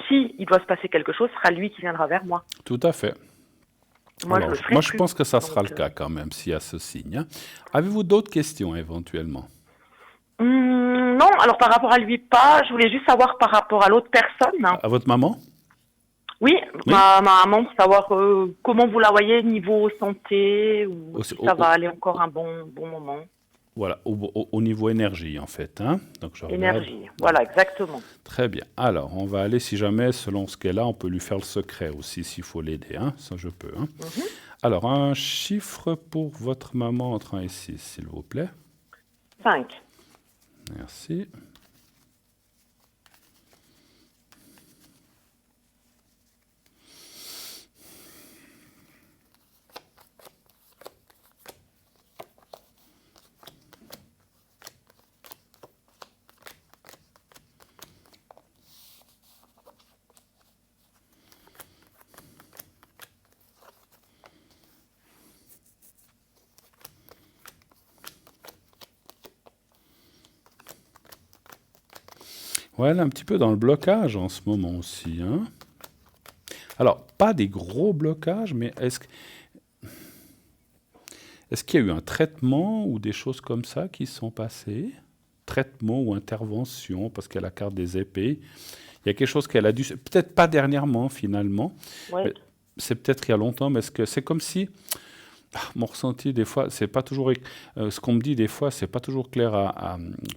si il doit se passer quelque chose, ce sera lui qui viendra vers moi. tout à fait. Moi, Alors, je le ferai moi, je plus. pense que ça sera Donc, le cas quand même, s'il y a ce signe, hein. Avez-vous d'autres questions éventuellement? Non, alors par rapport à lui, pas. Je voulais juste savoir par rapport à l'autre personne. À votre maman? Oui, Oui. ma maman, savoir comment vous la voyez niveau santé, ou si ça va aller encore un bon moment. Voilà, au niveau énergie, en fait, hein. Donc, je regarde. Énergie, voilà, exactement. Très bien. Alors, on va aller, si jamais, selon ce qu'elle a, on peut lui faire le secret aussi, s'il faut l'aider, hein. Ça, je peux, hein. Alors, un chiffre pour votre maman entre 1 et 6, s'il vous plaît. 5. Merci. Ouais, elle est un petit peu dans le blocage en ce moment aussi, hein. Alors, pas des gros blocages, mais est-ce qu'il y a eu un traitement ou des choses comme ça qui sont passées? Traitement ou intervention, parce qu'elle a la carte des épées. Il y a quelque chose qu'elle a dû... Peut-être pas dernièrement, finalement. Ouais. Mais c'est peut-être il y a longtemps, mais est-ce que c'est comme si... mon ressenti, des fois, c'est pas toujours... ce qu'on me dit, des fois, c'est pas toujours clair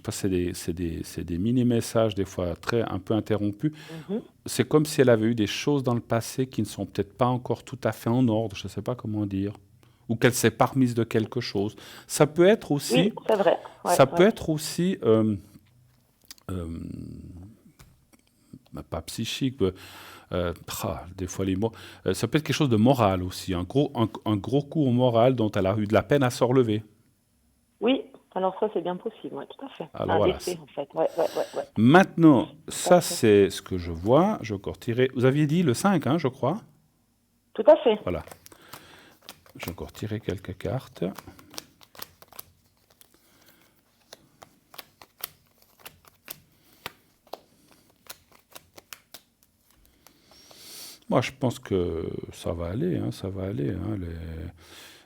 parce que c'est des mini-messages, des fois, un peu interrompus. C'est comme si elle avait eu des choses dans le passé qui ne sont peut-être pas encore tout à fait en ordre, je ne sais pas comment dire. Ou qu'elle s'est pas remise de quelque chose. Ça peut être aussi... Oui, c'est vrai. Ouais, ça peut être aussi... pas psychique... des fois les mots. Ça peut être quelque chose de moral aussi, un gros coup au moral dont elle a eu de la peine à se relever. Oui, alors ça c'est bien possible, ouais, tout à fait. Alors, un voilà. décès en fait, ouais. Maintenant, ça c'est ce que je vois. Je vais encore tirer. Vous aviez dit le 5, hein, je crois. Tout à fait. Voilà. Je vais encore tirer quelques cartes. Moi, je pense que ça va aller, hein, ça va aller, hein,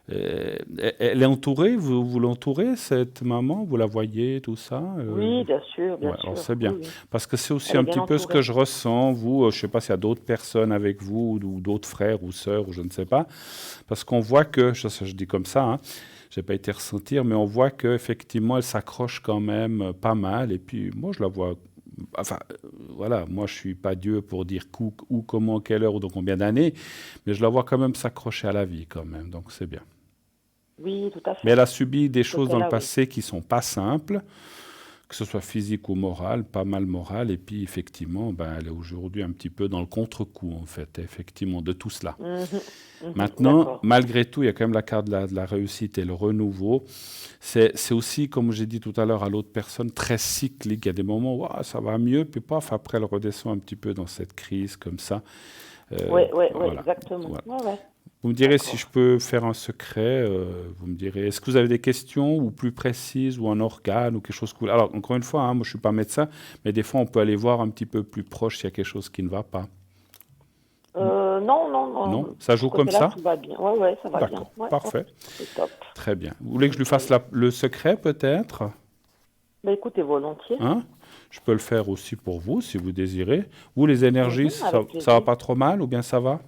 elle est entourée, vous l'entourez, cette maman, vous la voyez, tout ça? Oui, bien sûr, bien Ouais, sûr. alors c'est bien, Oui. parce que c'est aussi Elle est un bien petit peu ce que entourée. je ressens, vous, je ne sais pas s'il y a d'autres personnes avec vous, ou d'autres frères ou sœurs, ou je ne sais pas, parce qu'on voit que, je dis comme ça, hein, je n'ai pas été ressentir, mais on voit qu'effectivement, elle s'accroche quand même pas mal, et puis moi, je la vois... Enfin, voilà, moi je suis pas Dieu pour dire où, comment, quelle heure ou dans combien d'années, mais je la vois quand même s'accrocher à la vie quand même, donc c'est bien. Oui, tout à fait. Mais elle a subi des choses dans le côté-là, passé qui sont pas simples, que ce soit physique ou moral, pas mal moral, et puis effectivement, elle est aujourd'hui un petit peu dans le contre-coup en fait, effectivement, de tout cela. Maintenant, d'accord. malgré tout, il y a quand même la carte de la réussite et le renouveau. C'est aussi, comme j'ai dit tout à l'heure à l'autre personne, très cyclique. Il y a des moments où ça va mieux, puis paf, après elle redescend un petit peu dans cette crise comme ça. Oui, voilà. exactement. Voilà. Ouais. Vous me direz D'accord. si je peux faire un secret, vous me direz, est-ce que vous avez des questions ou plus précises ou un organe ou quelque chose que... Alors, encore une fois, hein, moi je ne suis pas médecin, mais des fois on peut aller voir un petit peu plus proche s'il y a quelque chose qui ne va pas. Non. Non, ça joue Ce comme ça? côté-là, tout va bien. Ouais, ça va bien. D'accord, Ouais, parfait. c'est top. Très bien. Vous voulez que je lui fasse le secret peut-être? Écoutez, volontiers. Hein? Je peux le faire aussi pour vous si vous désirez. Vous, les énergies, Avec ça plaisir. va pas trop mal ou bien ça va?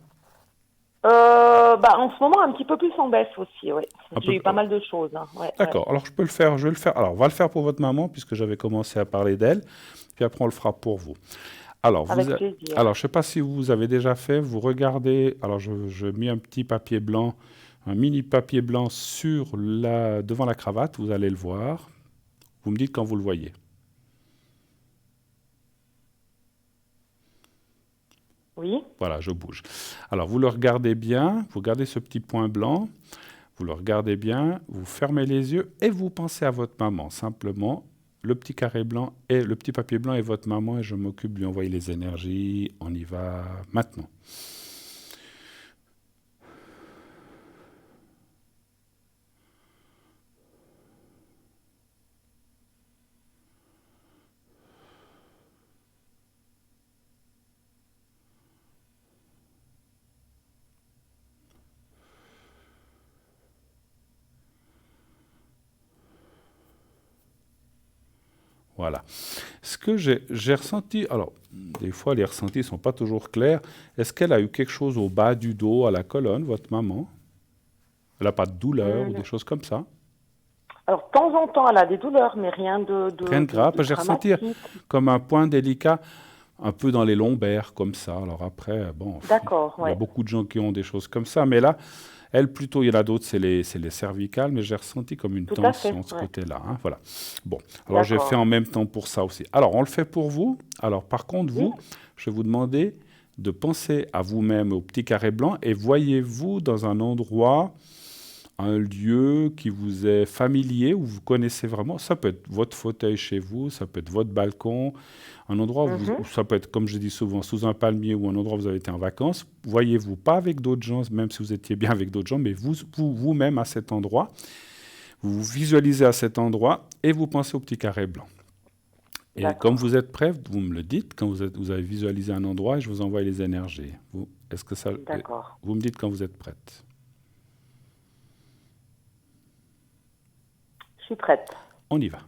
En ce moment, un petit peu plus en baisse aussi, oui. Un peu- J'ai eu pas mal de choses. Hein. Ouais, D'accord, alors je peux le faire, je vais le faire. Alors, on va le faire pour votre maman, puisque j'avais commencé à parler d'elle, puis après on le fera pour vous. Alors, avec plaisir. alors je ne sais pas si vous avez déjà fait, vous regardez, alors je mets un petit papier blanc, un mini papier blanc devant la cravate, vous allez le voir. Vous me dites quand vous le voyez. Oui, Voilà, je bouge. Alors, vous le regardez bien, vous regardez ce petit point blanc, vous le regardez bien, vous fermez les yeux et vous pensez à votre maman. Simplement, le petit carré blanc et le petit papier blanc est votre maman et je m'occupe de lui envoyer les énergies. On y va maintenant. Voilà. Ce que j'ai ressenti, alors, des fois, les ressentis ne sont pas toujours clairs. Est-ce qu'elle a eu quelque chose au bas du dos, à la colonne, votre maman? Elle n'a pas de douleur ou des Hum, choses comme ça? alors, de temps en temps, elle a des douleurs, mais rien Rien de grave. de J'ai ressenti dramatique. comme un point délicat, un peu dans les lombaires, comme ça. Alors après, bon, D'accord, il y a ouais, beaucoup de gens qui ont des choses comme ça, mais là, elle, plutôt, il y en a d'autres, c'est les cervicales, mais j'ai ressenti comme une tout à fait, tension de ce ouais. côté-là, hein, voilà. Bon, alors j'ai fait en D'accord. même temps pour ça aussi. Alors, on le fait pour vous. Alors, par contre, Oui, vous, je vais vous demander de penser à vous-même, au petit carré blanc, et voyez-vous dans un endroit, un lieu qui vous est familier, où vous connaissez vraiment. Ça peut être votre fauteuil chez vous, ça peut être votre balcon, un endroit où mhm, ça peut être, comme je dis souvent, sous un palmier ou un endroit où vous avez été en vacances. Voyez-vous pas avec d'autres gens, même si vous étiez bien avec d'autres gens, mais vous-même à cet endroit. Vous vous visualisez à cet endroit et vous pensez au petit carré blanc. Et comme d'accord, vous êtes prêt, vous me le dites quand vous avez visualisé un endroit et je vous envoie les énergies. d'accord. Vous me dites quand vous êtes prête. Je suis prête. On y va.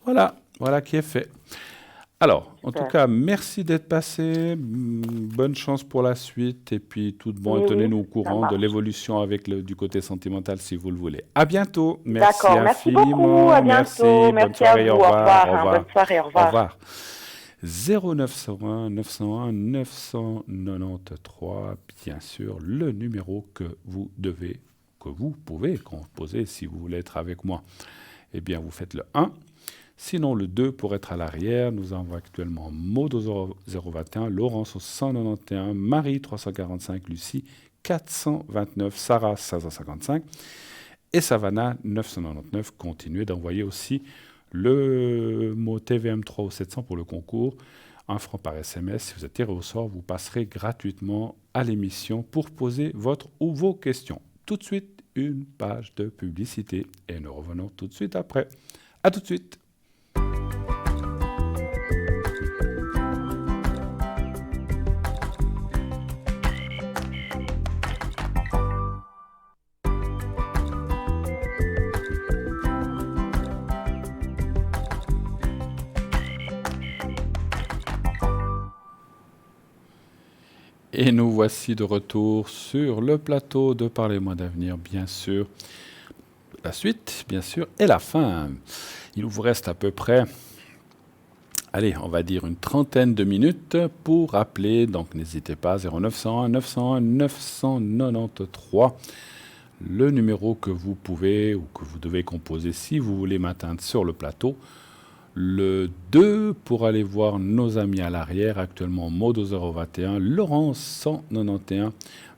Voilà, voilà qui est fait. Alors, en tout Super. cas, merci d'être passé. Bonne chance pour la suite. Et puis, tout de bon, et Oui, oui, tenez-nous au ça courant de marche. l'évolution avec du côté sentimental si vous le voulez. À bientôt. Merci D'accord, merci beaucoup, à infiniment. bientôt. Merci. Bonne Merci à soirée. vous, Au au revoir. revoir, Au hein, bonne revoir. soirée, au Au revoir. revoir. 0901 901 993, bien sûr, le numéro que vous pouvez composer si vous voulez être avec moi. Eh bien, vous faites le 1. Sinon, le 2 pour être à l'arrière. Nous avons actuellement Maud au 021, Laurence au 191, Marie 345, Lucie 429, Sarah 555 et Savannah 999. Continuez d'envoyer aussi le mot TVM3 au 700 pour le concours. 1 franc par SMS. Si vous êtes tiré au sort, vous passerez gratuitement à l'émission pour poser votre ou vos questions. Tout de suite, une page de publicité et nous revenons tout de suite après. À tout de suite. Et nous voici de retour sur le plateau de Parlez-moi d'avenir, bien sûr. La suite, bien sûr, et la fin. Il vous reste à peu près, allez, on va dire une trentaine de minutes pour appeler. Donc n'hésitez pas, 0901 901 993, le numéro que vous pouvez ou que vous devez composer si vous voulez m'atteindre sur le plateau. Le 2 pour aller voir nos amis à l'arrière, actuellement Maud 021, Laurence 191,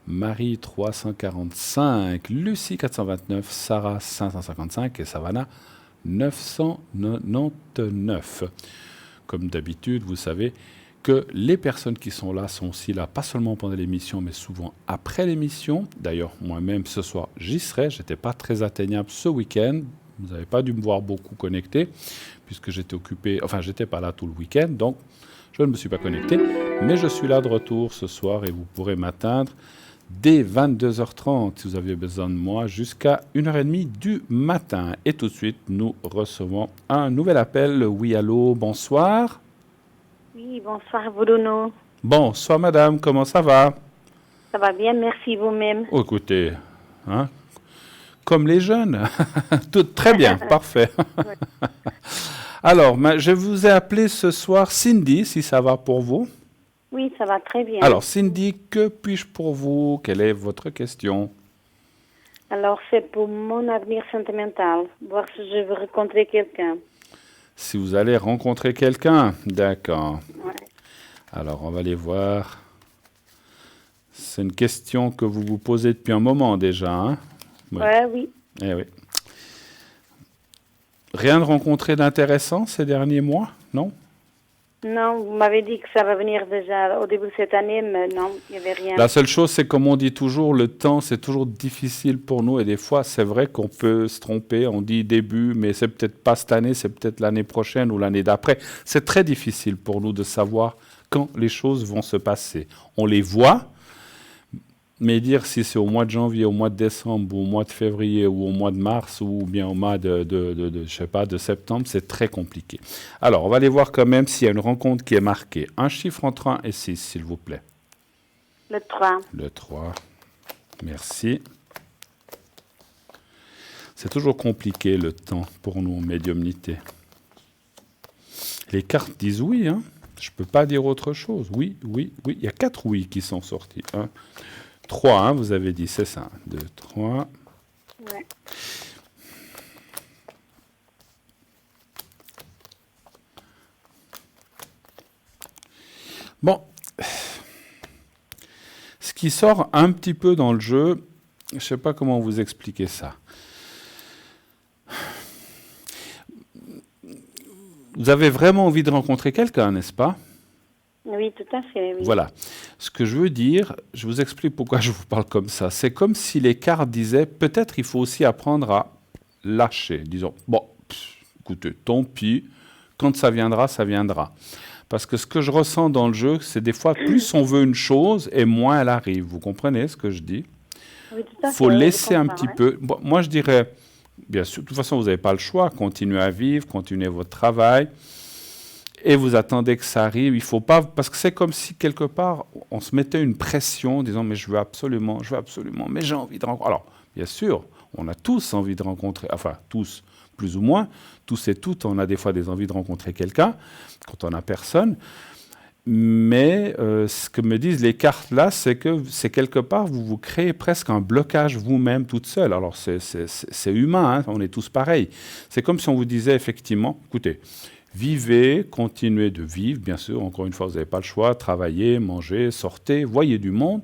Marie 345, Lucie 429, Sarah 555 et Savannah 999. Comme d'habitude, vous savez que les personnes qui sont là sont aussi là, pas seulement pendant l'émission, mais souvent après l'émission. D'ailleurs, moi-même, ce soir, j'y serai. Je n'étais pas très atteignable ce week-end. Vous n'avez pas dû me voir beaucoup connecté, puisque j'étais occupé, enfin, j'étais pas là tout le week-end, donc je ne me suis pas connecté. Mais je suis là de retour ce soir et vous pourrez m'atteindre dès 22h30, si vous avez besoin de moi, jusqu'à 1h30 du matin. Et tout de suite, nous recevons un nouvel appel. Oui, allô, bonsoir. Oui, bonsoir Bruno. Bonsoir madame, comment ça va? Ça va bien, merci vous-même. Oh, écoutez, hein, comme les jeunes. Tout très bien, parfait. Alors, je vous ai appelé ce soir Cindy, si ça va pour vous. Oui, ça va très bien. Alors Cindy, que puis-je pour vous? Quelle est votre question? Alors, c'est pour mon avenir sentimental, voir si je veux rencontrer quelqu'un. Si vous allez rencontrer quelqu'un, d'accord. Ouais. Alors, on va aller voir. C'est une question que vous vous posez depuis un moment déjà, hein? Oui. Eh oui. Rien de rencontré d'intéressant ces derniers mois, non? Non, vous m'avez dit que ça va venir déjà au début de cette année, mais non, il n'y avait rien. La seule chose, c'est comme on dit toujours, le temps, c'est toujours difficile pour nous. Et des fois, c'est vrai qu'on peut se tromper. On dit début, mais c'est peut-être pas cette année, c'est peut-être l'année prochaine ou l'année d'après. C'est très difficile pour nous de savoir quand les choses vont se passer. On les voit, mais dire si c'est au mois de janvier, au mois de décembre, ou au mois de février, ou au mois de mars, ou bien au mois je sais pas, de septembre, c'est très compliqué. Alors, on va aller voir quand même s'il y a une rencontre qui est marquée. Un chiffre entre 1 et 6, s'il vous plaît. Le 3. Le 3. Merci. C'est toujours compliqué le temps pour nous en médiumnité. Les cartes disent oui, hein. Je ne peux pas dire autre chose. Oui, oui, oui. Il y a 4 oui qui sont sortis. 3, hein, vous avez dit, c'est ça. 2, 3. Ouais. Bon. Ce qui sort un petit peu dans le jeu, je ne sais pas comment vous expliquer ça. Vous avez vraiment envie de rencontrer quelqu'un, n'est-ce pas? Oui, tout à fait. Oui. Voilà. Ce que je veux dire, je vous explique pourquoi je vous parle comme ça. C'est comme si les cartes disaient, peut-être il faut aussi apprendre à lâcher. Disons, bon, écoutez, tant pis, quand ça viendra, ça viendra. Parce que ce que je ressens dans le jeu, c'est des fois, plus on veut une chose et moins elle arrive. Vous comprenez ce que je dis? Oui, tout à fait. Il faut laisser un petit peu. Bon, moi, je dirais, bien sûr, de toute façon, vous n'avez pas le choix. Continuez à vivre, continuez votre travail. Et vous attendez que ça arrive. Il faut pas, parce que c'est comme si, quelque part, on se mettait une pression en disant, mais je veux absolument, mais j'ai envie de rencontrer. Alors, bien sûr, on a tous envie de rencontrer, enfin, tous, plus ou moins, tous et toutes, on a des fois des envies de rencontrer quelqu'un, quand on n'a personne. Mais ce que me disent les cartes là, c'est que c'est quelque part, vous vous créez presque un blocage vous-même toute seule. Alors c'est humain, hein, on est tous pareils. C'est comme si on vous disait effectivement, écoutez, vivez, continuez de vivre, bien sûr, encore une fois, vous n'avez pas le choix, travaillez, mangez, sortez, voyez du monde,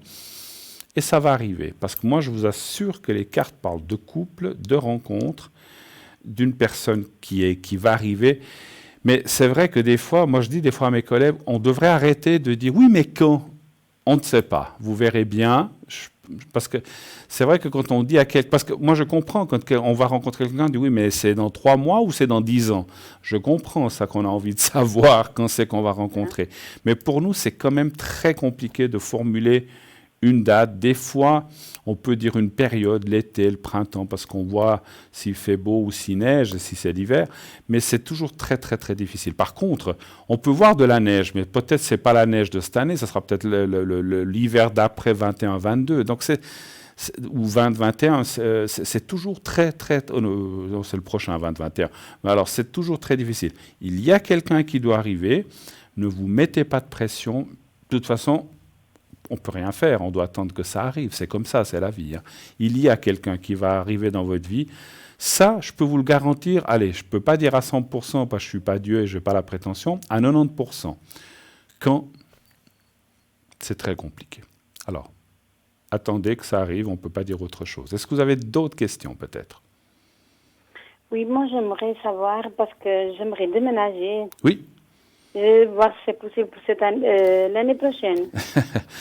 et ça va arriver. Parce que moi, je vous assure que les cartes parlent de couple, de rencontre, d'une personne qui va arriver. Mais c'est vrai que des fois, moi je dis des fois à mes collègues, on devrait arrêter de dire oui, mais quand? On ne sait pas. Vous verrez bien. Parce que c'est vrai que quand on dit à quelqu'un... Parce que moi je comprends quand on va rencontrer quelqu'un, on dit oui, mais c'est dans 3 mois ou c'est dans 10 ans? Je comprends ça qu'on a envie de savoir quand c'est qu'on va rencontrer. Mais pour nous, c'est quand même très compliqué de formuler une date. Des fois, on peut dire une période, l'été, le printemps, parce qu'on voit s'il fait beau ou s'il neige, si c'est l'hiver, mais c'est toujours très, très, très difficile. Par contre, on peut voir de la neige, mais peut-être ce n'est pas la neige de cette année, ça sera peut-être l'hiver d'après 21-22. Donc, ou 20-21, c'est toujours très, très... non, c'est le prochain 20-21. Mais alors, c'est toujours très difficile. Il y a quelqu'un qui doit arriver, ne vous mettez pas de pression. De toute façon, on ne peut rien faire, on doit attendre que ça arrive. C'est comme ça, c'est la vie. Hein. Il y a quelqu'un qui va arriver dans votre vie. Ça, je peux vous le garantir. Allez, je ne peux pas dire à 100% parce que je ne suis pas Dieu et je n'ai pas la prétention. À 90%. Quand c'est très compliqué. Alors, attendez que ça arrive, on ne peut pas dire autre chose. Est-ce que vous avez d'autres questions peut-être? Oui, moi j'aimerais savoir, parce que j'aimerais déménager. Oui. Je vais voir si c'est possible pour l'année prochaine.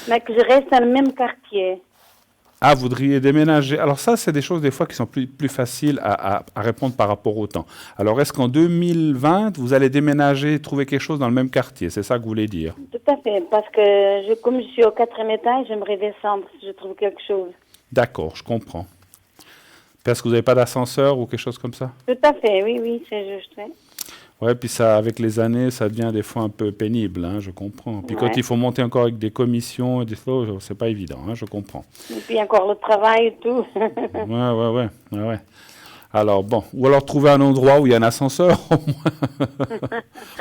Mais que je reste dans le même quartier. Ah, vous voudriez déménager. Alors ça, c'est des choses des fois qui sont plus faciles à répondre par rapport au temps. Alors, est-ce qu'en 2020, vous allez déménager et trouver quelque chose dans le même quartier? C'est ça que vous voulez dire? Tout à fait, parce que comme je suis au 4e étage, j'aimerais descendre si je trouve quelque chose. D'accord, je comprends. Parce que vous n'avez pas d'ascenseur ou quelque chose comme ça? Tout à fait, oui, c'est juste. Oui. Ouais, puis ça, avec les années, ça devient des fois un peu pénible, hein, je comprends. Puis quand il faut monter encore avec des commissions et des choses, c'est pas évident, hein, je comprends. Et puis encore le travail et tout. Ouais. Alors bon, ou alors trouver un endroit où il y a un ascenseur au moins.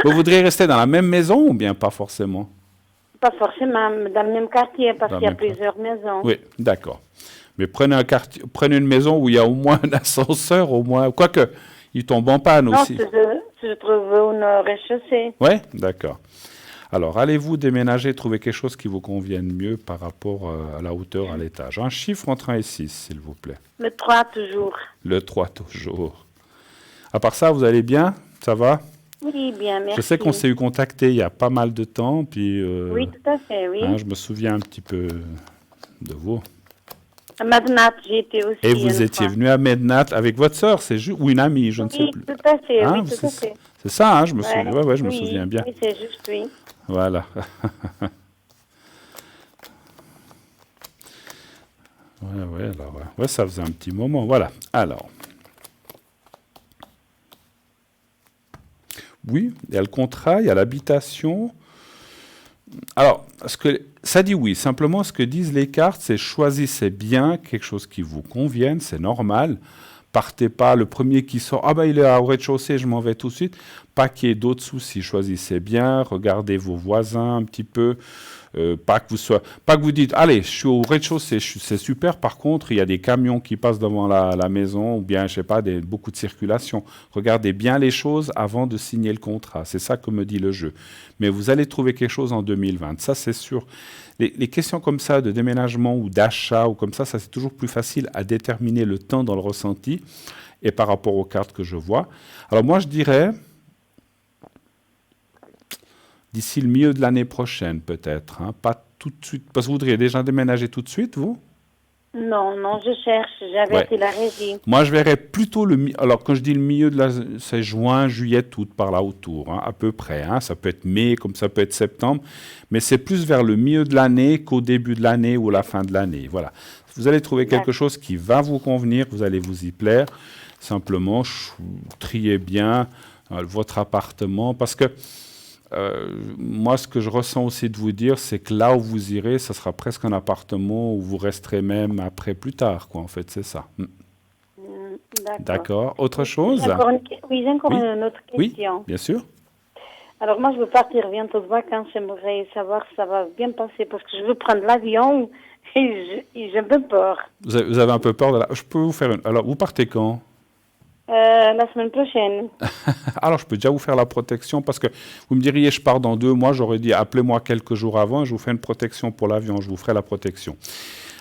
Vous voudriez rester dans la même maison ou bien pas forcément? Pas forcément dans le même quartier, parce Dans qu'il y a le même plusieurs maisons. Oui, d'accord. Mais prenez une maison où il y a au moins un ascenseur, au moins. Quoique, il tombe en panne Non, aussi. si je trouve une rez-de-chaussée. Oui, d'accord. Alors, allez-vous déménager, trouver quelque chose qui vous convienne mieux par rapport à la hauteur, à l'étage. Un chiffre entre 1 et 6, s'il vous plaît. Le 3 toujours. Le 3 toujours. À part ça, vous allez bien? Ça va? Oui, bien, merci. Je sais qu'on s'est eu contacté il y a pas mal de temps, puis Oui, tout à fait, oui. hein, je me souviens un petit peu de vous. À Madnat, j'ai été aussi. Et vous étiez venu à Mednat avec votre sœur, ou une amie, je ne sais plus. Oui, tout à fait, Hein, oui, tout à fait. c'est ça, hein, je me souviens. Ouais, je me Oui, souviens bien. Oui, c'est juste, oui. Voilà. Ouais, ça faisait un petit moment. Voilà. Alors. Oui, il y a le contrat, il y a l'habitation. Alors, ça dit oui. Simplement, ce que disent les cartes, c'est choisissez bien quelque chose qui vous convienne, c'est normal. Partez pas, le premier qui sort, ah ben il est au rez-de-chaussée, je m'en vais tout de suite. Pas qu'il y ait d'autres soucis. Choisissez bien, regardez vos voisins un petit peu. Pas que vous dites, allez, je suis au rez-de-chaussée, c'est super. Par contre, il y a des camions qui passent devant la maison, ou bien, je sais pas, beaucoup de circulation. Regardez bien les choses avant de signer le contrat. C'est ça que me dit le jeu. Mais vous allez trouver quelque chose en 2020. Ça, c'est sûr. Les questions comme ça, de déménagement ou d'achat, ou comme ça c'est toujours plus facile à déterminer le temps dans le ressenti et par rapport aux cartes que je vois. Alors moi, je dirais d'ici le milieu de l'année prochaine, peut-être. Hein, pas tout de suite. Parce que vous voudriez déjà déménager tout de suite, vous? Non, je cherche. J'avais été la régie. Moi, je verrais plutôt alors, quand je dis le milieu c'est juin, juillet, août, par là autour, hein, à peu près. Hein, ça peut être mai, comme ça peut être septembre. Mais c'est plus vers le milieu de l'année qu'au début de l'année ou la fin de l'année. Voilà. Vous allez trouver quelque chose qui va vous convenir, vous allez vous y plaire. Simplement, triez bien votre appartement. Parce que moi, ce que je ressens aussi de vous dire, c'est que là où vous irez, ça sera presque un appartement où vous resterez même après plus tard, quoi. En fait, c'est ça. D'accord. Autre chose? J'ai encore une autre question. Oui, bien sûr. Alors moi, je veux partir bientôt de vacances. J'aimerais savoir si ça va bien passer parce que je veux prendre l'avion et j'ai un peu peur. Vous avez un peu peur de Je peux vous faire une... Alors, vous partez quand? La semaine prochaine. Alors, je peux déjà vous faire la protection parce que vous me diriez, je pars dans 2 mois. J'aurais dit, appelez-moi quelques jours avant et je vous fais une protection pour l'avion. Je vous ferai la protection.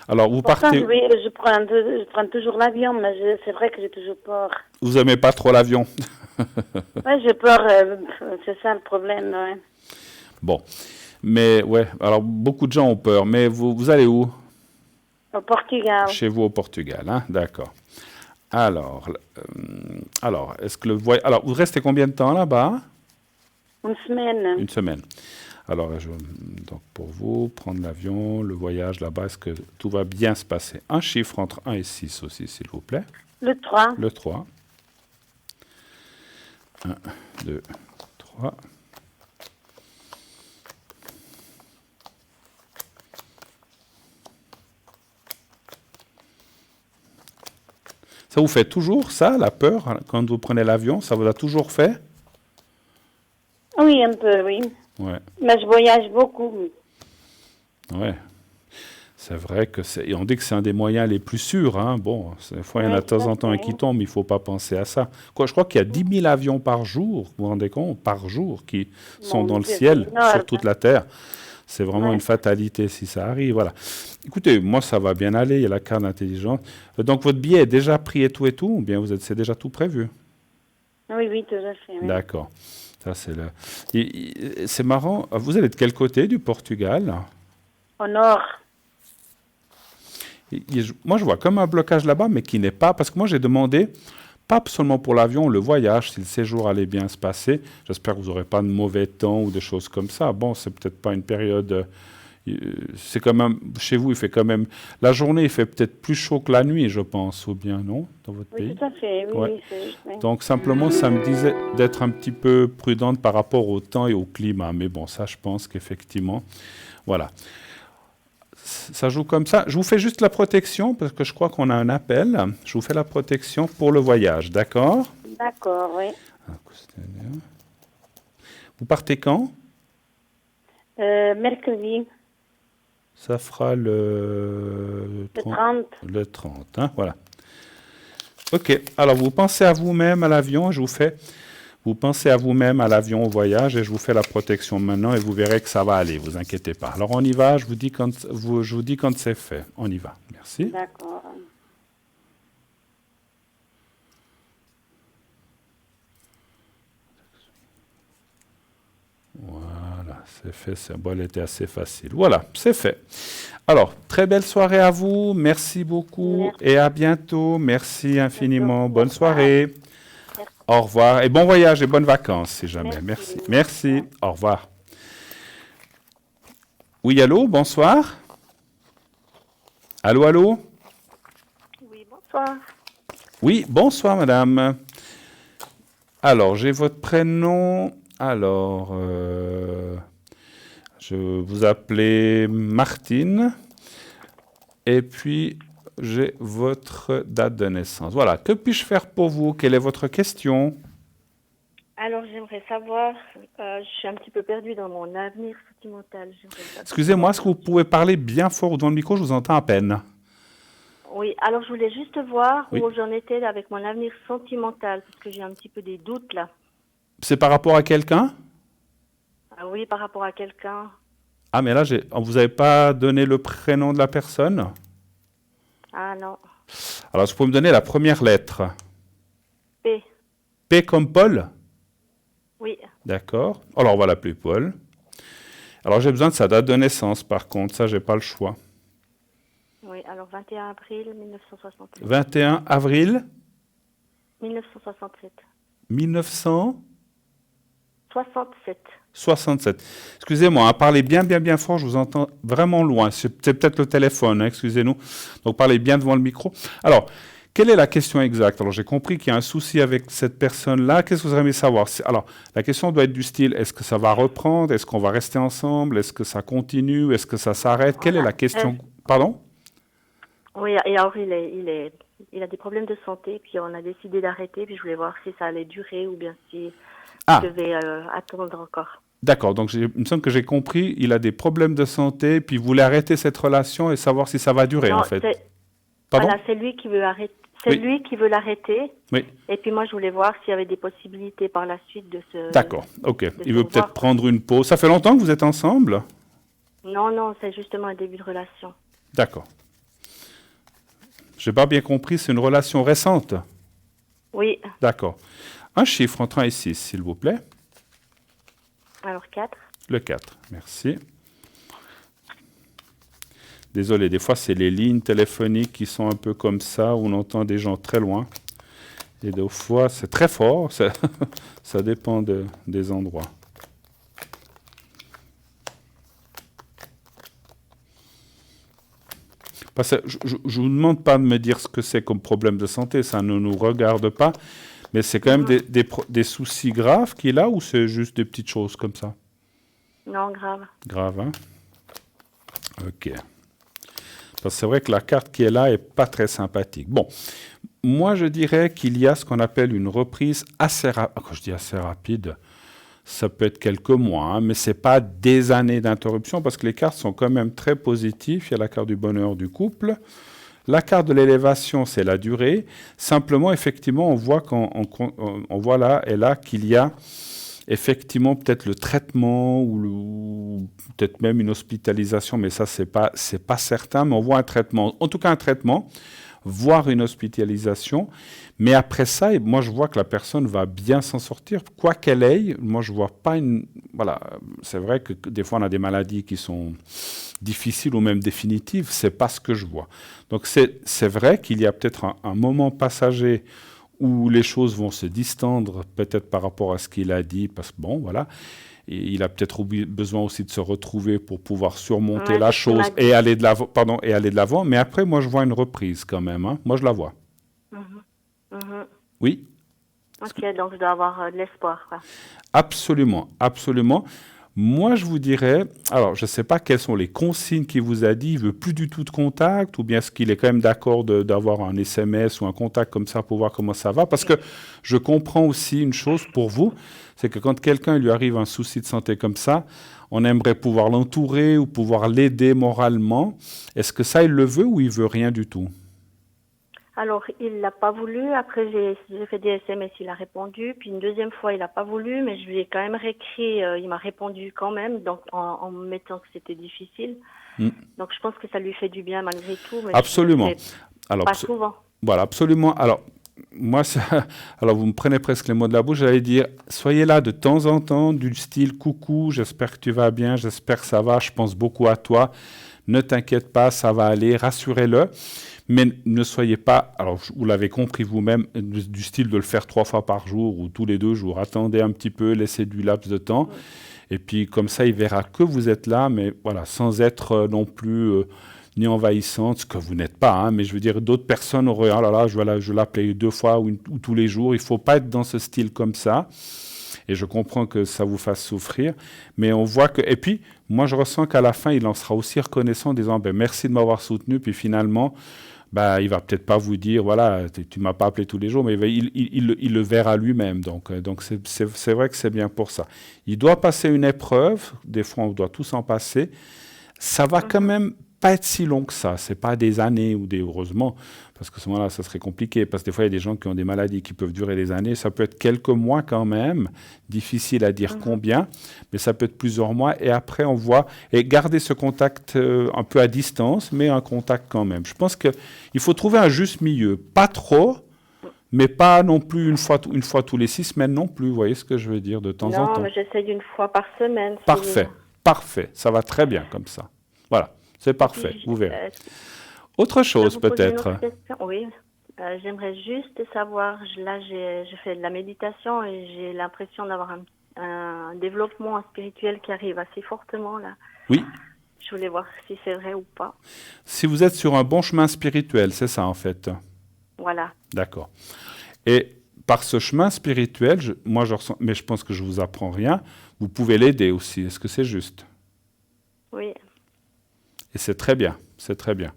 Alors, vous partez... Je prends toujours l'avion, mais c'est vrai que j'ai toujours peur. Vous n'aimez pas trop l'avion? Oui, j'ai peur. C'est ça le problème. Ouais. Bon. Mais, ouais. Alors, beaucoup de gens ont peur. Mais vous allez où? Au Portugal. Chez vous au Portugal, hein? D'accord. Alors, est-ce que alors, vous restez combien de temps là-bas? Une semaine. Une semaine. Alors, donc pour vous, prendre l'avion, le voyage là-bas, est-ce que tout va bien se passer? Un chiffre entre 1 et 6 aussi, s'il vous plaît. Le 3. Le 3. 1, 2, 3. Ça vous fait toujours ça, la peur, hein, quand vous prenez l'avion? Ça vous a toujours fait? Oui, un peu, oui. Ouais. Mais je voyage beaucoup. Ouais. C'est vrai que on dit que c'est un des moyens les plus sûrs. Hein. Bon, des fois, il y en a de temps en temps un qui tombe, il ne faut pas penser à ça. Je crois qu'il y a 10 000 avions par jour, vous vous rendez compte, par jour, qui sont dans le ciel, sur toute la Terre. C'est vraiment une fatalité si ça arrive. Voilà. Écoutez, moi, ça va bien aller. Il y a la carte d'intelligence. Donc, votre billet est déjà pris et tout, ou bien c'est déjà tout prévu? Oui, tout à fait. Oui. D'accord. Ça, c'est marrant. Vous allez de quel côté du Portugal? Au nord. Moi, je vois comme un blocage là-bas, mais qui n'est pas... Parce que moi, j'ai demandé, pas seulement pour l'avion, le voyage, si le séjour allait bien se passer. J'espère que vous n'aurez pas de mauvais temps ou des choses comme ça. Bon, c'est peut-être pas une période... c'est quand même... Chez vous, il fait quand même... La journée, il fait peut-être plus chaud que la nuit, je pense, ou bien, non? Dans votre Oui, pays? tout à fait. Oui, Ouais. oui. Donc, simplement, ça me disait d'être un petit peu prudente par rapport au temps et au climat. Mais bon, ça, je pense qu'effectivement... Voilà. Ça joue comme ça. Je vous fais juste la protection, parce que je crois qu'on a un appel. Je vous fais la protection pour le voyage, d'accord? D'accord, oui. Vous partez quand? Mercredi, Ça fera le le 30. Le 30, hein, voilà. OK. Alors, vous pensez à vous-même à l'avion, vous pensez à vous-même à l'avion au voyage et je vous fais la protection maintenant et vous verrez que ça va aller, vous inquiétez pas. Alors, on y va, je vous dis quand c'est fait. On y va. Merci. D'accord. Voilà, c'est fait. Bon, elle était assez facile. Voilà, c'est fait. Alors, très belle soirée à vous. Merci beaucoup Merci. et à bientôt. Merci infiniment. Bonne Merci. soirée. Merci. Au revoir et bon voyage et bonnes vacances si jamais. Merci. Merci. Merci. Au revoir. Oui, allô, bonsoir. Allô, allô. Oui, bonsoir. Oui, bonsoir madame. Alors, j'ai votre prénom. Alors, je vous appelais Martine. Et puis, j'ai votre date de naissance. Voilà. Que puis-je faire pour vous? Quelle est votre question? Alors, j'aimerais savoir, je suis un petit peu perdue dans mon avenir sentimental. Excusez-moi, est-ce que vous pouvez parler bien fort dans le micro? Je vous entends à peine. Oui, alors je voulais juste voir Oui. où j'en étais avec mon avenir sentimental, parce que j'ai un petit peu des doutes là. C'est par rapport à quelqu'un? Ah oui, par rapport à quelqu'un. Ah, mais là, vous n'avez pas donné le prénom de la personne? Ah non. Alors, vous pouvez me donner la première lettre. P. P comme Paul? Oui. D'accord. Alors, on va l'appeler Paul. Alors, j'ai besoin de sa date de naissance, par contre. Ça, j'ai pas le choix. Oui, alors 21 avril 1967. 21 avril 1967. 1967. 67. Excusez-moi, hein, parlez bien, bien, bien fort. Je vous entends vraiment loin. C'est peut-être le téléphone, hein, excusez-nous. Donc, parlez bien devant le micro. Alors, quelle est la question exacte? Alors, j'ai compris qu'il y a un souci avec cette personne-là. Qu'est-ce que vous aimez savoir? Alors, la question doit être du style, est-ce que ça va reprendre? Est-ce qu'on va rester ensemble? Est-ce que ça continue? Est-ce que ça s'arrête? Quelle est la question? Pardon? Oui, et alors il a des problèmes de santé, puis on a décidé d'arrêter, puis je voulais voir si ça allait durer ou bien si Ah. je devais attendre encore. D'accord, donc il me semble que j'ai compris, il a des problèmes de santé, puis vous voulez arrêter cette relation et savoir si ça va durer, Non, en fait. Pardon? Voilà, c'est lui qui veut arrêter. C'est Oui. lui qui veut l'arrêter. Oui. Et puis moi, je voulais voir s'il y avait des possibilités par la suite de se... D'accord, ok. de Il veut se peut-être voir. prendre une pause. Ça fait longtemps que vous êtes ensemble? Non, c'est justement un début de relation. D'accord. J'ai pas bien compris, c'est une relation récente? Oui, D'accord. Un chiffre entre 1 et 6, s'il vous plaît. alors 4. Le 4, merci. Désolé, des fois, c'est les lignes téléphoniques qui sont un peu comme ça, où on entend des gens très loin. Et des fois, c'est très fort, ça, ça dépend des endroits. Parce que je ne vous demande pas de me dire ce que c'est comme problème de santé, ça ne nous regarde pas, mais c'est quand même des soucis graves qu'il a ou c'est juste des petites choses comme ça? Non, grave. Grave, hein? Ok. Parce que c'est vrai que la carte qui est là est pas très sympathique. Bon, moi je dirais qu'il y a ce qu'on appelle une reprise assez rapide. Quand je dis assez rapide, ça peut être quelques mois, hein, mais ce n'est pas des années d'interruption parce que les cartes sont quand même très positives. Il y a la carte du bonheur du couple. La carte de l'élévation, c'est la durée. Simplement, effectivement, on voit, on voit là et là qu'il y a effectivement peut-être le traitement ou peut-être même une hospitalisation, mais ça, c'est pas certain, mais on voit un traitement. En tout cas, un traitement voire une hospitalisation. Mais après ça, moi je vois que la personne va bien s'en sortir, quoi qu'elle ait. Moi je vois pas une... Voilà, c'est vrai que des fois on a des maladies qui sont difficiles ou même définitives, c'est pas ce que je vois. Donc c'est vrai qu'il y a peut-être un moment passager où les choses vont se distendre, peut-être par rapport à ce qu'il a dit, parce que bon, voilà. Et il a peut-être besoin aussi de se retrouver pour pouvoir surmonter la chose et aller de l'avant, et aller de l'avant. Mais après, moi, je vois une reprise quand même. Hein. Moi, je la vois. Oui. Ok, donc je dois avoir de l'espoir, quoi. Absolument, absolument. Moi, je vous dirais, alors je ne sais pas quelles sont les consignes qu'il vous a dit, il veut plus du tout de contact, ou bien est-ce qu'il est quand même d'accord d'avoir un SMS ou un contact comme ça pour voir comment ça va, parce que je comprends aussi une chose pour vous, c'est que quand quelqu'un lui arrive un souci de santé comme ça, on aimerait pouvoir l'entourer ou pouvoir l'aider moralement. Est-ce que ça, il le veut ou il veut rien du tout? Alors, il l'a pas voulu. Après, j'ai fait des SMS, il a répondu. Puis une deuxième fois, il a pas voulu, mais je lui ai quand même réécrit. Il m'a répondu quand même, donc en me mettant que c'était difficile. Donc, je pense que ça lui fait du bien malgré tout. Mais absolument. Alors, pas souvent. Voilà, absolument. Alors, moi, alors vous me prenez presque les mots de la bouche. J'allais dire, soyez là de temps en temps, du style coucou. J'espère que tu vas bien. J'espère que ça va. Je pense beaucoup à toi. Ne t'inquiète pas, ça va aller. Rassurez-le. Mais ne soyez pas, alors vous l'avez compris vous-même, du style de le faire 3 fois par jour ou tous les 2 jours. Attendez un petit peu, laissez du laps de temps. Et puis comme ça, il verra que vous êtes là, mais voilà, sans être non plus ni envahissante, ce que vous n'êtes pas. Hein, mais je veux dire, d'autres personnes auraient, oh là là, je l'appelais 2 fois ou tous les jours. Il ne faut pas être dans ce style comme ça. Et je comprends que ça vous fasse souffrir, mais on voit que... Et puis, moi, je ressens qu'à la fin, il en sera aussi reconnaissant en disant « merci de m'avoir soutenu », puis finalement, il va peut-être pas vous dire « voilà, tu m'as pas appelé tous les jours », mais il le verra lui-même. Donc c'est vrai que c'est bien pour ça. Il doit passer une épreuve, des fois, on doit tous en passer. Ça va quand même pas être si long que ça. C'est pas des années ou heureusement, parce que à ce moment-là, ça serait compliqué. Parce que des fois, il y a des gens qui ont des maladies qui peuvent durer des années. Ça peut être quelques mois quand même. Difficile à dire combien, mais ça peut être plusieurs mois. Et après, on voit et garder ce contact un peu à distance, mais un contact quand même. Je pense qu'il faut trouver un juste milieu. Pas trop, mais pas non plus une fois tous les 6 semaines non plus. Vous voyez ce que je veux dire de temps en temps. Non, mais j'essaye une fois par semaine. Parfait, parfait. Ça va très bien comme ça. Voilà. C'est parfait, vous verrez. Autre chose peut-être. Oui, j'aimerais juste savoir, là je fais de la méditation et j'ai l'impression d'avoir un développement spirituel qui arrive assez fortement là. Oui. Je voulais voir si c'est vrai ou pas. Si vous êtes sur un bon chemin spirituel, c'est ça en fait. Voilà. D'accord. Et par ce chemin spirituel, moi je ressens, mais je pense que je vous apprends rien, vous pouvez l'aider aussi. Est-ce que c'est juste? Oui. Et c'est très bien, c'est très bien.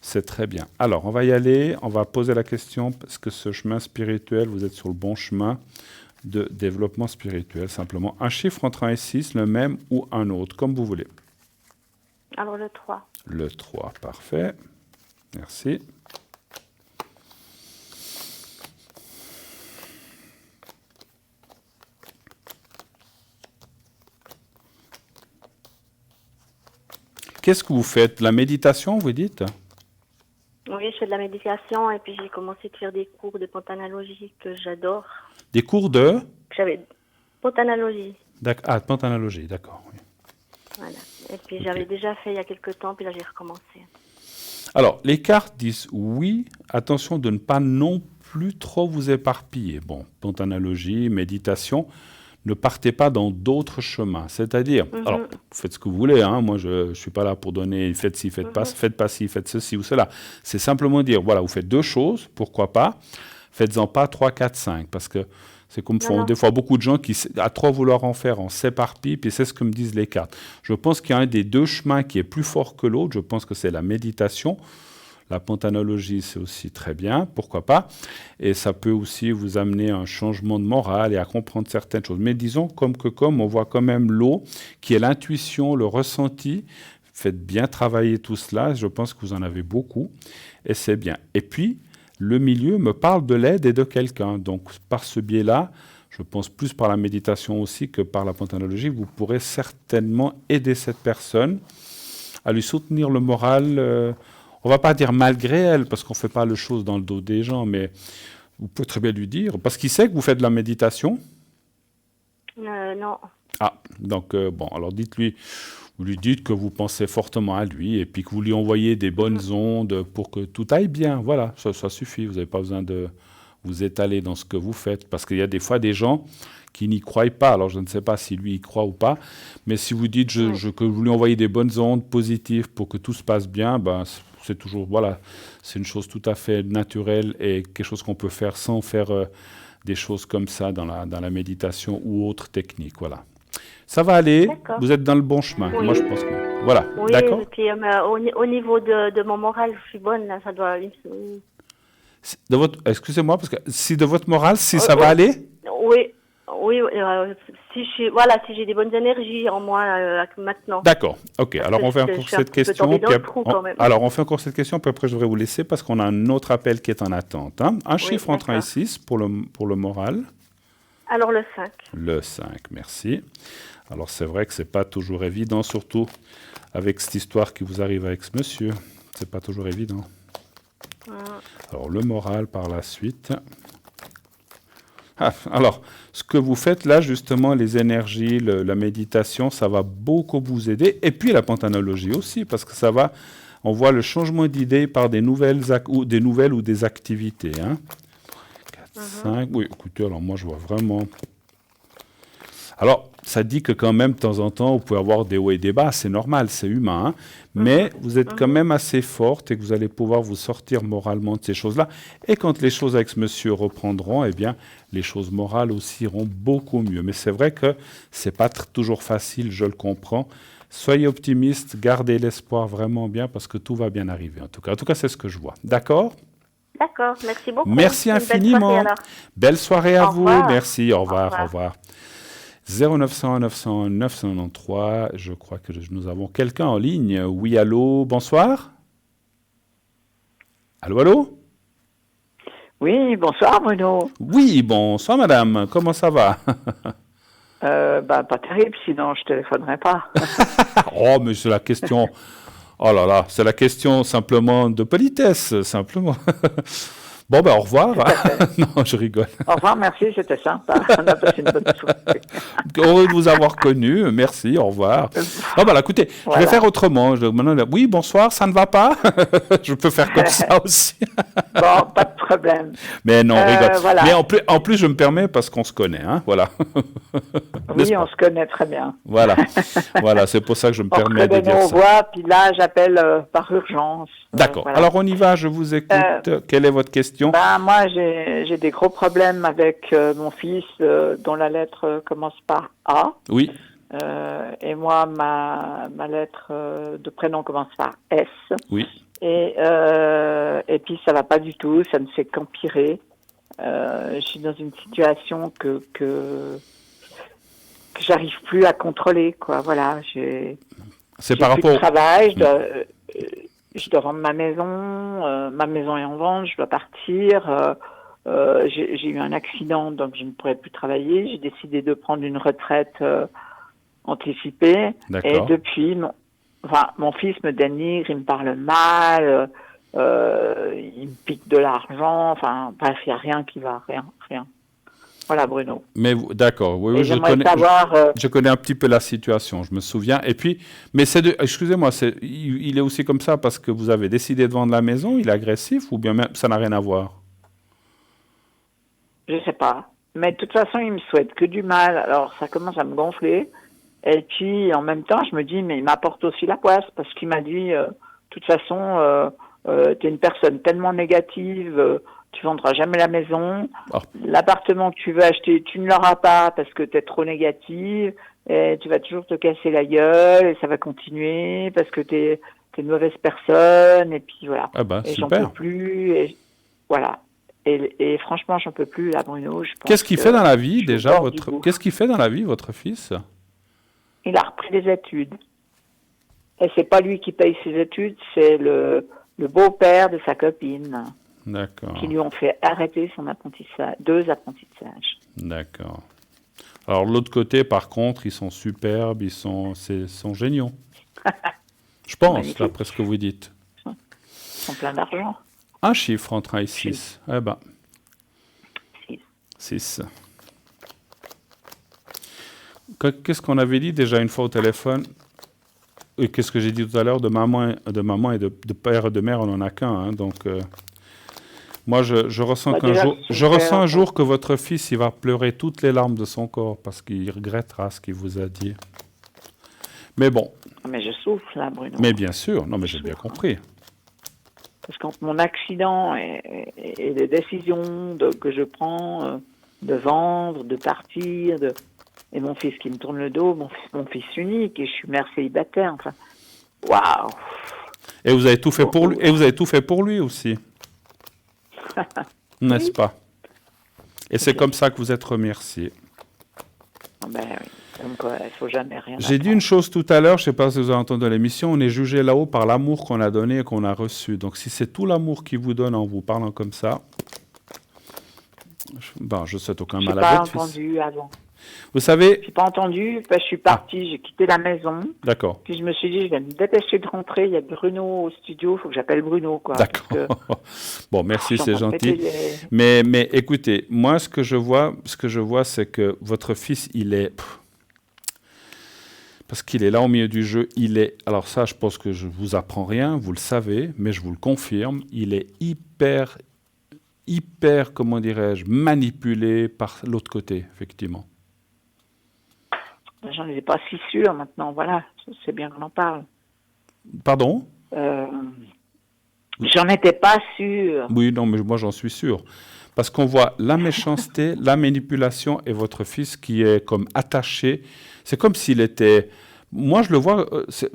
C'est très bien. Alors, on va y aller, on va poser la question, est-ce que ce chemin spirituel, vous êtes sur le bon chemin de développement spirituel? Simplement, un chiffre entre 1 et 6, le même ou un autre, comme vous voulez. Alors, le 3. Le 3, parfait. Merci. Qu'est-ce que vous faites? La méditation, vous dites? Oui, je fais de la méditation et puis j'ai commencé à faire des cours de pantanalogie que j'adore. Des cours de? J'avais pantanalogie. Ah, pantanalogie, d'accord. Oui. Voilà. Et puis j'avais déjà fait il y a quelques temps, puis là j'ai recommencé. Alors, les cartes disent oui, attention de ne pas non plus trop vous éparpiller. Bon, pantanalogie, méditation, ne partez pas dans d'autres chemins. C'est-à-dire, alors, vous faites ce que vous voulez, hein, moi je ne suis pas là pour donner faites ci, faites pas ci, faites ceci ou cela. C'est simplement dire, voilà, vous faites 2 choses, pourquoi pas, faites-en pas 3, 4, 5, parce que c'est comme font des fois beaucoup de gens qui, à trop vouloir en faire, on s'éparpille, puis c'est ce que me disent les cartes. Je pense qu'il y a un des 2 chemins qui est plus fort que l'autre, je pense que c'est la méditation. La pantanalogie, c'est aussi très bien, pourquoi pas. Et ça peut aussi vous amener à un changement de morale et à comprendre certaines choses. Mais disons, comme on voit quand même l'eau, qui est l'intuition, le ressenti. Faites bien travailler tout cela, je pense que vous en avez beaucoup, et c'est bien. Et puis, le milieu me parle de l'aide et de quelqu'un. Donc, par ce biais-là, je pense plus par la méditation aussi que par la pantanalogie, vous pourrez certainement aider cette personne à lui soutenir le moral. on va pas dire malgré elle, parce qu'on fait pas les choses dans le dos des gens, mais vous pouvez très bien lui dire, parce qu'il sait que vous faites de la méditation. Non. Ah, donc bon, alors vous lui dites que vous pensez fortement à lui et puis que vous lui envoyez des bonnes ondes pour que tout aille bien. Voilà, ça suffit. Vous n'avez pas besoin de vous étaler dans ce que vous faites, parce qu'il y a des fois des gens qui n'y croient pas. Alors je ne sais pas si lui y croit ou pas, mais si vous dites que vous lui envoyez des bonnes ondes positives pour que tout se passe bien, ben c'est toujours, voilà, c'est une chose tout à fait naturelle et quelque chose qu'on peut faire sans faire des choses comme ça dans la méditation ou autres techniques. Voilà. Ça va aller, D'accord. vous êtes dans le bon chemin. Oui. Moi, je pense que... Voilà, Oui, d'accord. et puis au niveau de mon moral, je suis bonne, là, ça doit... Excusez-moi, parce que si de votre morale, si ça va aller. Oui, si j'ai des bonnes énergies en moi maintenant. D'accord, ok. Alors on fait encore cette question. Alors on fait encore cette question, puis après je devrais vous laisser parce qu'on a un autre appel qui est en attente. Hein. Un chiffre entre 1 et 6 pour le moral. Alors le 5. Le 5, merci. Alors c'est vrai que c'est pas toujours évident, surtout avec cette histoire qui vous arrive avec ce monsieur. C'est pas toujours évident. Alors le moral par la suite. Alors, ce que vous faites là, justement, les énergies, la méditation, ça va beaucoup vous aider. Et puis la pantanologie aussi, parce que on voit le changement d'idée par des nouvelles ou des activités. Hein. 4, 5, oui, écoutez, alors moi je vois vraiment... Alors, ça dit que quand même, de temps en temps, vous pouvez avoir des hauts et des bas, c'est normal, c'est humain, hein, mais vous êtes quand même assez forte et que vous allez pouvoir vous sortir moralement de ces choses-là. Et quand les choses avec ce monsieur reprendront, eh bien, les choses morales aussi iront beaucoup mieux. Mais c'est vrai que c'est pas toujours facile, je le comprends. Soyez optimiste, gardez l'espoir vraiment bien parce que tout va bien arriver. En tout cas, c'est ce que je vois. D'accord ? D'accord, merci beaucoup. Merci infiniment. Belle soirée à vous. Merci, au revoir. Au revoir. 0900 900 993, je crois que nous avons quelqu'un en ligne. Oui, allô, bonsoir. Allô? Oui, bonsoir Bruno. Oui, bonsoir madame, comment ça va? Pas terrible, sinon je téléphonerai pas. Oh, mais c'est la question... Oh là là, c'est la question simplement de politesse, simplement. Bon, ben au revoir. Non, je rigole. Au revoir, merci, c'était sympa. On a passé une bonne soirée. Heureux de vous avoir connu, merci, au revoir. Oh, ben, écoutez, voilà. Je vais faire autrement. Oui, bonsoir, ça ne va pas? Je peux faire comme ça aussi. Bon, pas de problème. Mais non, rigole. Voilà. Mais en plus, je me permets parce qu'on se connaît, hein, voilà. Oui, on se connaît très bien. Voilà, voilà, c'est pour ça que je me permets de dire ça. On voit, puis là, j'appelle par urgence. D'accord, voilà. Alors on y va, je vous écoute. Quelle est votre question? Moi, j'ai des gros problèmes avec mon fils dont la lettre commence par A. Oui. Et moi, ma lettre de prénom commence par S. Oui. Et puis, ça va pas du tout, ça ne fait qu'empirer. Je suis dans une situation que j'arrive plus à contrôler, quoi. Voilà, c'est par rapport au travail, je dois vendre ma maison est en vente, je dois partir. J'ai eu un accident, donc je ne pourrais plus travailler. J'ai décidé de prendre une retraite anticipée. Et depuis, mon fils me dénigre, il me parle mal, il me pique de l'argent. Enfin, bref, il n'y a rien qui va, rien. Voilà, Bruno. Mais d'accord, oui, je connais un petit peu la situation, je me souviens. Et puis, mais excusez-moi, il est aussi comme ça parce que vous avez décidé de vendre la maison, il est agressif ou bien même ça n'a rien à voir? Je sais pas. Mais de toute façon, il me souhaite que du mal. Alors, ça commence à me gonfler. Et puis, en même temps, je me dis, mais il m'apporte aussi la poisse parce qu'il m'a dit, de toute façon, t'es une personne tellement négative. Tu vendras jamais la maison. Oh. L'appartement que tu veux acheter, tu ne l'auras pas parce que tu es trop négative. Et tu vas toujours te casser la gueule et ça va continuer parce que tu es une mauvaise personne. Et puis voilà. Ah bah, et super. J'en peux plus. Et voilà. Et franchement, j'en peux plus là, Bruno. Qu'est-ce qu'il fait dans la vie déjà Qu'est-ce qu'il fait dans la vie, votre fils? Il a repris des études. Et c'est pas lui qui paye ses études, c'est le beau-père de sa copine. D'accord. Qui lui ont fait arrêter son deux apprentissages. D'accord. Alors, l'autre côté, par contre, ils sont superbes, ils sont géniaux. Je pense, d'après ce que vous dites. Ils ont plein d'argent. Un chiffre entre 1 et 6. Eh ben, 6. 6. Qu'est-ce qu'on avait dit déjà une fois au téléphone? Et qu'est-ce que j'ai dit tout à l'heure? De maman et de père et de mère, on n'en a qu'un. Hein, donc, moi, je ressens Bah, qu'un déjà, jour, son je ressens père, un jour que votre fils, il va pleurer toutes les larmes de son corps parce qu'il regrettera ce qu'il vous a dit. Mais bon, Mais je souffle, là, Bruno. mais bien sûr, non, mais j'ai bien compris. Parce qu'entre mon accident et les décisions que je prends de vendre, de partir, et mon fils qui me tourne le dos, mon fils unique, et je suis mère célibataire, enfin, waouh. Et vous avez tout fait pour lui, et vous avez tout fait pour lui aussi, n'est-ce pas? Et c'est comme ça que vous êtes remercié. Ben oui, comme quoi, il ne faut jamais rien J'ai dit une chose tout à l'heure, je ne sais pas si vous avez entendu l'émission, on est jugé là-haut par l'amour qu'on a donné et qu'on a reçu. Donc si c'est tout l'amour qu'il vous donne en vous parlant comme ça, je souhaite aucun mal à votre fils. Je n'ai pas entendu avant. Vous savez... Je n'ai pas entendu, je suis partie, j'ai quitté la maison. D'accord. Puis je me suis dit, je vais me dépêcher de rentrer, il y a Bruno au studio, il faut que j'appelle Bruno, quoi. D'accord. Bon, merci, c'est gentil. Les... Mais écoutez, moi, ce que je vois, c'est que votre fils, il est... Parce qu'il est là au milieu du jeu, il est... Alors ça, je pense que je ne vous apprends rien, vous le savez, mais je vous le confirme, il est hyper, comment dirais-je, manipulé par l'autre côté, effectivement. J'en étais pas si sûre maintenant, voilà, c'est bien qu'on en parle. Pardon? J'en étais pas sûre. Oui, non, mais moi j'en suis sûr. Parce qu'on voit la méchanceté, la manipulation et votre fils qui est comme attaché. C'est comme s'il était... Moi je le vois, je sais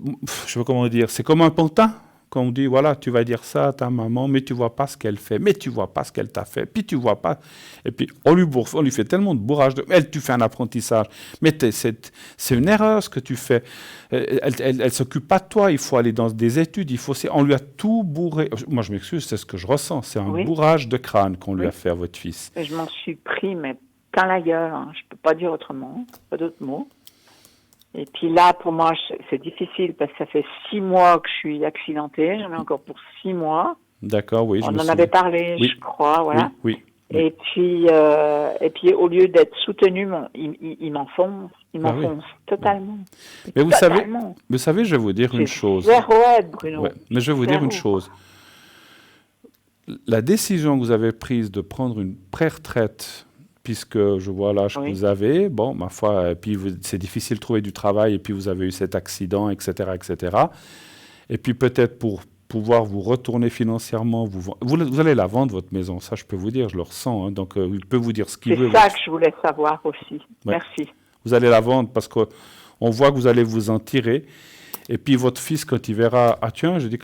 pas comment dire, c'est comme un pantin. Quand on dit, voilà, tu vas dire ça à ta maman, mais tu vois pas ce qu'elle fait, mais tu vois pas ce qu'elle t'a fait, puis tu vois pas. Et puis, on lui fait tellement de bourrage. Tu fais un apprentissage. Mais c'est une erreur ce que tu fais. Elle s'occupe pas de toi, il faut aller dans des études, on lui a tout bourré. Moi, je m'excuse, c'est ce que je ressens. C'est un bourrage de crâne qu'on lui a fait à votre fils. Et je m'en suis pris, mais plein la gueule. Hein. Je peux pas dire autrement, pas d'autres mots. Et puis là, pour moi, c'est difficile parce que ça fait 6 mois que je suis accidentée. J'en ai encore pour 6 mois. D'accord, oui. On en avait parlé, je crois, voilà. Oui. Et puis, au lieu d'être soutenu, il m'enfonce. Il m'enfonce totalement. Mais vous savez, je vais vous dire une chose. Zéro aide, Bruno. Ouais, mais je vais vous dire une chose. La décision que vous avez prise de prendre une pré-retraite, puisque je vois l'âge que vous avez, bon, ma foi, et puis c'est difficile de trouver du travail, et puis vous avez eu cet accident, etc., etc. Et puis peut-être pour pouvoir vous retourner financièrement, vous allez la vendre, votre maison, ça je peux vous dire, je le ressens, hein, donc il peut vous dire ce qu'il veut. C'est ça que je voulais savoir aussi. Ouais. Merci. Vous allez la vendre parce qu'on voit que vous allez vous en tirer. Et puis votre fils, quand il verra, ah tiens, je dis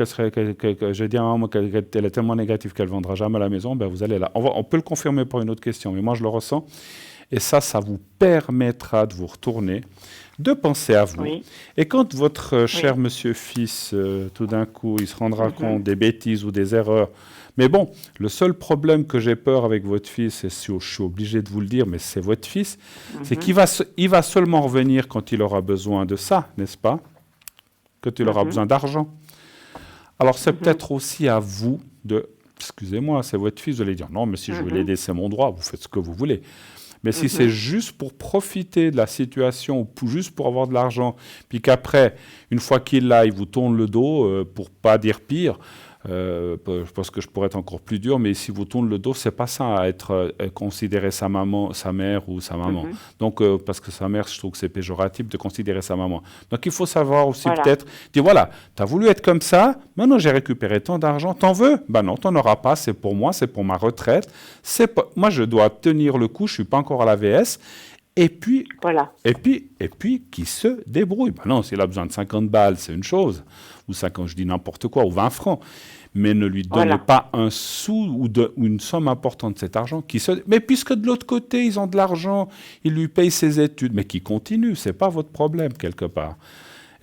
j'ai dit à maman qu'elle est tellement négative qu'elle ne vendra jamais la maison, ben vous allez là. On peut le confirmer pour une autre question, mais moi je le ressens. Et ça vous permettra de vous retourner, de penser à vous. Oui. Et quand votre cher monsieur fils, tout d'un coup, il se rendra compte des bêtises ou des erreurs, mais bon, le seul problème que j'ai peur avec votre fils, et je suis obligé de vous le dire, mais c'est votre fils, c'est qu'il va seulement revenir quand il aura besoin de ça, n'est-ce pas? Quand il aura besoin d'argent. Alors c'est peut-être aussi à vous de, excusez-moi, c'est votre fils, vous allez dire, non, mais si je veux l'aider, c'est mon droit, vous faites ce que vous voulez. Mais si c'est juste pour profiter de la situation, ou juste pour avoir de l'argent, puis qu'après, une fois qu'il l'a, il vous tourne le dos, pour pas dire pire, je pense que je pourrais être encore plus dur, mais si vous tourne le dos, c'est pas ça à être considérer sa maman, sa mère ou sa maman. Donc, parce que sa mère, je trouve que c'est péjoratif de considérer sa maman. Donc, il faut savoir aussi peut-être, dire voilà, tu as voulu être comme ça, maintenant j'ai récupéré tant d'argent, t'en veux? Ben non, t'en auras pas, c'est pour moi, c'est pour ma retraite. Moi, je dois tenir le coup, je suis pas encore à la VS. Et puis, et puis, qui se débrouille. Ben non, s'il a besoin de 50 balles, c'est une chose. Ou 50, je dis n'importe quoi, ou 20 francs. Mais ne lui donnez pas un sou ou une somme importante de cet argent. Mais puisque de l'autre côté, ils ont de l'argent, ils lui payent ses études, mais qui continue, ce n'est pas votre problème quelque part.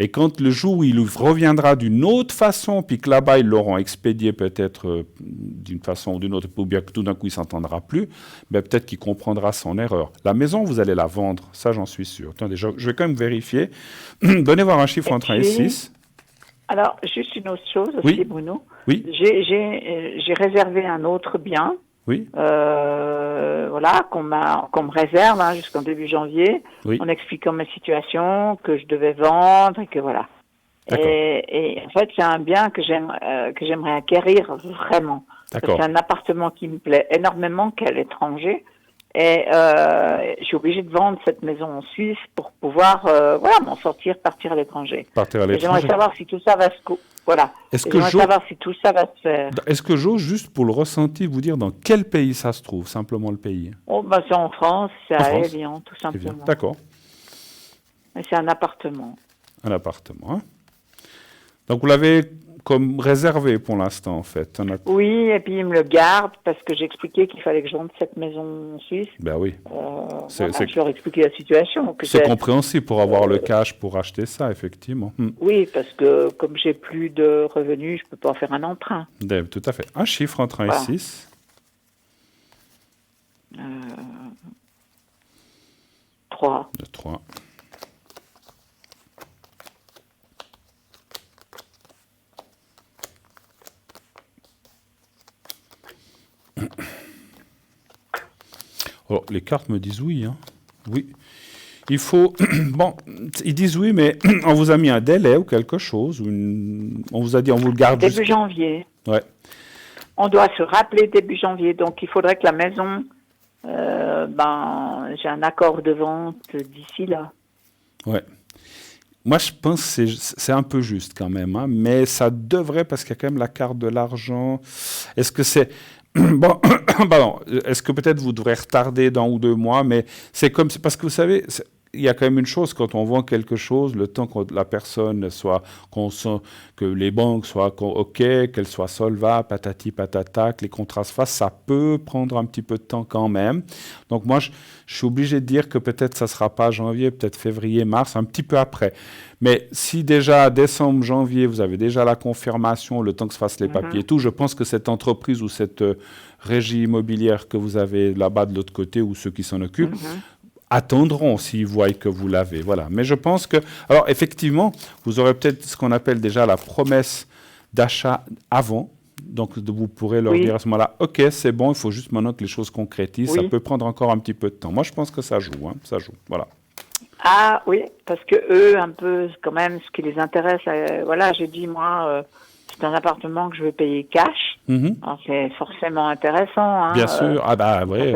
Et quand le jour où il reviendra d'une autre façon, puis que là-bas, ils l'auront expédié peut-être d'une façon ou d'une autre, ou bien que tout d'un coup, il ne s'entendra plus, ben peut-être qu'il comprendra son erreur. La maison, vous allez la vendre, ça j'en suis sûr. Attendez, je vais quand même vérifier. Donnez voir un chiffre entre 1 et 6. Alors, juste une autre chose aussi, Bruno. Oui. J'ai réservé un autre bien, Oui. voilà, qu'on me réserve jusqu'en début janvier, Oui. en expliquant ma situation, que je devais vendre et que voilà. D'accord. Et en fait, c'est un bien que j'aimerais acquérir vraiment. D'accord. C'est un appartement qui me plaît énormément, qui est à l'étranger. Et je suis obligée de vendre cette maison en Suisse pour pouvoir voilà, m'en sortir, partir à l'étranger. Partir à Et l'étranger. j'aimerais savoir si tout ça va voilà. J'aimerais savoir si tout ça va se faire. Est-ce que j'ose, juste pour le ressenti, vous dire dans quel pays ça se trouve, simplement le pays? Oh, bah, c'est en France, c'est à Évian, tout simplement. Évian. D'accord. Et c'est un appartement. Un appartement. Hein. Donc vous l'avez comme réservé pour l'instant, en fait. Oui, et puis il me le garde parce que j'ai expliqué qu'il fallait que je vende cette maison en Suisse. Ben oui. Voilà, je leur ai expliqué la situation. C'est compréhensible pour avoir le cash pour acheter ça, effectivement. Oui, parce que comme j'ai plus de revenus, je peux pas faire un emprunt. Tout à fait. Un chiffre entre 1 et 6. 3. De 3. Alors, les cartes me disent oui. Hein. Oui. Il faut... Bon, ils disent oui, mais on vous a mis un délai ou quelque chose. On vous a dit on vous le garde début janvier. Ouais. On doit se rappeler début janvier. Donc, il faudrait que la maison... j'ai un accord de vente d'ici là. Ouais. Moi, je pense que c'est un peu juste quand même. Hein, mais ça devrait, parce qu'il y a quand même la carte de l'argent. Est-ce que c'est... Bon, pardon. Est-ce que peut-être vous devrez retarder d'un ou 2 mois, mais c'est comme... Parce que vous savez, il y a quand même une chose, quand on vend quelque chose, le temps que la personne soit... que les banques soient OK, qu'elles soient solvables, patati patata, que les contrats se fassent, ça peut prendre un petit peu de temps quand même. Donc moi, je suis obligé de dire que peut-être ça ne sera pas janvier, peut-être février, mars, un petit peu après. Mais si déjà décembre, janvier, vous avez déjà la confirmation, le temps que se fassent les papiers et tout, je pense que cette entreprise ou cette régie immobilière que vous avez là-bas de l'autre côté ou ceux qui s'en occupent, attendront s'ils voient que vous l'avez. Voilà. Mais je pense que... Alors, effectivement, vous aurez peut-être ce qu'on appelle déjà la promesse d'achat avant. Donc, vous pourrez leur dire à ce moment-là, OK, c'est bon, il faut juste maintenant que les choses concrétisent. Ça peut prendre encore un petit peu de temps. Moi, je pense que ça joue. Hein, ça joue. Voilà. Ah oui, parce que eux, un peu, quand même, ce qui les intéresse, voilà, j'ai dit, moi, c'est un appartement que je veux payer cash. Alors, c'est forcément intéressant. Hein, bien sûr. Ah bah oui,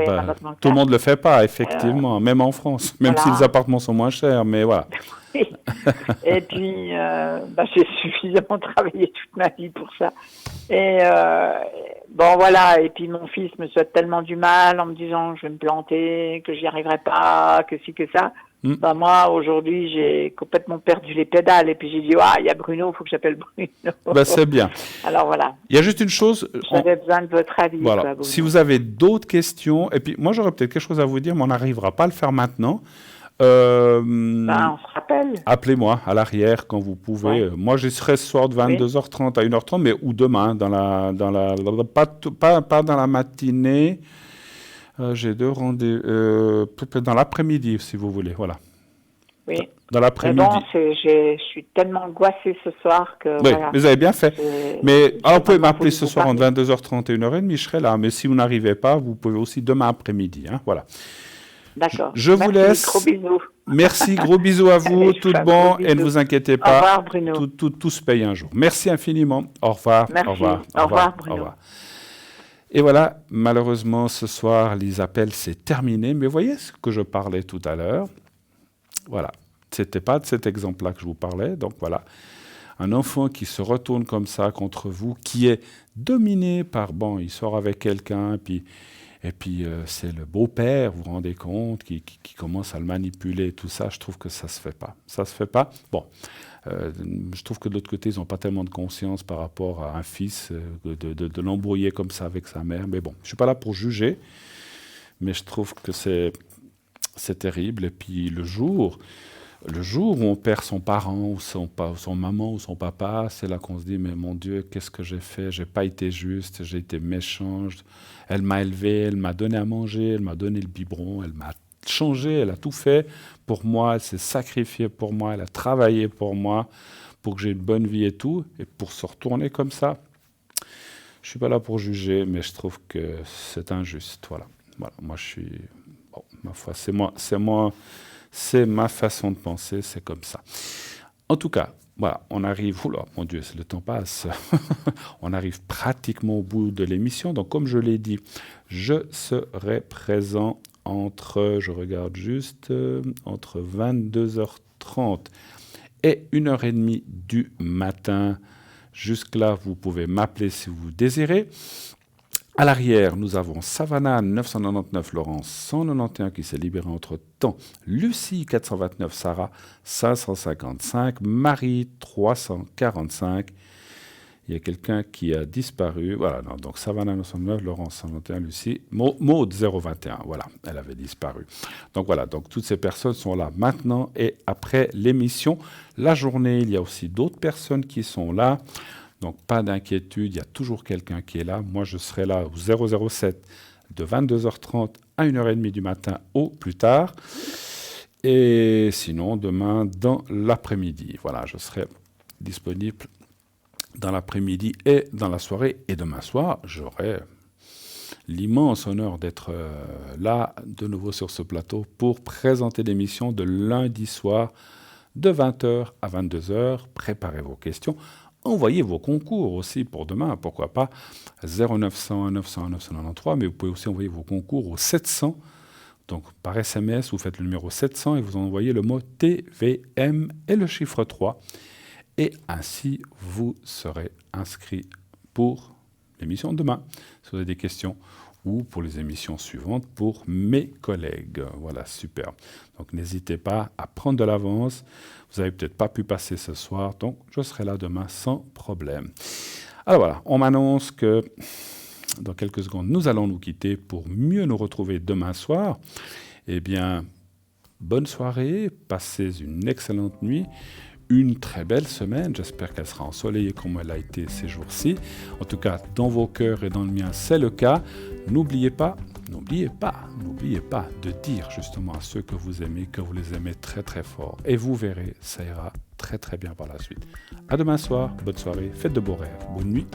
tout le monde ne le fait pas, effectivement, même en France, même si les appartements sont moins chers, mais voilà. Et puis, j'ai suffisamment travaillé toute ma vie pour ça. Et bon, voilà. Et puis, mon fils me souhaite tellement du mal en me disant que je vais me planter, que j'y arriverai pas, que ci, que ça. Moi, aujourd'hui, j'ai complètement perdu les pédales. Et puis, j'ai dit, il y a Bruno, il faut que j'appelle Bruno. C'est bien. Alors, voilà. Il y a juste une chose. J'avais besoin de votre avis. Voilà. Quoi, si vous avez d'autres questions, et puis moi, j'aurais peut-être quelque chose à vous dire, mais on n'arrivera pas à le faire maintenant. On se rappelle. Appelez-moi à l'arrière quand vous pouvez. Moi, j'y serai ce soir de 22h30 à 1h30, mais ou demain, pas dans la matinée. J'ai 2 rendez-vous dans l'après-midi, si vous voulez. Voilà. Oui. Dans l'après-midi. Bon, je suis tellement angoissée ce soir que. Oui, voilà. vous avez bien fait. Mais vous pouvez m'appeler ce soir entre 22h30 et 1h30, je serai là. Mais si vous n'arrivez pas, vous pouvez aussi demain après-midi. Hein, voilà. D'accord. Je vous laisse. Gros bisous. Merci, gros bisous à vous, tout bon, et ne vous inquiétez pas. Au revoir, Bruno. Tout se paye un jour. Merci infiniment. Au revoir. Merci. Au revoir. Au revoir, Bruno. Au revoir. Et voilà, malheureusement, ce soir, les appels, c'est terminé. Mais vous voyez ce que je parlais tout à l'heure. Voilà. Ce n'était pas de cet exemple-là que je vous parlais. Donc voilà, un enfant qui se retourne comme ça contre vous, qui est dominé par, il sort avec quelqu'un, et puis c'est le beau-père, vous vous rendez compte, qui commence à le manipuler, tout ça. Je trouve que ça ne se fait pas. Ça ne se fait pas. Bon, je trouve que de l'autre côté, ils n'ont pas tellement de conscience par rapport à un fils, de l'embrouiller comme ça avec sa mère. Mais bon, je ne suis pas là pour juger, mais je trouve que c'est terrible. Et puis le jour où on perd son parent, ou son maman, ou son papa, c'est là qu'on se dit, mais mon Dieu, qu'est-ce que j'ai fait? J'ai pas été juste, j'ai été méchant. Elle m'a élevé, elle m'a donné à manger, elle m'a donné le biberon, elle m'a changé, elle a tout fait pour moi, elle s'est sacrifiée pour moi, elle a travaillé pour moi, pour que j'ai une bonne vie et tout, et pour se retourner comme ça. Je suis pas là pour juger, mais je trouve que c'est injuste. Voilà. Voilà. Moi, je suis. Bon, ma foi, c'est ma façon de penser, c'est comme ça. En tout cas, voilà, on arrive. Oula, mon Dieu, le temps passe. On arrive pratiquement au bout de l'émission. Donc, comme je l'ai dit, je serai présent je regarde juste, entre 22h30 et 1h30 du matin. Jusque-là, vous pouvez m'appeler si vous désirez. À l'arrière, nous avons Savannah 999, Laurence 191 qui s'est libérée entre-temps, Lucie 429, Sarah 555, Marie 345. Il y a quelqu'un qui a disparu. Voilà, non, donc Savannah 909, Laurence 191, Lucie, Maud 021. Voilà, elle avait disparu. Donc voilà, donc toutes ces personnes sont là maintenant et après l'émission. La journée, il y a aussi d'autres personnes qui sont là. Donc pas d'inquiétude, il y a toujours quelqu'un qui est là. Moi, je serai là au 007 de 22h30 à 1h30 du matin au plus tard. Et sinon, demain, dans l'après-midi. Voilà, je serai disponible dans l'après-midi et dans la soirée. Et demain soir, j'aurai l'immense honneur d'être là, de nouveau sur ce plateau, pour présenter l'émission de lundi soir, de 20h à 22h. Préparez vos questions. Envoyez vos concours aussi pour demain, pourquoi pas, 0901 901 993, mais vous pouvez aussi envoyer vos concours au 700. Donc par SMS, vous faites le numéro 700 et vous envoyez le mot TVM et le chiffre 3. Et ainsi, vous serez inscrit pour l'émission de demain, si vous avez des questions, ou pour les émissions suivantes pour mes collègues. Voilà, super. Donc n'hésitez pas à prendre de l'avance. Vous n'avez peut-être pas pu passer ce soir, donc je serai là demain sans problème. Alors voilà, on m'annonce que dans quelques secondes, nous allons nous quitter pour mieux nous retrouver demain soir. Eh bien, bonne soirée, passez une excellente nuit. Une très belle semaine, j'espère qu'elle sera ensoleillée comme elle a été ces jours-ci. En tout cas, dans vos cœurs et dans le mien, c'est le cas. N'oubliez pas de dire justement à ceux que vous aimez, que vous les aimez très très fort. Et vous verrez, ça ira très très bien par la suite. À demain soir, bonne soirée, faites de beaux rêves, bonne nuit.